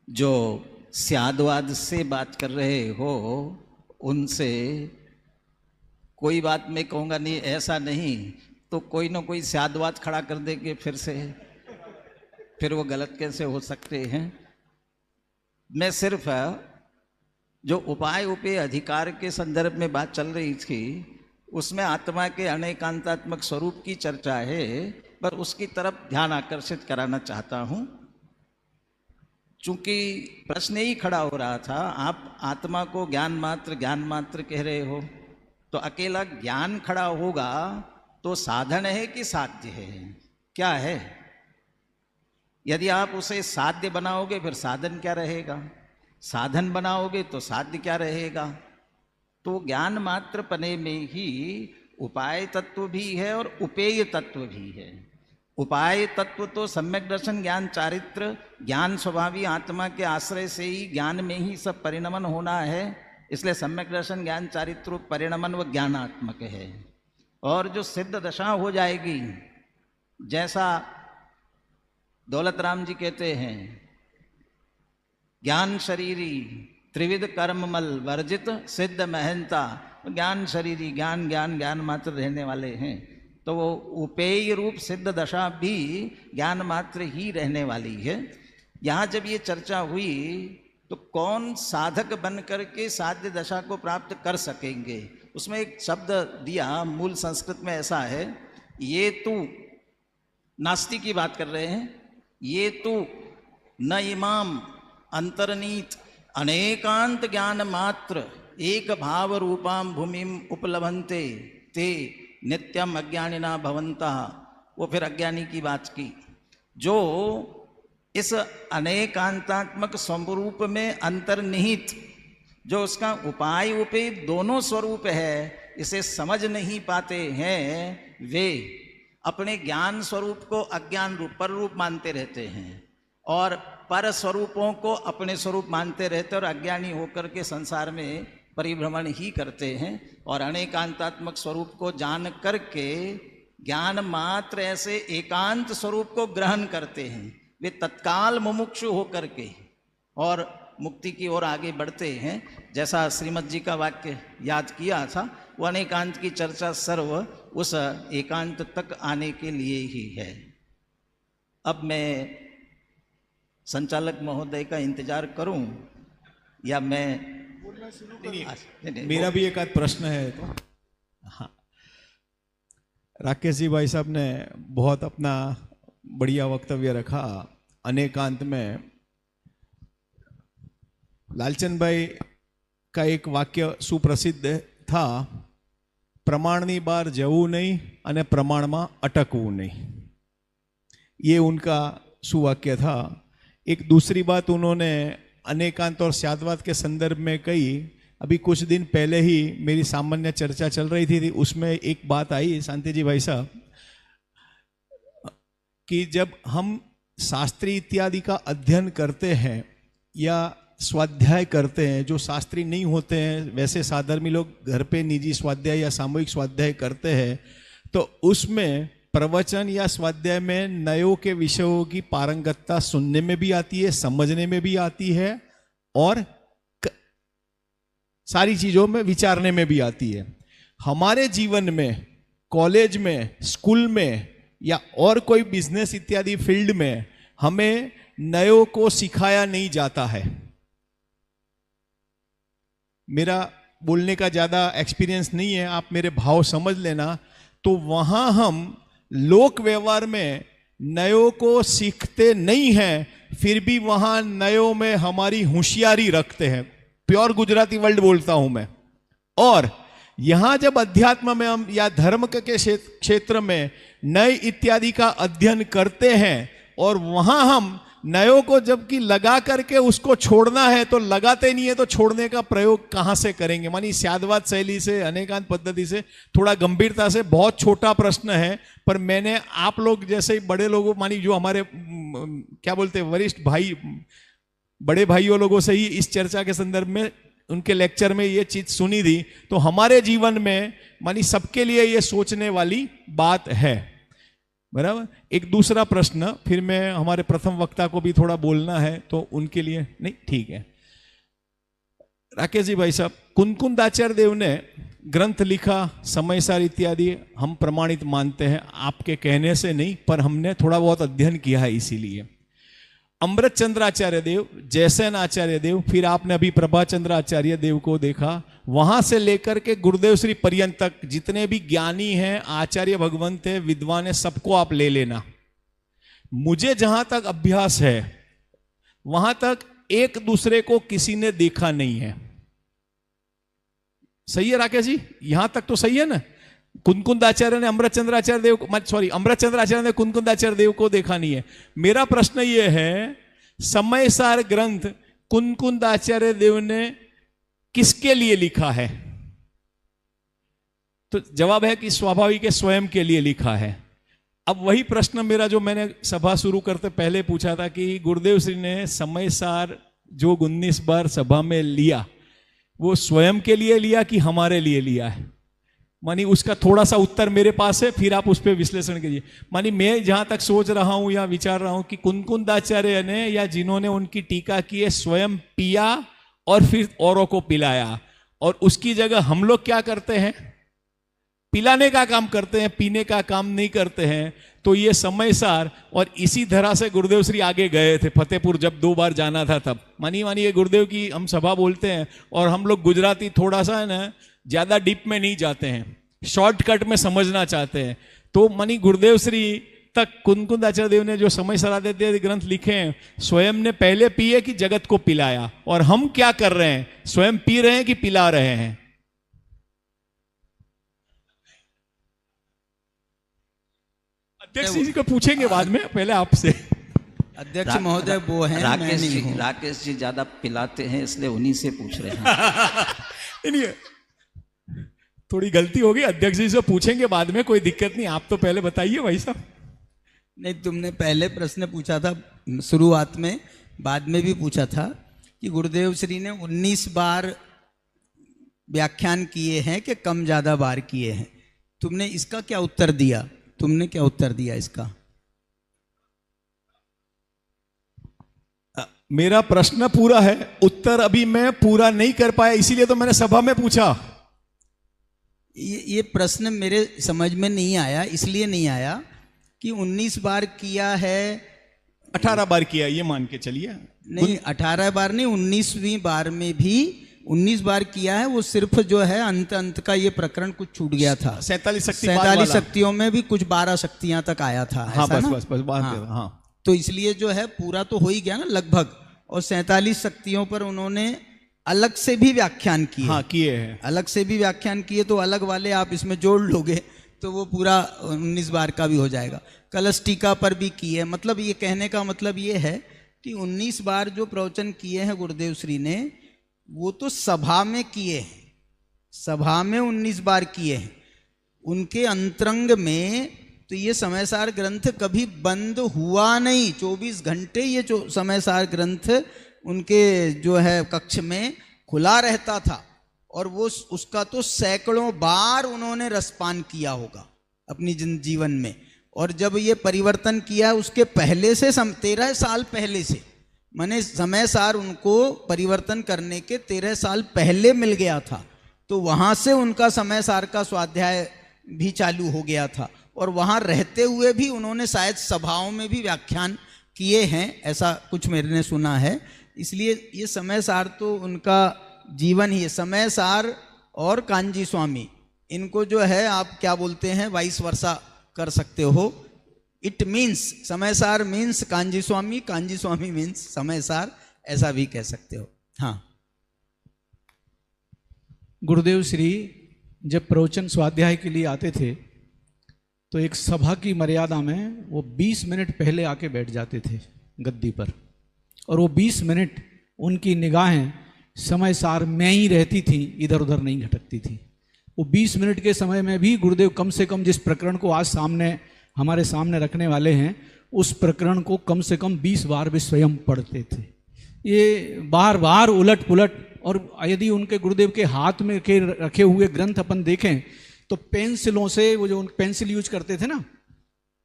F: जो स्यादवाद से बात कर रहे हो उनसे कोई बात मैं कहूँगा नहीं, ऐसा नहीं तो कोई ना कोई स्यादवाद खड़ा कर देंगे फिर से, फिर वो गलत कैसे हो सकते हैं। मैं सिर्फ जो उपाय उपेय अधिकार के संदर्भ में बात चल रही थी उसमें आत्मा के अनेकांतात्मक स्वरूप की चर्चा है, पर उसकी तरफ ध्यान आकर्षित कराना चाहता हूँ। चूंकि प्रश्न ही खड़ा हो रहा था, आप आत्मा को ज्ञान मात्र कह रहे हो, तो अकेला ज्ञान खड़ा होगा तो साधन है कि साध्य है, क्या है? यदि आप उसे साध्य बनाओगे फिर साधन क्या रहेगा, साधन बनाओगे तो साध्य क्या रहेगा? तो ज्ञान मात्र पने में ही उपाय तत्व भी है और उपेय तत्व भी है। उपाय तत्व तो सम्यक दर्शन ज्ञान चारित्र ज्ञान स्वभावी आत्मा के आश्रय से ही ज्ञान में ही सब परिणमन होना है, इसलिए सम्यक दर्शन ज्ञान चारित्र परिणमन व ज्ञानात्मक है। और जो सिद्ध दशा हो जाएगी, जैसा दौलत राम जी कहते हैं, ज्ञान शरीरी त्रिविध कर्ममल वर्जित सिद्ध महंता, ज्ञान शरीरी ज्ञान ज्ञान ज्ञान मात्र रहने वाले हैं, तो वो उपेय रूप सिद्ध दशा भी ज्ञान मात्र ही रहने वाली है। यहाँ जब ये चर्चा हुई तो कौन साधक बन करके साध्य दशा को प्राप्त कर सकेंगे, उसमें एक शब्द दिया, मूल संस्कृत में ऐसा है, ये तू, नास्ति की बात कर रहे हैं, ये तू न इमाम अंतर्नीत अनेकांत ज्ञान मात्र एक भाव रूपाम भूमिम उपलभन्ते ते नित्यम अज्ञानिना भवंता। वो फिर अज्ञानी की बात की, जो इस अनेकांतात्मक स्वरूप में अंतर्निहित, जो उसका उपाय उपेय दोनों स्वरूप है, इसे समझ नहीं पाते हैं, वे अपने ज्ञान स्वरूप को अज्ञान रूप पर रूप मानते रहते हैं और पर स्वरूपों को अपने स्वरूप मानते रहते हैं और अज्ञानी होकर के संसार में परिभ्रमण ही करते हैं। और अनेकांतात्मक स्वरूप को जान करके ज्ञान मात्र ऐसे एकांत स्वरूप को ग्रहण करते हैं, वे तत्काल मुमुक्षु होकर के और मुक्ति की ओर आगे बढ़ते हैं। जैसा श्रीमद् जी का वाक्य याद किया था, वो अनेकांत की चर्चा सर्व उस एकांत तक आने के लिए ही है। अब मैं संचालक महोदय का इंतजार करूं या मैं नहीं,
C: मेरा भी एक आध प्रश्न है तो। हाँ, राकेश जी भाई साहब ने बहुत अपना बढ़िया वक्तव्य रखा। अनेकांत में लालचंद भाई का एक वाक्य सुप्रसिद्ध था, प्रमाणनी बार जવું नहीं અને પ્રમાણમાં અટકવું नहीं। ये उनका सुवाक्य था। एक दूसरी बात उन्होंने अनेकांत और स्यादवाद के संदर्भ में कही। अभी कुछ दिन पहले ही मेरी सामान्य चर्चा चल रही थी, उसमें एक बात आई शांति जी भाई साहब कि जब हम शास्त्री इत्यादि का अध्ययन करते हैं या स्वाध्याय करते हैं, जो शास्त्री नहीं होते हैं वैसे साधर्मी लोग घर पे निजी स्वाध्याय या सामूहिक स्वाध्याय करते हैं, तो उसमें प्रवचन या स्वाध्याय में नयों के विषयों की पारंगतता सुनने में भी आती है, समझने में भी आती है और सारी चीजों में विचारने में भी आती है। हमारे जीवन में, कॉलेज में, स्कूल में या और कोई बिजनेस इत्यादि फील्ड में हमें नयों को सिखाया नहीं जाता है। मेरा बोलने का ज्यादा एक्सपीरियंस नहीं है, आप मेरे भाव समझ लेना। तो वहां हम लोक व्यवहार में नयों को सीखते नहीं हैं, फिर भी वहां नयों में हमारी होशियारी रखते हैं। प्योर गुजराती वर्ड बोलता हूं मैं। और यहां जब अध्यात्म में हम या धर्म के क्षेत्र में नय इत्यादि का अध्ययन करते हैं और वहां हम नयों को जबकि लगा करके उसको छोड़ना है तो लगाते नहीं है, तो छोड़ने का प्रयोग कहां से करेंगे? मानी स्यादवाद शैली से, अनेकांत पद्धति से, थोड़ा गंभीरता से, बहुत छोटा प्रश्न है, पर मैंने आप लोग जैसे बड़े लोगों, मानी जो हमारे क्या बोलते हैं वरिष्ठ भाई, बड़े भाइयों लोगों से ही इस चर्चा के संदर्भ में उनके लेक्चर में ये चीज सुनी थी, तो हमारे जीवन में मानी सबके लिए ये सोचने वाली बात है। बराबर। एक दूसरा प्रश्न, फिर मैं हमारे प्रथम वक्ता को भी थोड़ा बोलना है तो उनके लिए नहीं, ठीक है। राकेश जी भाई साहब, कुंदकुंदाचार्य देव ने ग्रंथ लिखा, समयसार इत्यादि हम प्रमाणित मानते हैं, आपके कहने से नहीं, पर हमने थोड़ा बहुत अध्ययन किया है इसीलिए। अमृत चंद्र आचार्य देव, जयसेन आचार्य देव, फिर आपने अभी प्रभाचंद्र आचार्य देव को देखा, वहां से लेकर के गुरुदेव श्री पर्यंत तक जितने भी ज्ञानी हैं, आचार्य भगवंत है, विद्वान है, सबको आप ले लेना। मुझे जहां तक अभ्यास है वहां तक एक दूसरे को किसी ने देखा नहीं है। सही है राकेश जी? यहां तक तो सही है ना? कुंदकुंदाचार्य ने अमृतचंद्र आचार्य देव को, सॉरी, अमृतचंद्र आचार्य ने कुंदकुंदाचार्य देव को देखा नहीं है। मेरा प्रश्न यह है, समयसार ग्रंथ कुंदकुंदाचार्य देव ने किसके लिए लिखा है? तो जवाब है कि स्वाभाविक है, स्वयं के लिए लिखा है। अब वही प्रश्न मेरा जो मैंने सभा शुरू करते पहले पूछा था कि गुरुदेव श्री ने समयसार जो 19 बार सभा में लिया, वो स्वयं के लिए लिया कि हमारे लिए लिया है? मानी उसका थोड़ा सा उत्तर मेरे पास है, फिर आप उस पर विश्लेषण कीजिए। मानी मैं जहां तक सोच रहा हूं या विचार रहा हूं कि कुंदकुंदाचार्य ने या जिन्होंने उनकी टीका की है, स्वयं पिया और फिर औरों को पिलाया, और उसकी जगह हम लोग क्या करते हैं? पिलाने का काम करते हैं, पीने का काम नहीं करते हैं। तो ये समयसार, और इसी तरह से गुरुदेव श्री आगे गए थे फतेहपुर, जब 2 बार जाना था तब। मानिए गुरुदेव की हम सभा बोलते हैं और हम लोग गुजराती थोड़ा सा है ना, ज्यादा डीप में नहीं जाते हैं, शॉर्टकट में समझना चाहते हैं। तो मानी गुरुदेव श्री तक कुंदकुंदाचार्य देव ने जो समयसाराद्य ग्रंथ लिखे हैं, स्वयं ने पहले पिए कि जगत को पिलाया? और हम क्या कर रहे हैं? स्वयं पी रहे हैं कि पिला रहे हैं? अध्यक्ष जी को पूछेंगे बाद में, पहले आपसे।
H: अध्यक्ष महोदय वो हैं,
F: राकेश जी ज्यादा पिलाते हैं, इसलिए उन्हीं से पूछ रहे हैं।
C: नहीं, थोड़ी गलती होगी, अध्यक्ष जी से पूछेंगे बाद में, कोई दिक्कत नहीं, आप तो पहले बताइए भाई साहब।
H: नहीं, तुमने पहले प्रश्न पूछा था शुरुआत में, बाद में भी पूछा था कि गुरुदेव श्री ने 19 बार व्याख्यान किए हैं कि कम ज्यादा बार किए हैं। तुमने इसका क्या उत्तर दिया? तुमने क्या उत्तर दिया इसका?
C: मेरा प्रश्न पूरा है, उत्तर अभी मैं पूरा नहीं कर पाया, इसीलिए तो मैंने सभा में पूछा।
H: ये प्रश्न मेरे समझ में नहीं आया, इसलिए नहीं आया कि 19 बार किया है
C: 18 बार किया ये मान के चलिए।
H: नहीं 18 बार नहीं, 19वीं बार में भी 19 बार किया है। वो सिर्फ जो है अंत का ये प्रकरण कुछ छूट गया था।
C: 47 शक्ति
H: 47 शक्तियों में भी कुछ 12 शक्तियां तक आया था।
C: हाँ
H: ऐसा
C: बस
H: ना?
C: बस बस बात
H: हाँ।
C: है, हाँ
H: तो इसलिए जो है पूरा तो हो ही गया ना लगभग। और 47 शक्तियों पर उन्होंने अलग से भी व्याख्यान किए।
C: हाँ किए हैं।
H: अलग से भी व्याख्यान किए, तो अलग वाले आप इसमें जोड़ लोगे तो वो पूरा 19 बार का भी हो जाएगा। कलश टीका पर भी किए। मतलब ये कहने का मतलब ये है कि 19 बार जो प्रवचन किए हैं गुरुदेव श्री ने, वो तो सभा में किए हैं, सभा में 19 बार किए हैं। उनके अंतरंग में तो ये समयसार ग्रंथ कभी बंद हुआ नहीं। 24 घंटे ये जो समयसार ग्रंथ उनके जो है कक्ष में खुला रहता था। और वो उसका तो सैकड़ों बार उन्होंने रसपान किया होगा अपनी जीवन में। और जब ये परिवर्तन किया उसके पहले से 13 साल पहले से, माने समय सार उनको परिवर्तन करने के 13 साल पहले मिल गया था। तो वहाँ से उनका समय सार का स्वाध्याय भी चालू हो गया था। और वहाँ रहते हुए भी उन्होंने शायद सभाओं में भी व्याख्यान किए हैं, ऐसा कुछ मैंने सुना है। इसलिए ये समय सार तो उनका जीवन ही है। समय सार और कांजी स्वामी, इनको जो है आप क्या बोलते हैं, वाइस वर्षा कर सकते हो। इट मीन्स समय सार मीन्स कांजी स्वामी मीन्स समय सार, ऐसा भी कह सकते हो। हाँ,
I: गुरुदेव श्री जब प्रवचन स्वाध्याय के लिए आते थे तो एक सभा की मर्यादा में वो 20 मिनट पहले आके बैठ जाते थे गद्दी पर। और वो 20 मिनट उनकी निगाहें समय सार में ही रहती थी, इधर उधर नहीं भटकती थी। वो 20 मिनट के समय में भी गुरुदेव कम से कम जिस प्रकरण को आज हमारे सामने रखने वाले हैं, उस प्रकरण को कम से कम 20 बार भी स्वयं पढ़ते थे। ये बार बार उलट पुलट। और यदि उनके गुरुदेव के हाथ में के रखे हुए ग्रंथ अपन देखें तो पेंसिलों से, वो जो पेंसिल यूज करते थे ना,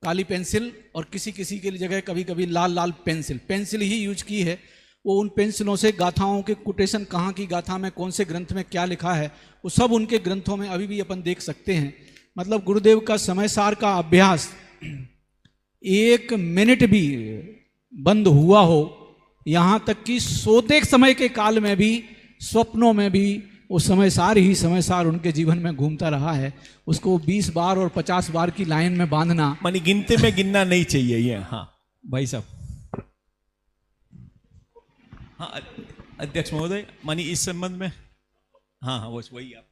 I: काली पेंसिल, और किसी किसी के जगह कभी कभी लाल लाल पेंसिल ही यूज की है। वो उन पेंसिलों से गाथाओं के कोटेशन, कहाँ की गाथा में कौन से ग्रंथ में क्या लिखा है, वो सब उनके ग्रंथों में अभी भी अपन देख सकते हैं। मतलब गुरुदेव का समय सार का अभ्यास 1 मिनट भी बंद हुआ हो, यहाँ तक कि सोते समय के काल में भी, स्वप्नों में भी वो समय सार उनके जीवन में घूमता रहा है। उसको 20 बार और 50 बार की लाइन में बांधना,
C: मानी गिनते में गिनना नहीं चाहिए ये। हाँ भाई साहब। हाँ अध्यक्ष महोदय, मानी इस संबंध में। हाँ हाँ वही आप।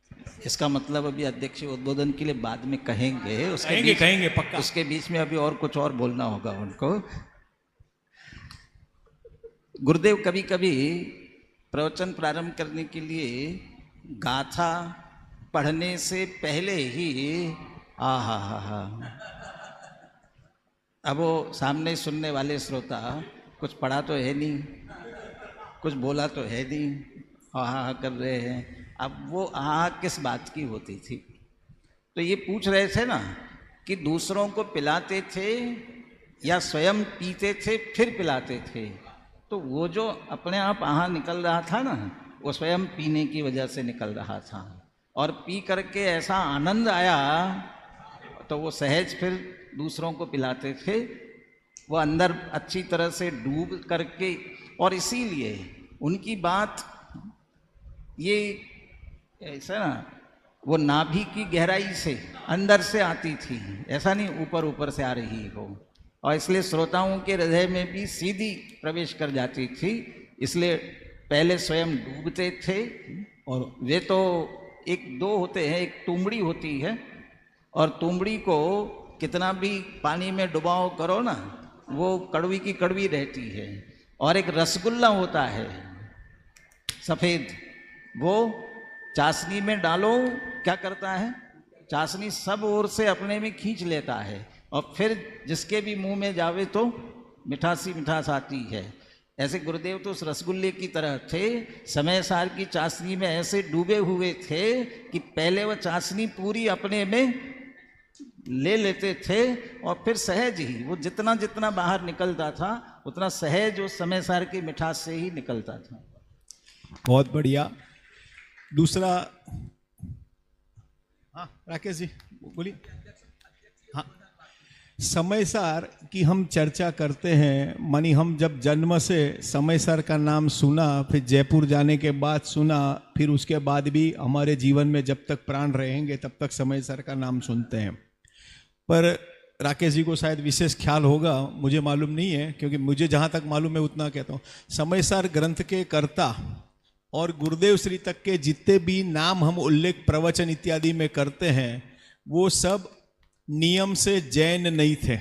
F: इसका मतलब अभी अध्यक्ष उद्बोधन के लिए बाद में कहेंगे,
C: कहेंगे पक्का।
F: उसके बीच में अभी और कुछ और बोलना होगा उनको। गुरुदेव कभी कभी प्रवचन प्रारंभ करने के लिए गाथा पढ़ने से पहले ही हा अब वो सामने सुनने वाले श्रोता कुछ पढ़ा तो है नहीं, कुछ बोला तो है नहीं, हा कर रहे हैं। अब वो किस बात की होती थी? तो ये पूछ रहे थे ना कि दूसरों को पिलाते थे या स्वयं पीते थे फिर पिलाते थे। तो वो जो अपने आप निकल रहा था ना, वो स्वयं पीने की वजह से निकल रहा था। और पी करके ऐसा आनंद आया तो वो सहज फिर दूसरों को पिलाते थे। वो अंदर अच्छी तरह से डूब करके, और इसीलिए उनकी बात ये ऐसा ना, वो नाभि की गहराई से अंदर से आती थी, ऐसा नहीं ऊपर ऊपर से आ रही हो। और इसलिए श्रोताओं के हृदय में भी सीधी प्रवेश कर जाती थी। इसलिए पहले स्वयं डूबते थे। और वे तो 1-2 होते हैं, एक तुमड़ी होती है, और तुमड़ी को कितना भी पानी में डुबाओ करो ना, वो कड़वी की कड़वी रहती है। और एक रसगुल्ला होता है सफ़ेद, वो चाशनी में डालो, क्या करता है, चाशनी सब ओर से अपने में खींच लेता है, और फिर जिसके भी मुंह में जावे तो मिठास आती है। ऐसे गुरुदेव तो उस रसगुल्ले की तरह थे, समय सार की चाशनी में ऐसे डूबे हुए थे कि पहले वह चाशनी पूरी अपने में ले लेते थे, और फिर सहज ही वो जितना जितना बाहर निकलता था उतना सहज उस समय सार की मिठास से ही निकलता था।
C: बहुत बढ़िया। दूसरा, हाँ राकेश जी बोलिए। हाँ समय सार की हम चर्चा करते हैं, मानी हम जब जन्म से समय सार का नाम सुना, फिर जयपुर जाने के बाद सुना, फिर उसके बाद भी हमारे जीवन में जब तक प्राण रहेंगे तब तक समय सार का नाम सुनते हैं। पर राकेश जी को शायद विशेष ख्याल होगा, मुझे मालूम नहीं है, क्योंकि मुझे जहाँ तक मालूम है उतना कहता हूँ। समय सार ग्रंथ के कर्ता और गुरुदेव श्री तक के जितने भी नाम हम उल्लेख प्रवचन इत्यादि में करते हैं वो सब नियम से जैन नहीं थे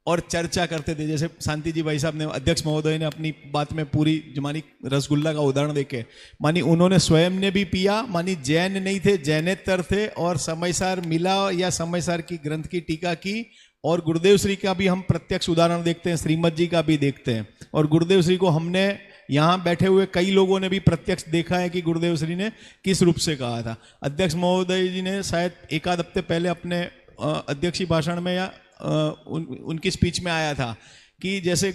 C: और चर्चा करते थे। जैसे शांति जी भाई साहब ने, अध्यक्ष महोदय ने अपनी बात में पूरी मानी रसगुल्ला का उदाहरण देके, मानी उन्होंने स्वयं ने भी पिया, मानी जैन नहीं थे, जैनेतर थे, और समयसार मिला या समयसार की ग्रंथ की टीका की। और गुरुदेव श्री का भी हम प्रत्यक्ष उदाहरण देखते हैं, श्रीमद जी का भी देखते हैं। और गुरुदेव श्री को हमने यहाँ बैठे हुए कई लोगों ने भी प्रत्यक्ष देखा है कि गुरुदेव श्री ने किस रूप से कहा था। अध्यक्ष महोदय जी ने शायद एक आध हफ्ते पहले अपने अध्यक्षीय भाषण में या उनकी स्पीच में आया था कि जैसे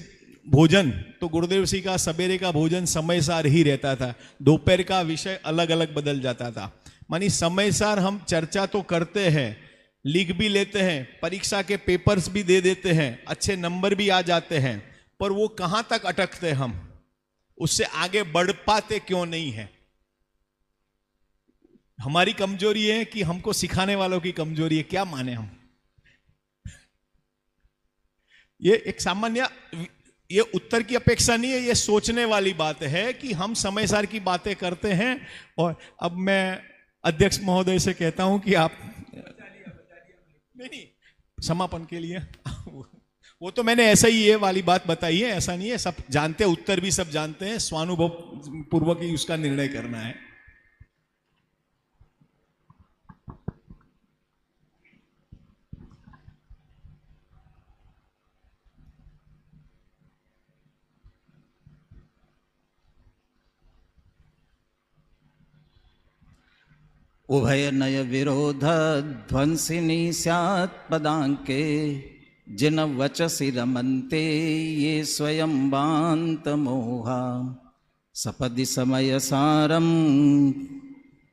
C: भोजन, तो गुरुदेव श्री का सवेरे का भोजन समयसार ही रहता था, दोपहर का विषय अलग अलग बदल जाता था। मानी समयसार हम चर्चा तो करते हैं, लिख भी लेते हैं, परीक्षा के पेपर्स भी दे देते हैं, अच्छे नंबर भी आ जाते हैं, पर वो कहाँ तक अटकते, हम उससे आगे बढ़ पाते क्यों नहीं है? हमारी कमजोरी है कि हमको सिखाने वालों की कमजोरी है? क्या माने हम? ये एक सामान्य, ये उत्तर की अपेक्षा नहीं है, ये सोचने वाली बात है कि हम समयसार की बातें करते हैं। और अब मैं अध्यक्ष महोदय से कहता हूं कि आप नहीं समापन के लिए वो तो मैंने ऐसा ही ये वाली बात बताई है, ऐसा नहीं है, सब जानते हैं, उत्तर भी सब जानते हैं, स्वानुभव पूर्वक ही उसका निर्णय करना है।
F: उभय नय विरोध ध्वंसिनी स्यात् पदांके, जिन वचसि रमन्ते ये स्वयं बांत मोहा। सपदि समय सारम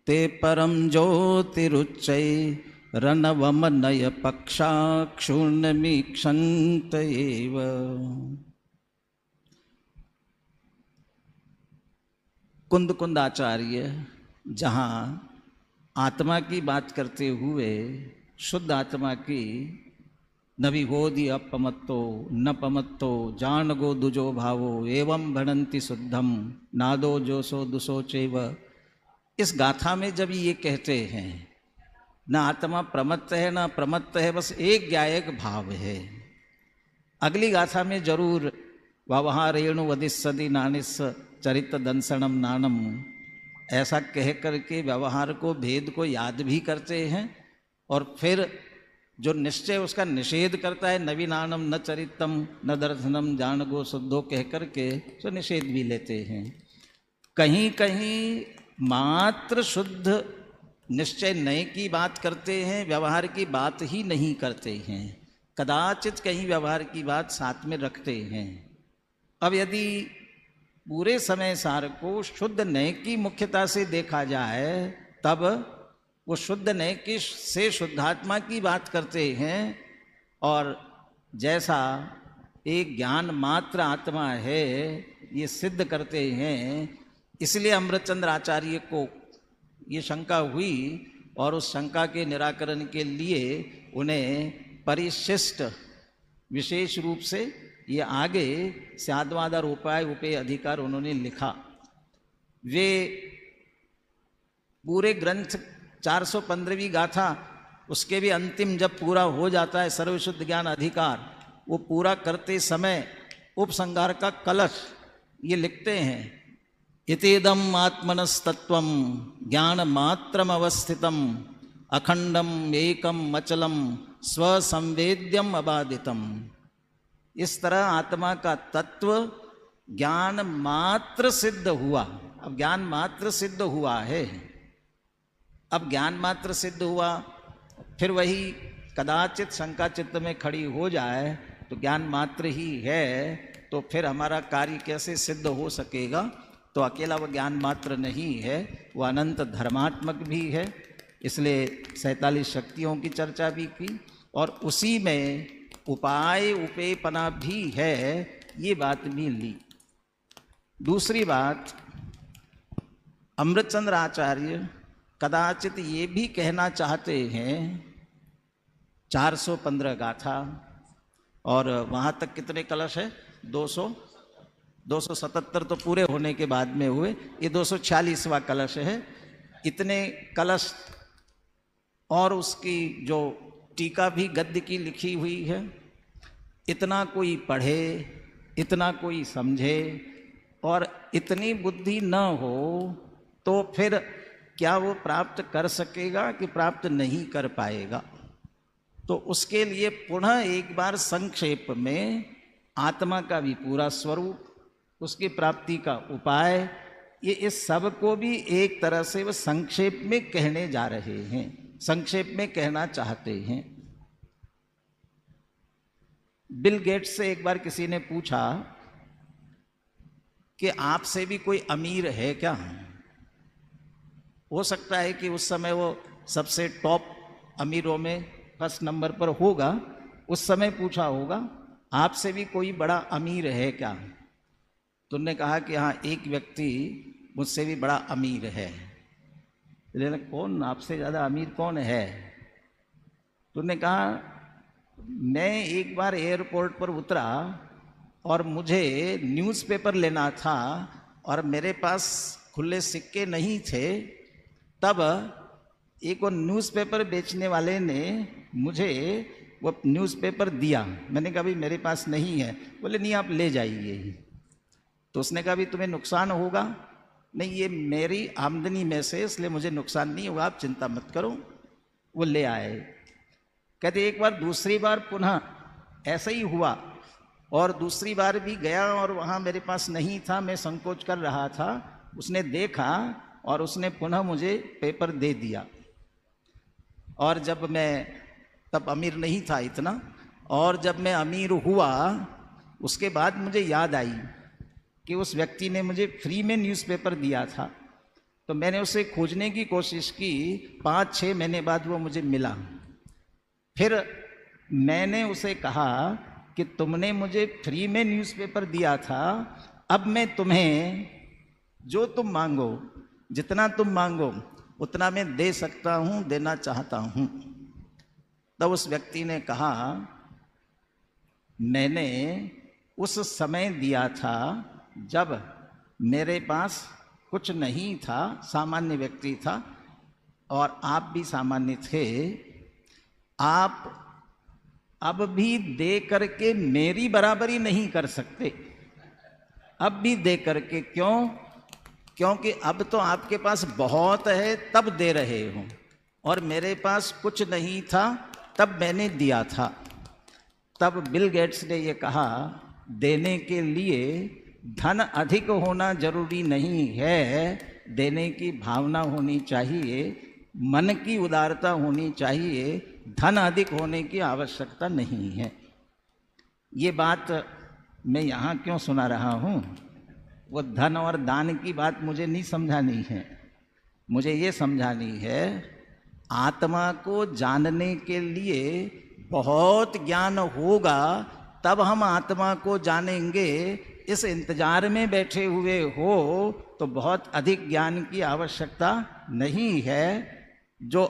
F: ते परम ज्योतिरुच्चै, रणवम नय पक्षा क्षुण्णमीक्षन्त एव। कुंद कुंद आचार्य जहाँ आत्मा की बात करते हुए शुद्ध आत्मा की, न विहोदि अपमत्तो न पमत्तो जान गो दुजो भावो एवं भणंति शुद्धम नादो जोसो दुसो चैव, इस गाथा में जब ये कहते हैं न आत्मा प्रमत्त है न प्रमत्त है, बस एक ज्ञायक भाव है। अगली गाथा में जरूर व्यवहारेणु वदिस्सदि नानिस चरित दंसनम नानम, ऐसा कह करके व्यवहार को, भेद को याद भी करते हैं, और फिर जो निश्चय उसका निषेध करता है, नवीनानम न चरितम न दर्शनम जान गो शुद्धो कह करके तो निषेध भी लेते हैं। कहीं कहीं मात्र शुद्ध निश्चय नए की बात करते हैं, व्यवहार की बात ही नहीं करते हैं, कदाचित कहीं व्यवहार की बात साथ में रखते हैं। अब यदि पूरे समय सार को शुद्ध नए की मुख्यता से देखा जाए, तब वो शुद्ध नए की से शुद्धात्मा की बात करते हैं, और जैसा एक ज्ञान मात्र आत्मा है ये सिद्ध करते हैं। इसलिए अमृतचंद्र आचार्य को ये शंका हुई, और उस शंका के निराकरण के लिए उन्हें परिशिष्ट विशेष रूप से ये आगे स्याद्वादर उपाय उपेय अधिकार उन्होंने लिखा। वे पूरे ग्रंथ 415वीं गाथा, उसके भी अंतिम जब पूरा हो जाता है सर्वशुद्ध ज्ञान अधिकार, वो पूरा करते समय उपसंहार का कलश ये लिखते हैं, इतेदम आत्मनस्तत्वम ज्ञान मात्रम अवस्थितम अखंडम एकम अचलम स्वसंवेद्यम अबाधितम। इस तरह आत्मा का तत्व ज्ञान मात्र सिद्ध हुआ। अब ज्ञान मात्र सिद्ध हुआ है, अब ज्ञान मात्र सिद्ध हुआ, फिर वही कदाचित शंका चित्त में खड़ी हो जाए तो ज्ञान मात्र ही है, तो फिर हमारा कार्य कैसे सिद्ध हो सकेगा? तो अकेला वह ज्ञान मात्र नहीं है, वह अनंत धर्मात्मक भी है। इसलिए 47 शक्तियों की चर्चा भी की, और उसी में उपाय उपेपना भी है, ये बात भी ली। दूसरी बात, अमृतचंद्र आचार्य कदाचित ये भी कहना चाहते हैं 415 गाथा, और वहाँ तक कितने कलश है? 277 तो पूरे होने के बाद में हुए, ये 246वां कलश है। इतने कलश और उसकी जो टीका भी गद्य की लिखी हुई है, इतना कोई पढ़े, इतना कोई समझे और इतनी बुद्धि न हो तो फिर क्या वो प्राप्त कर सकेगा कि प्राप्त नहीं कर पाएगा? तो उसके लिए पुनः एक बार संक्षेप में आत्मा का भी पूरा स्वरूप, उसकी प्राप्ति का उपाय, ये इस सब को भी एक तरह से वो संक्षेप में कहने जा रहे हैं, संक्षेप में कहना चाहते हैं। बिल गेट्स से एक बार किसी ने पूछा कि आपसे भी कोई अमीर है क्या? हो सकता है कि उस समय वो सबसे टॉप अमीरों में फर्स्ट नंबर पर होगा, उस समय पूछा होगा आपसे भी कोई बड़ा अमीर है क्या? तो उन्होंने कहा कि हाँ, एक व्यक्ति मुझसे भी बड़ा अमीर है। लेकिन कौन, आपसे ज़्यादा अमीर कौन है? तो उन्होंने कहा, मैं एक बार एयरपोर्ट पर उतरा और मुझे न्यूज़पेपर लेना था और मेरे पास खुले सिक्के नहीं थे, तब एक वो न्यूज़पेपर बेचने वाले ने मुझे वो न्यूज़पेपर दिया। मैंने कहा भाई मेरे पास नहीं है। बोले नहीं, आप ले जाइए। तो उसने कहा भी तुम्हें नुकसान होगा? नहीं, ये मेरी आमदनी में से, इसलिए मुझे नुकसान नहीं होगा, आप चिंता मत करो। वो ले आए। कहते एक बार, दूसरी बार पुनः ऐसा ही हुआ और दूसरी बार भी गया और वहाँ मेरे पास नहीं था, मैं संकोच कर रहा था। उसने देखा और उसने पुनः मुझे पेपर दे दिया। और जब मैं, तब अमीर नहीं था इतना, और जब मैं अमीर हुआ उसके बाद मुझे याद आई कि उस व्यक्ति ने मुझे फ्री में न्यूज़पेपर दिया था। तो मैंने उसे खोजने की कोशिश की, 5-6 महीने बाद वो मुझे मिला। फिर मैंने उसे कहा कि तुमने मुझे फ्री में न्यूज़पेपर दिया था, अब मैं तुम्हें जो तुम मांगो, जितना तुम मांगो उतना मैं दे सकता हूँ, देना चाहता हूँ। तब उस व्यक्ति ने कहा, मैंने उस समय दिया था जब मेरे पास कुछ नहीं था, सामान्य व्यक्ति था और आप भी सामान्य थे। आप अब भी दे करके मेरी बराबरी नहीं कर सकते, अब भी दे करके। क्यों? क्योंकि अब तो आपके पास बहुत है तब दे रहे हो, और मेरे पास कुछ नहीं था तब मैंने दिया था। तब बिल गेट्स ने ये कहा, देने के लिए धन अधिक होना जरूरी नहीं है, देने की भावना होनी चाहिए, मन की उदारता होनी चाहिए, धन अधिक होने की आवश्यकता नहीं है। ये बात मैं यहाँ क्यों सुना रहा हूँ? वो धन और दान की बात मुझे नहीं समझानी है, मुझे ये समझानी है आत्मा को जानने के लिए बहुत ज्ञान होगा तब हम आत्मा को जानेंगे। इस इंतजार में बैठे हुए हो तो बहुत अधिक ज्ञान की आवश्यकता नहीं है। जो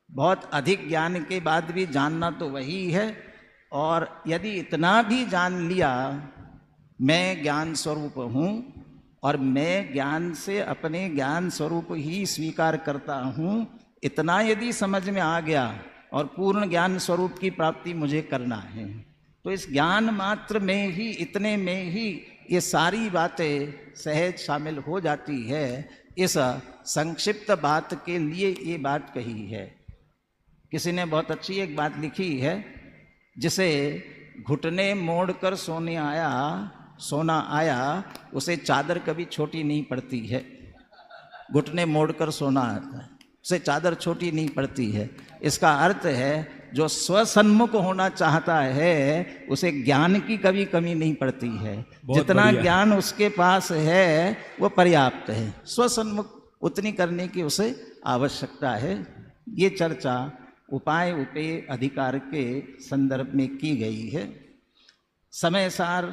F: बहुत अधिक ज्ञान के बाद भी जानना तो वही है, और यदि इतना भी जान लिया मैं ज्ञान स्वरूप हूँ और मैं ज्ञान से अपने ज्ञान स्वरूप ही स्वीकार करता हूँ, इतना यदि समझ में आ गया और पूर्ण ज्ञान स्वरूप की प्राप्ति मुझे करना है, तो इस ज्ञान मात्र में ही, इतने में ही ये सारी बातें सहज शामिल हो जाती है। इस संक्षिप्त बात के लिए ये बात कही है। किसी ने बहुत अच्छी एक बात लिखी है, जिसे घुटने मोड़कर सोना आया उसे चादर कभी छोटी नहीं पड़ती है। घुटने मोड़कर सोना आता है, उसे चादर छोटी नहीं पड़ती है। इसका अर्थ है जो स्वसन्मुख होना चाहता है उसे ज्ञान की कभी कमी नहीं पड़ती है। जितना ज्ञान उसके पास है वो पर्याप्त है, स्वसन्मुख उतनी करने की उसे आवश्यकता है। ये चर्चा उपाय उपेय अधिकार के संदर्भ में की गई है। समय सार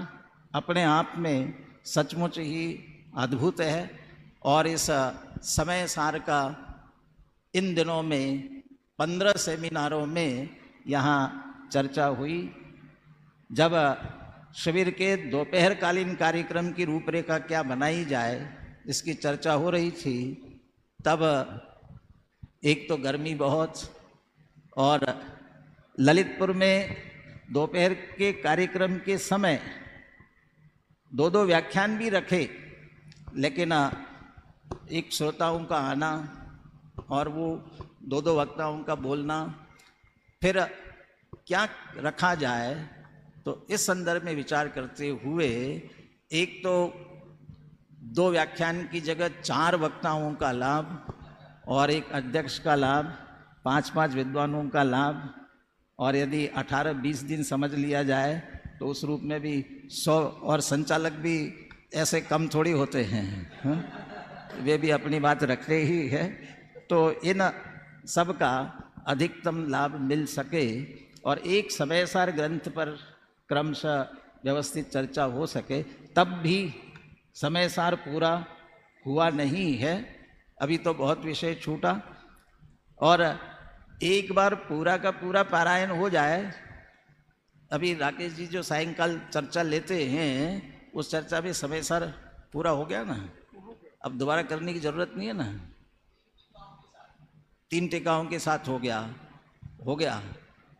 F: अपने आप में सचमुच ही अद्भुत है और इस समय सार का इन दिनों में 15 सेमिनारों में यहाँ चर्चा हुई। जब शिविर के दोपहरकालीन कार्यक्रम की रूपरेखा क्या बनाई जाए इसकी चर्चा हो रही थी, तब एक तो गर्मी बहुत और ललितपुर में दोपहर के कार्यक्रम के समय 2-2 व्याख्यान भी रखे, लेकिन एक श्रोताओं का आना और वो 2-2 वक्ताओं का बोलना, फिर क्या रखा जाए, तो इस संदर्भ में विचार करते हुए एक तो 2 व्याख्यान की जगह 4 वक्ताओं का लाभ और एक अध्यक्ष का लाभ, 5-5 विद्वानों का लाभ, और यदि 18-20 दिन समझ लिया जाए तो उस रूप में भी 100, और संचालक भी ऐसे कम थोड़ी होते हैं, वे भी अपनी बात रखते ही है। तो इन सब का अधिकतम लाभ मिल सके और एक समयसार ग्रंथ पर क्रमशः व्यवस्थित चर्चा हो सके। तब भी समयसार पूरा हुआ नहीं है, अभी तो बहुत विषय छूटा, और एक बार पूरा का पूरा पारायण हो जाए। अभी राकेश जी जो सायंकाल चर्चा लेते हैं उस चर्चा भी समयसार पूरा हो गया ना, अब दोबारा करने की जरूरत नहीं है ना। 3 टीकाओं के साथ हो गया,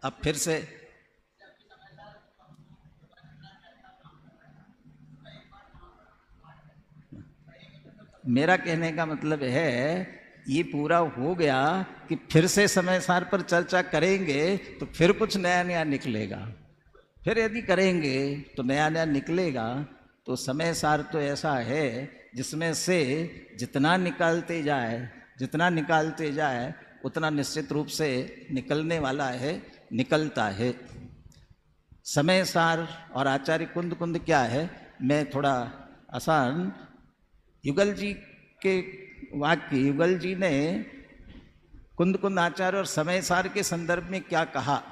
F: अब फिर से मेरा कहने का मतलब है ये पूरा हो गया कि फिर से समय सार पर चर्चा करेंगे तो फिर कुछ नया नया निकलेगा, फिर यदि करेंगे तो नया नया निकलेगा। तो समय सार तो ऐसा है जिसमें से जितना निकालते जाए उतना निश्चित रूप से निकलने वाला है, निकलता है। समय सार और आचार्य कुंद कुंद क्या है, मैं थोड़ा आसान युगल जी के वाक्य, युगल जी ने कुंद कुंद आचार्य और समय सार के संदर्भ में क्या कहा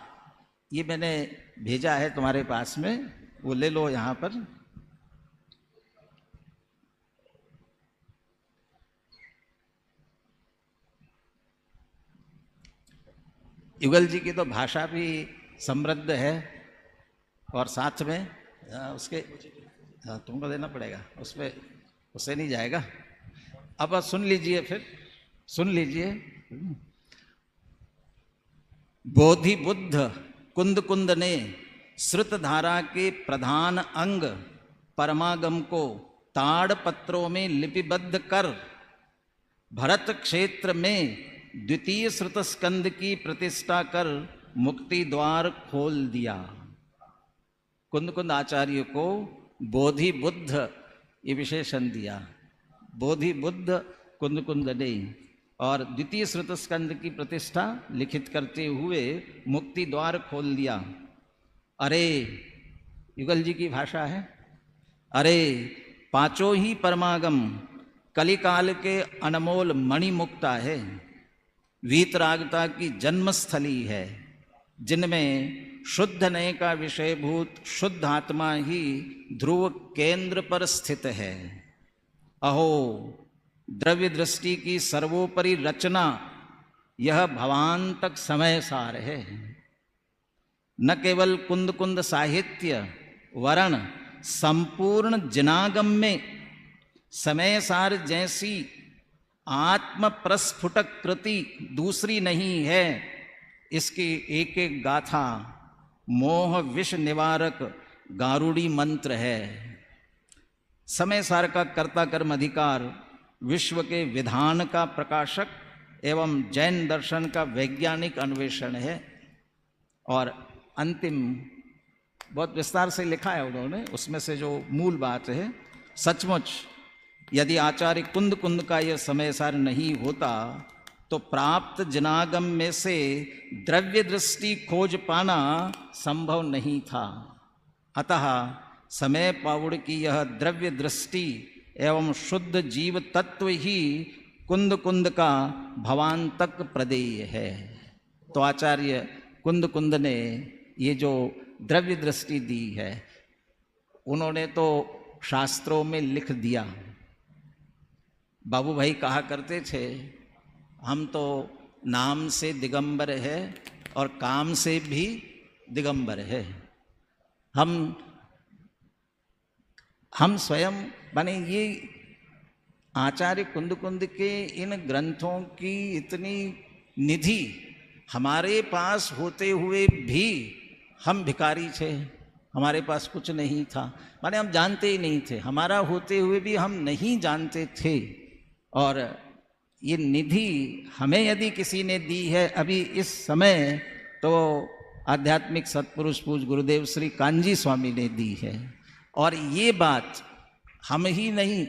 F: ये मैंने भेजा है तुम्हारे पास में, वो ले लो यहाँ पर। युगल जी की तो भाषा भी समृद्ध है और साथ में उसके तुमको देना पड़ेगा, उसमें उससे नहीं जाएगा। अब सुन लीजिए, फिर सुन लीजिए। बोधि बुद्ध कुंद कुंद ने श्रुत धारा के प्रधान अंग परमागम को ताड़ पत्रों में लिपिबद्ध कर भरत क्षेत्र में द्वितीय श्रुत स्कंद की प्रतिष्ठा कर मुक्ति द्वार खोल दिया। कुंद कुंद आचार्य को बोधि बुद्ध ये विशेषण दिया, बोधि बुद्ध कुंद कुंद ने, और द्वितीय श्रुत स्कंद की प्रतिष्ठा लिखित करते हुए मुक्ति द्वार खोल दिया। अरे युगल जी की भाषा है, अरे पांचों ही परमागम कलिकाल के अनमोल मणिमुक्ता है, वीतरागता की जन्मस्थली है, जिनमें शुद्ध नय का विषयभूत शुद्ध आत्मा ही ध्रुव केंद्र पर स्थित है। अहो द्रव्य दृष्टि की सर्वोपरि रचना यह भवांतक समय सार है। न केवल कुंद कुंद साहित्य वरण संपूर्ण जिनागम में समय सार जैसी आत्म प्रस्फुटक कृति दूसरी नहीं है। इसकी एक एक गाथा मोह विष निवारक गारुड़ी मंत्र है। समय सार का कर्ता कर्म अधिकार विश्व के विधान का प्रकाशक एवं जैन दर्शन का वैज्ञानिक अन्वेषण है। और अंतिम बहुत विस्तार से लिखा है उन्होंने, उसमें से जो मूल बात है, सचमुच यदि आचार्य कुंद कुंद का यह समय सार नहीं होता तो प्राप्त जनागम में से द्रव्य दृष्टि खोज पाना संभव नहीं था। अतः समय पावड़ की यह द्रव्य दृष्टि एवं शुद्ध जीव तत्व ही कुंद कुंद का भवांतक प्रदेय है। तो आचार्य कुंद कुंद ने ये जो द्रव्य दृष्टि दी है, उन्होंने तो शास्त्रों में लिख दिया। बाबू भाई कहा करते थे, हम तो नाम से दिगंबर है और काम से भी दिगंबर है। हम स्वयं माने ये आचार्य कुंद कुंद के इन ग्रंथों की इतनी निधि हमारे पास होते हुए भी हम भिखारी थे, हमारे पास कुछ नहीं था, माने हम जानते ही नहीं थे, हमारा होते हुए भी हम नहीं जानते थे। और ये निधि हमें यदि किसी ने दी है अभी इस समय, तो आध्यात्मिक सत्पुरुष पूज गुरुदेव श्री कांजी स्वामी ने दी है। और ये बात हम ही नहीं,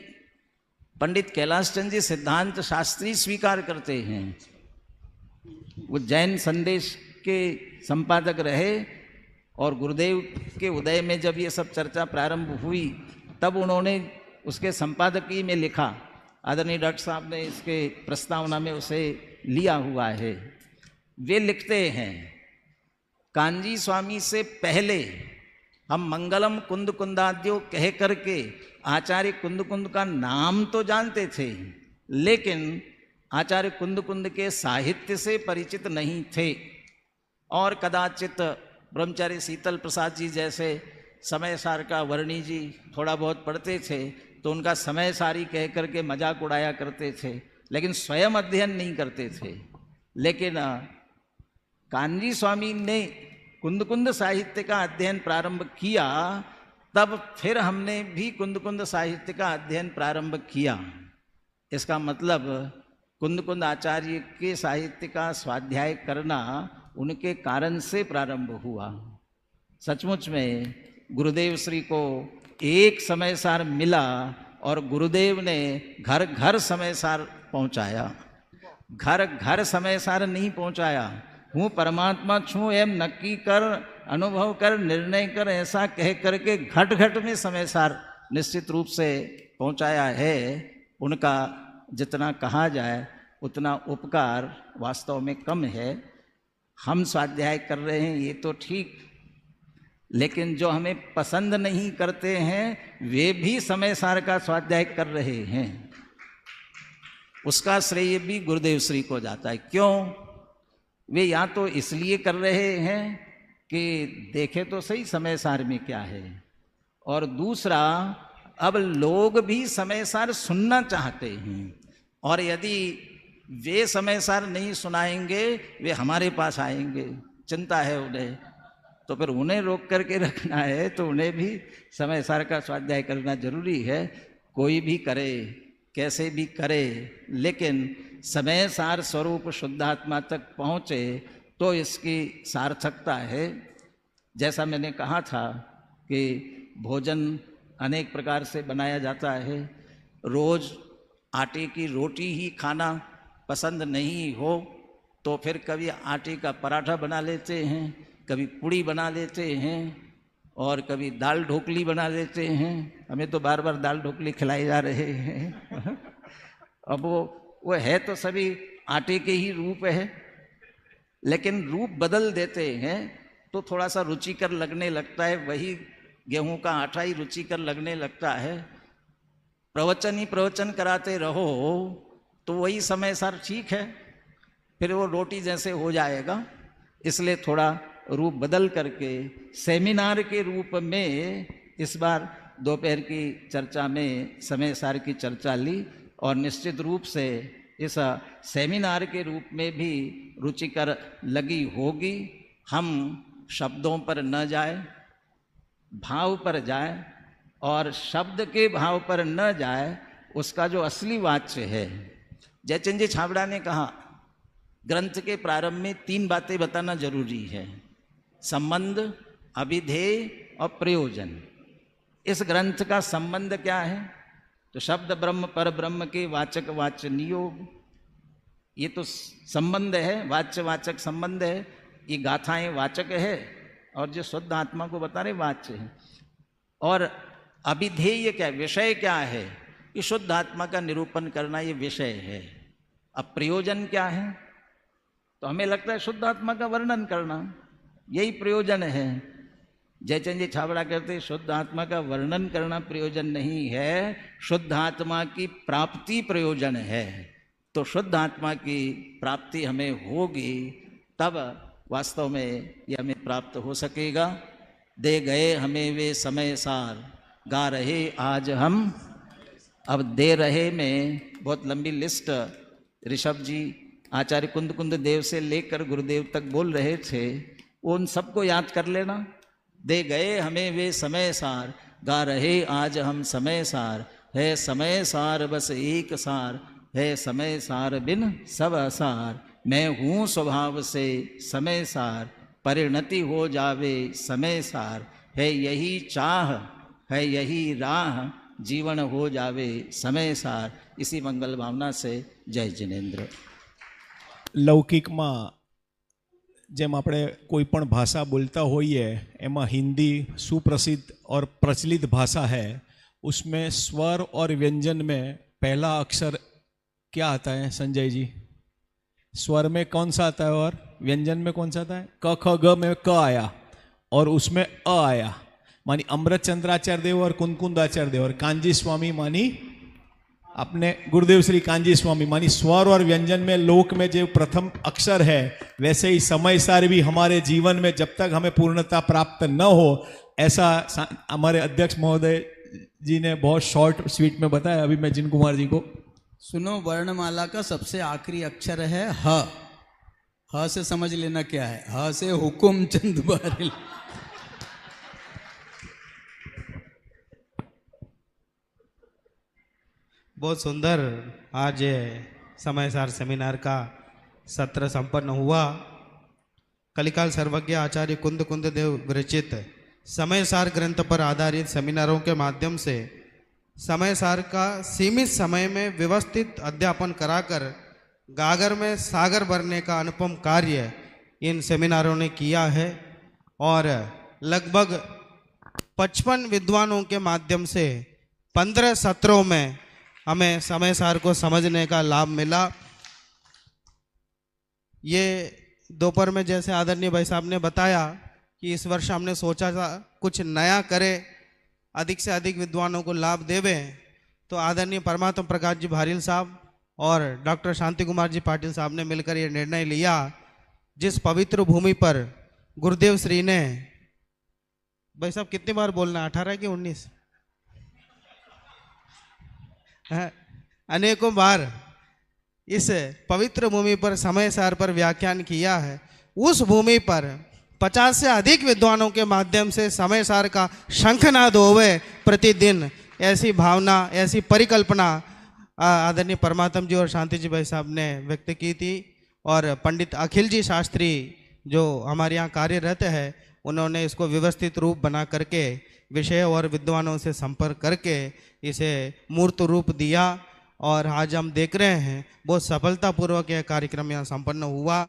F: पंडित कैलाश चंद जी सिद्धांत शास्त्री स्वीकार करते हैं। वो जैन संदेश के संपादक रहे और गुरुदेव के उदय में जब ये सब चर्चा प्रारंभ हुई तब उन्होंने उसके संपादकीय में लिखा। आदरणीय डॉक्टर साहब ने इसके प्रस्तावना में उसे लिया हुआ है। वे लिखते हैं, कांजी स्वामी से पहले हम मंगलम कुंद कुंदाद्यो कह करके आचार्य कुंद कुंद का नाम तो जानते थे, लेकिन आचार्य कुंद कुंद के साहित्य से परिचित नहीं थे। और कदाचित ब्रह्मचारी शीतल प्रसाद जी जैसे समय सार का वर्णी जी थोड़ा बहुत पढ़ते थे तो उनका समय सारी कह करके मजाक उड़ाया करते थे, लेकिन स्वयं अध्ययन नहीं करते थे। लेकिन कांजी स्वामी ने कुंद कुंद साहित्य का अध्ययन प्रारंभ किया, तब फिर हमने भी कुंद कुंद साहित्य का अध्ययन प्रारंभ किया। इसका मतलब कुंद कुंद आचार्य के साहित्य का स्वाध्याय करना उनके कारण से प्रारंभ हुआ। सचमुच में गुरुदेव श्री को एक समय सार मिला और गुरुदेव ने घर घर समय सार पहुंचाया। घर घर समय सार नहीं पहुंचाया, हूँ परमात्मा छूँ एम नक्की कर, अनुभव कर, निर्णय कर, ऐसा कह करके घट घट में समय सार निश्चित रूप से पहुंचाया है। उनका जितना कहा जाए उतना उपकार वास्तव में कम है। हम स्वाध्याय कर रहे हैं ये तो ठीक, लेकिन जो हमें पसंद नहीं करते हैं वे भी समय सार का स्वाध्याय कर रहे हैं, उसका श्रेय भी गुरुदेव श्री को जाता है। क्यों? वे या तो इसलिए कर रहे हैं कि देखे तो सही समय सार में क्या है, और दूसरा अब लोग भी समय सार सुनना चाहते हैं, और यदि वे समय सार नहीं सुनाएंगे वे हमारे पास आएंगे, चिंता है उन्हें, तो फिर उन्हें रोक करके रखना है तो उन्हें भी समय सार का स्वाध्याय करना जरूरी है। कोई भी करे, कैसे भी करे, लेकिन समय सार स्वरूप शुद्धात्मा तक पहुँचे तो इसकी सार्थकता है। जैसा मैंने कहा था कि भोजन अनेक प्रकार से बनाया जाता है, रोज़ आटे की रोटी ही खाना पसंद नहीं हो तो फिर कभी आटे का पराठा बना लेते हैं, कभी पूड़ी बना लेते हैं, और कभी दाल ढोकली बना लेते हैं। हमें तो बार बार दाल ढोकली खिलाए जा रहे हैं। अब वो है तो सभी आटे के ही रूप है, लेकिन रूप बदल देते हैं तो थोड़ा सा रुचिकर लगने लगता है। वही गेहूं का आटा ही रुचिकर लगने लगता है। प्रवचन ही प्रवचन कराते रहो तो वही समय सार ठीक है, फिर वो रोटी जैसे हो जाएगा। इसलिए थोड़ा रूप बदल करके सेमिनार के रूप में इस बार दोपहर की चर्चा में समय सार की चर्चा ली, और निश्चित रूप से इस सेमिनार के रूप में भी रुचिकर लगी होगी। हम शब्दों पर न जाए, भाव पर जाए, और शब्द के भाव पर न जाए उसका जो असली वाच्य है। जयचंद जी छाबड़ा ने कहा, ग्रंथ के प्रारंभ में 3 बातें बताना जरूरी है, संबंध, अभिधेय और प्रयोजन। इस ग्रंथ का संबंध क्या है? तो शब्द ब्रह्म पर ब्रह्म के वाचक वाच्य नियोग, ये तो संबंध है, वाच्य वाचक संबंध है। ये गाथाएं वाचक है और जो शुद्ध आत्मा को बता रहे वाच्य है। और अभिधेय क्या, विषय क्या है? ये शुद्ध आत्मा का निरूपण करना, ये विषय है। अब प्रयोजन क्या है? तो हमें लगता है शुद्ध आत्मा का वर्णन करना यही प्रयोजन है। जयचंद जी छाबड़ा कहते हैं शुद्ध आत्मा का वर्णन करना प्रयोजन नहीं है, शुद्ध आत्मा की प्राप्ति प्रयोजन है। तो शुद्ध आत्मा की प्राप्ति हमें होगी तब वास्तव में ये हमें प्राप्त हो सकेगा। दे गए हमें वे समय सार, गा रहे आज हम। अब दे रहे में बहुत लंबी लिस्ट ऋषभ जी आचार्य कुंद कुंद देव से लेकर गुरुदेव तक बोल रहे थे, उन सबको याद कर लेना। दे गए हमें वे समय सार, गा रहे आज हम समय सार। है समय सार बस एक सार, है समय सार बिन सब असार। मैं हूँ स्वभाव से समय सार, परिणति हो जावे समय सार। है यही चाह, है यही राह, जीवन हो जावे समय सार। इसी मंगल भावना से जय जिनेन्द्र।
C: લૌકિકમાં જેમ આપણે કોઈ પણ ભાષા બોલતા હોઈએ એમાં हिंदी सुप्रसिद्ध और प्रचलित भाषा है, उसमें स्वर और व्यंजन में पहला अक्षर क्या आता है संजय जी? स्वर में कौन सा आता है और व्यंजन में कौन सा आता है? क ख ग में क आया और उसमें अ आया, मानी अमृत चंद्राचार्य देव और कुंद आचार्य देव और कांजी स्वामी मानी अपने गुरुदेव श्री कांजी स्वामी, मानी स्वर और व्यंजन में लोक में जो प्रथम अक्षर है, वैसे ही समय सार भी हमारे जीवन में जब तक हमें पूर्णता प्राप्त न हो, ऐसा हमारे अध्यक्ष महोदय जी ने बहुत शॉर्ट स्वीट में बताया। अभी मैं जिन कुमार जी को
H: सुनो, वर्णमाला का सबसे आखिरी अक्षर है ह। ह से समझ लेना क्या है। ह से हुकुम चंद बारिल।
B: बहुत सुंदर आज ये समय सार सेमिनार का सत्र संपन्न हुआ। कलिकाल सर्वज्ञ आचार्य कुंद कुंद देव विरचित समय सार ग्रंथ पर आधारित सेमिनारों के माध्यम से समय सार का सीमित समय में व्यवस्थित अध्यापन कराकर गागर में सागर भरने का अनुपम कार्य इन सेमिनारों ने किया है और लगभग 55 विद्वानों के माध्यम से 15 सत्रों में हमें समय सार को समझने का लाभ मिला। ये दोपहर में जैसे आदरणीय भाई साहब ने बताया कि इस वर्ष हमने सोचा था कुछ नया करें, अधिक से अधिक विद्वानों को लाभ देवें, तो आदरणीय परमात्मा प्रकाश जी भारिल साहब और डॉक्टर शांति कुमार जी पाटिल साहब ने मिलकर ये निर्णय लिया। जिस पवित्र भूमि पर गुरुदेव श्री ने, भाई साहब कितनी बार बोलना, 18 कि 19, अनेकों बार इस पवित्र भूमि पर समय सार पर व्याख्यान किया है, उस भूमि पर 50 से अधिक विद्वानों के माध्यम से समय सार का शंखनाद होवे प्रतिदिन, ऐसी भावना, ऐसी परिकल्पना आदरणीय परमात्म जी और शांति जी भाई साहब ने व्यक्त की थी। और पंडित अखिल जी शास्त्री जो हमारे यहाँ कार्यरत है, उन्होंने इसको व्यवस्थित रूप बना करके विषय और विद्वानों से संपर्क करके इसे मूर्त रूप दिया और आज हम देख रहे हैं बहुत सफलतापूर्वक यह कार्यक्रम यहाँ संपन्न हुआ।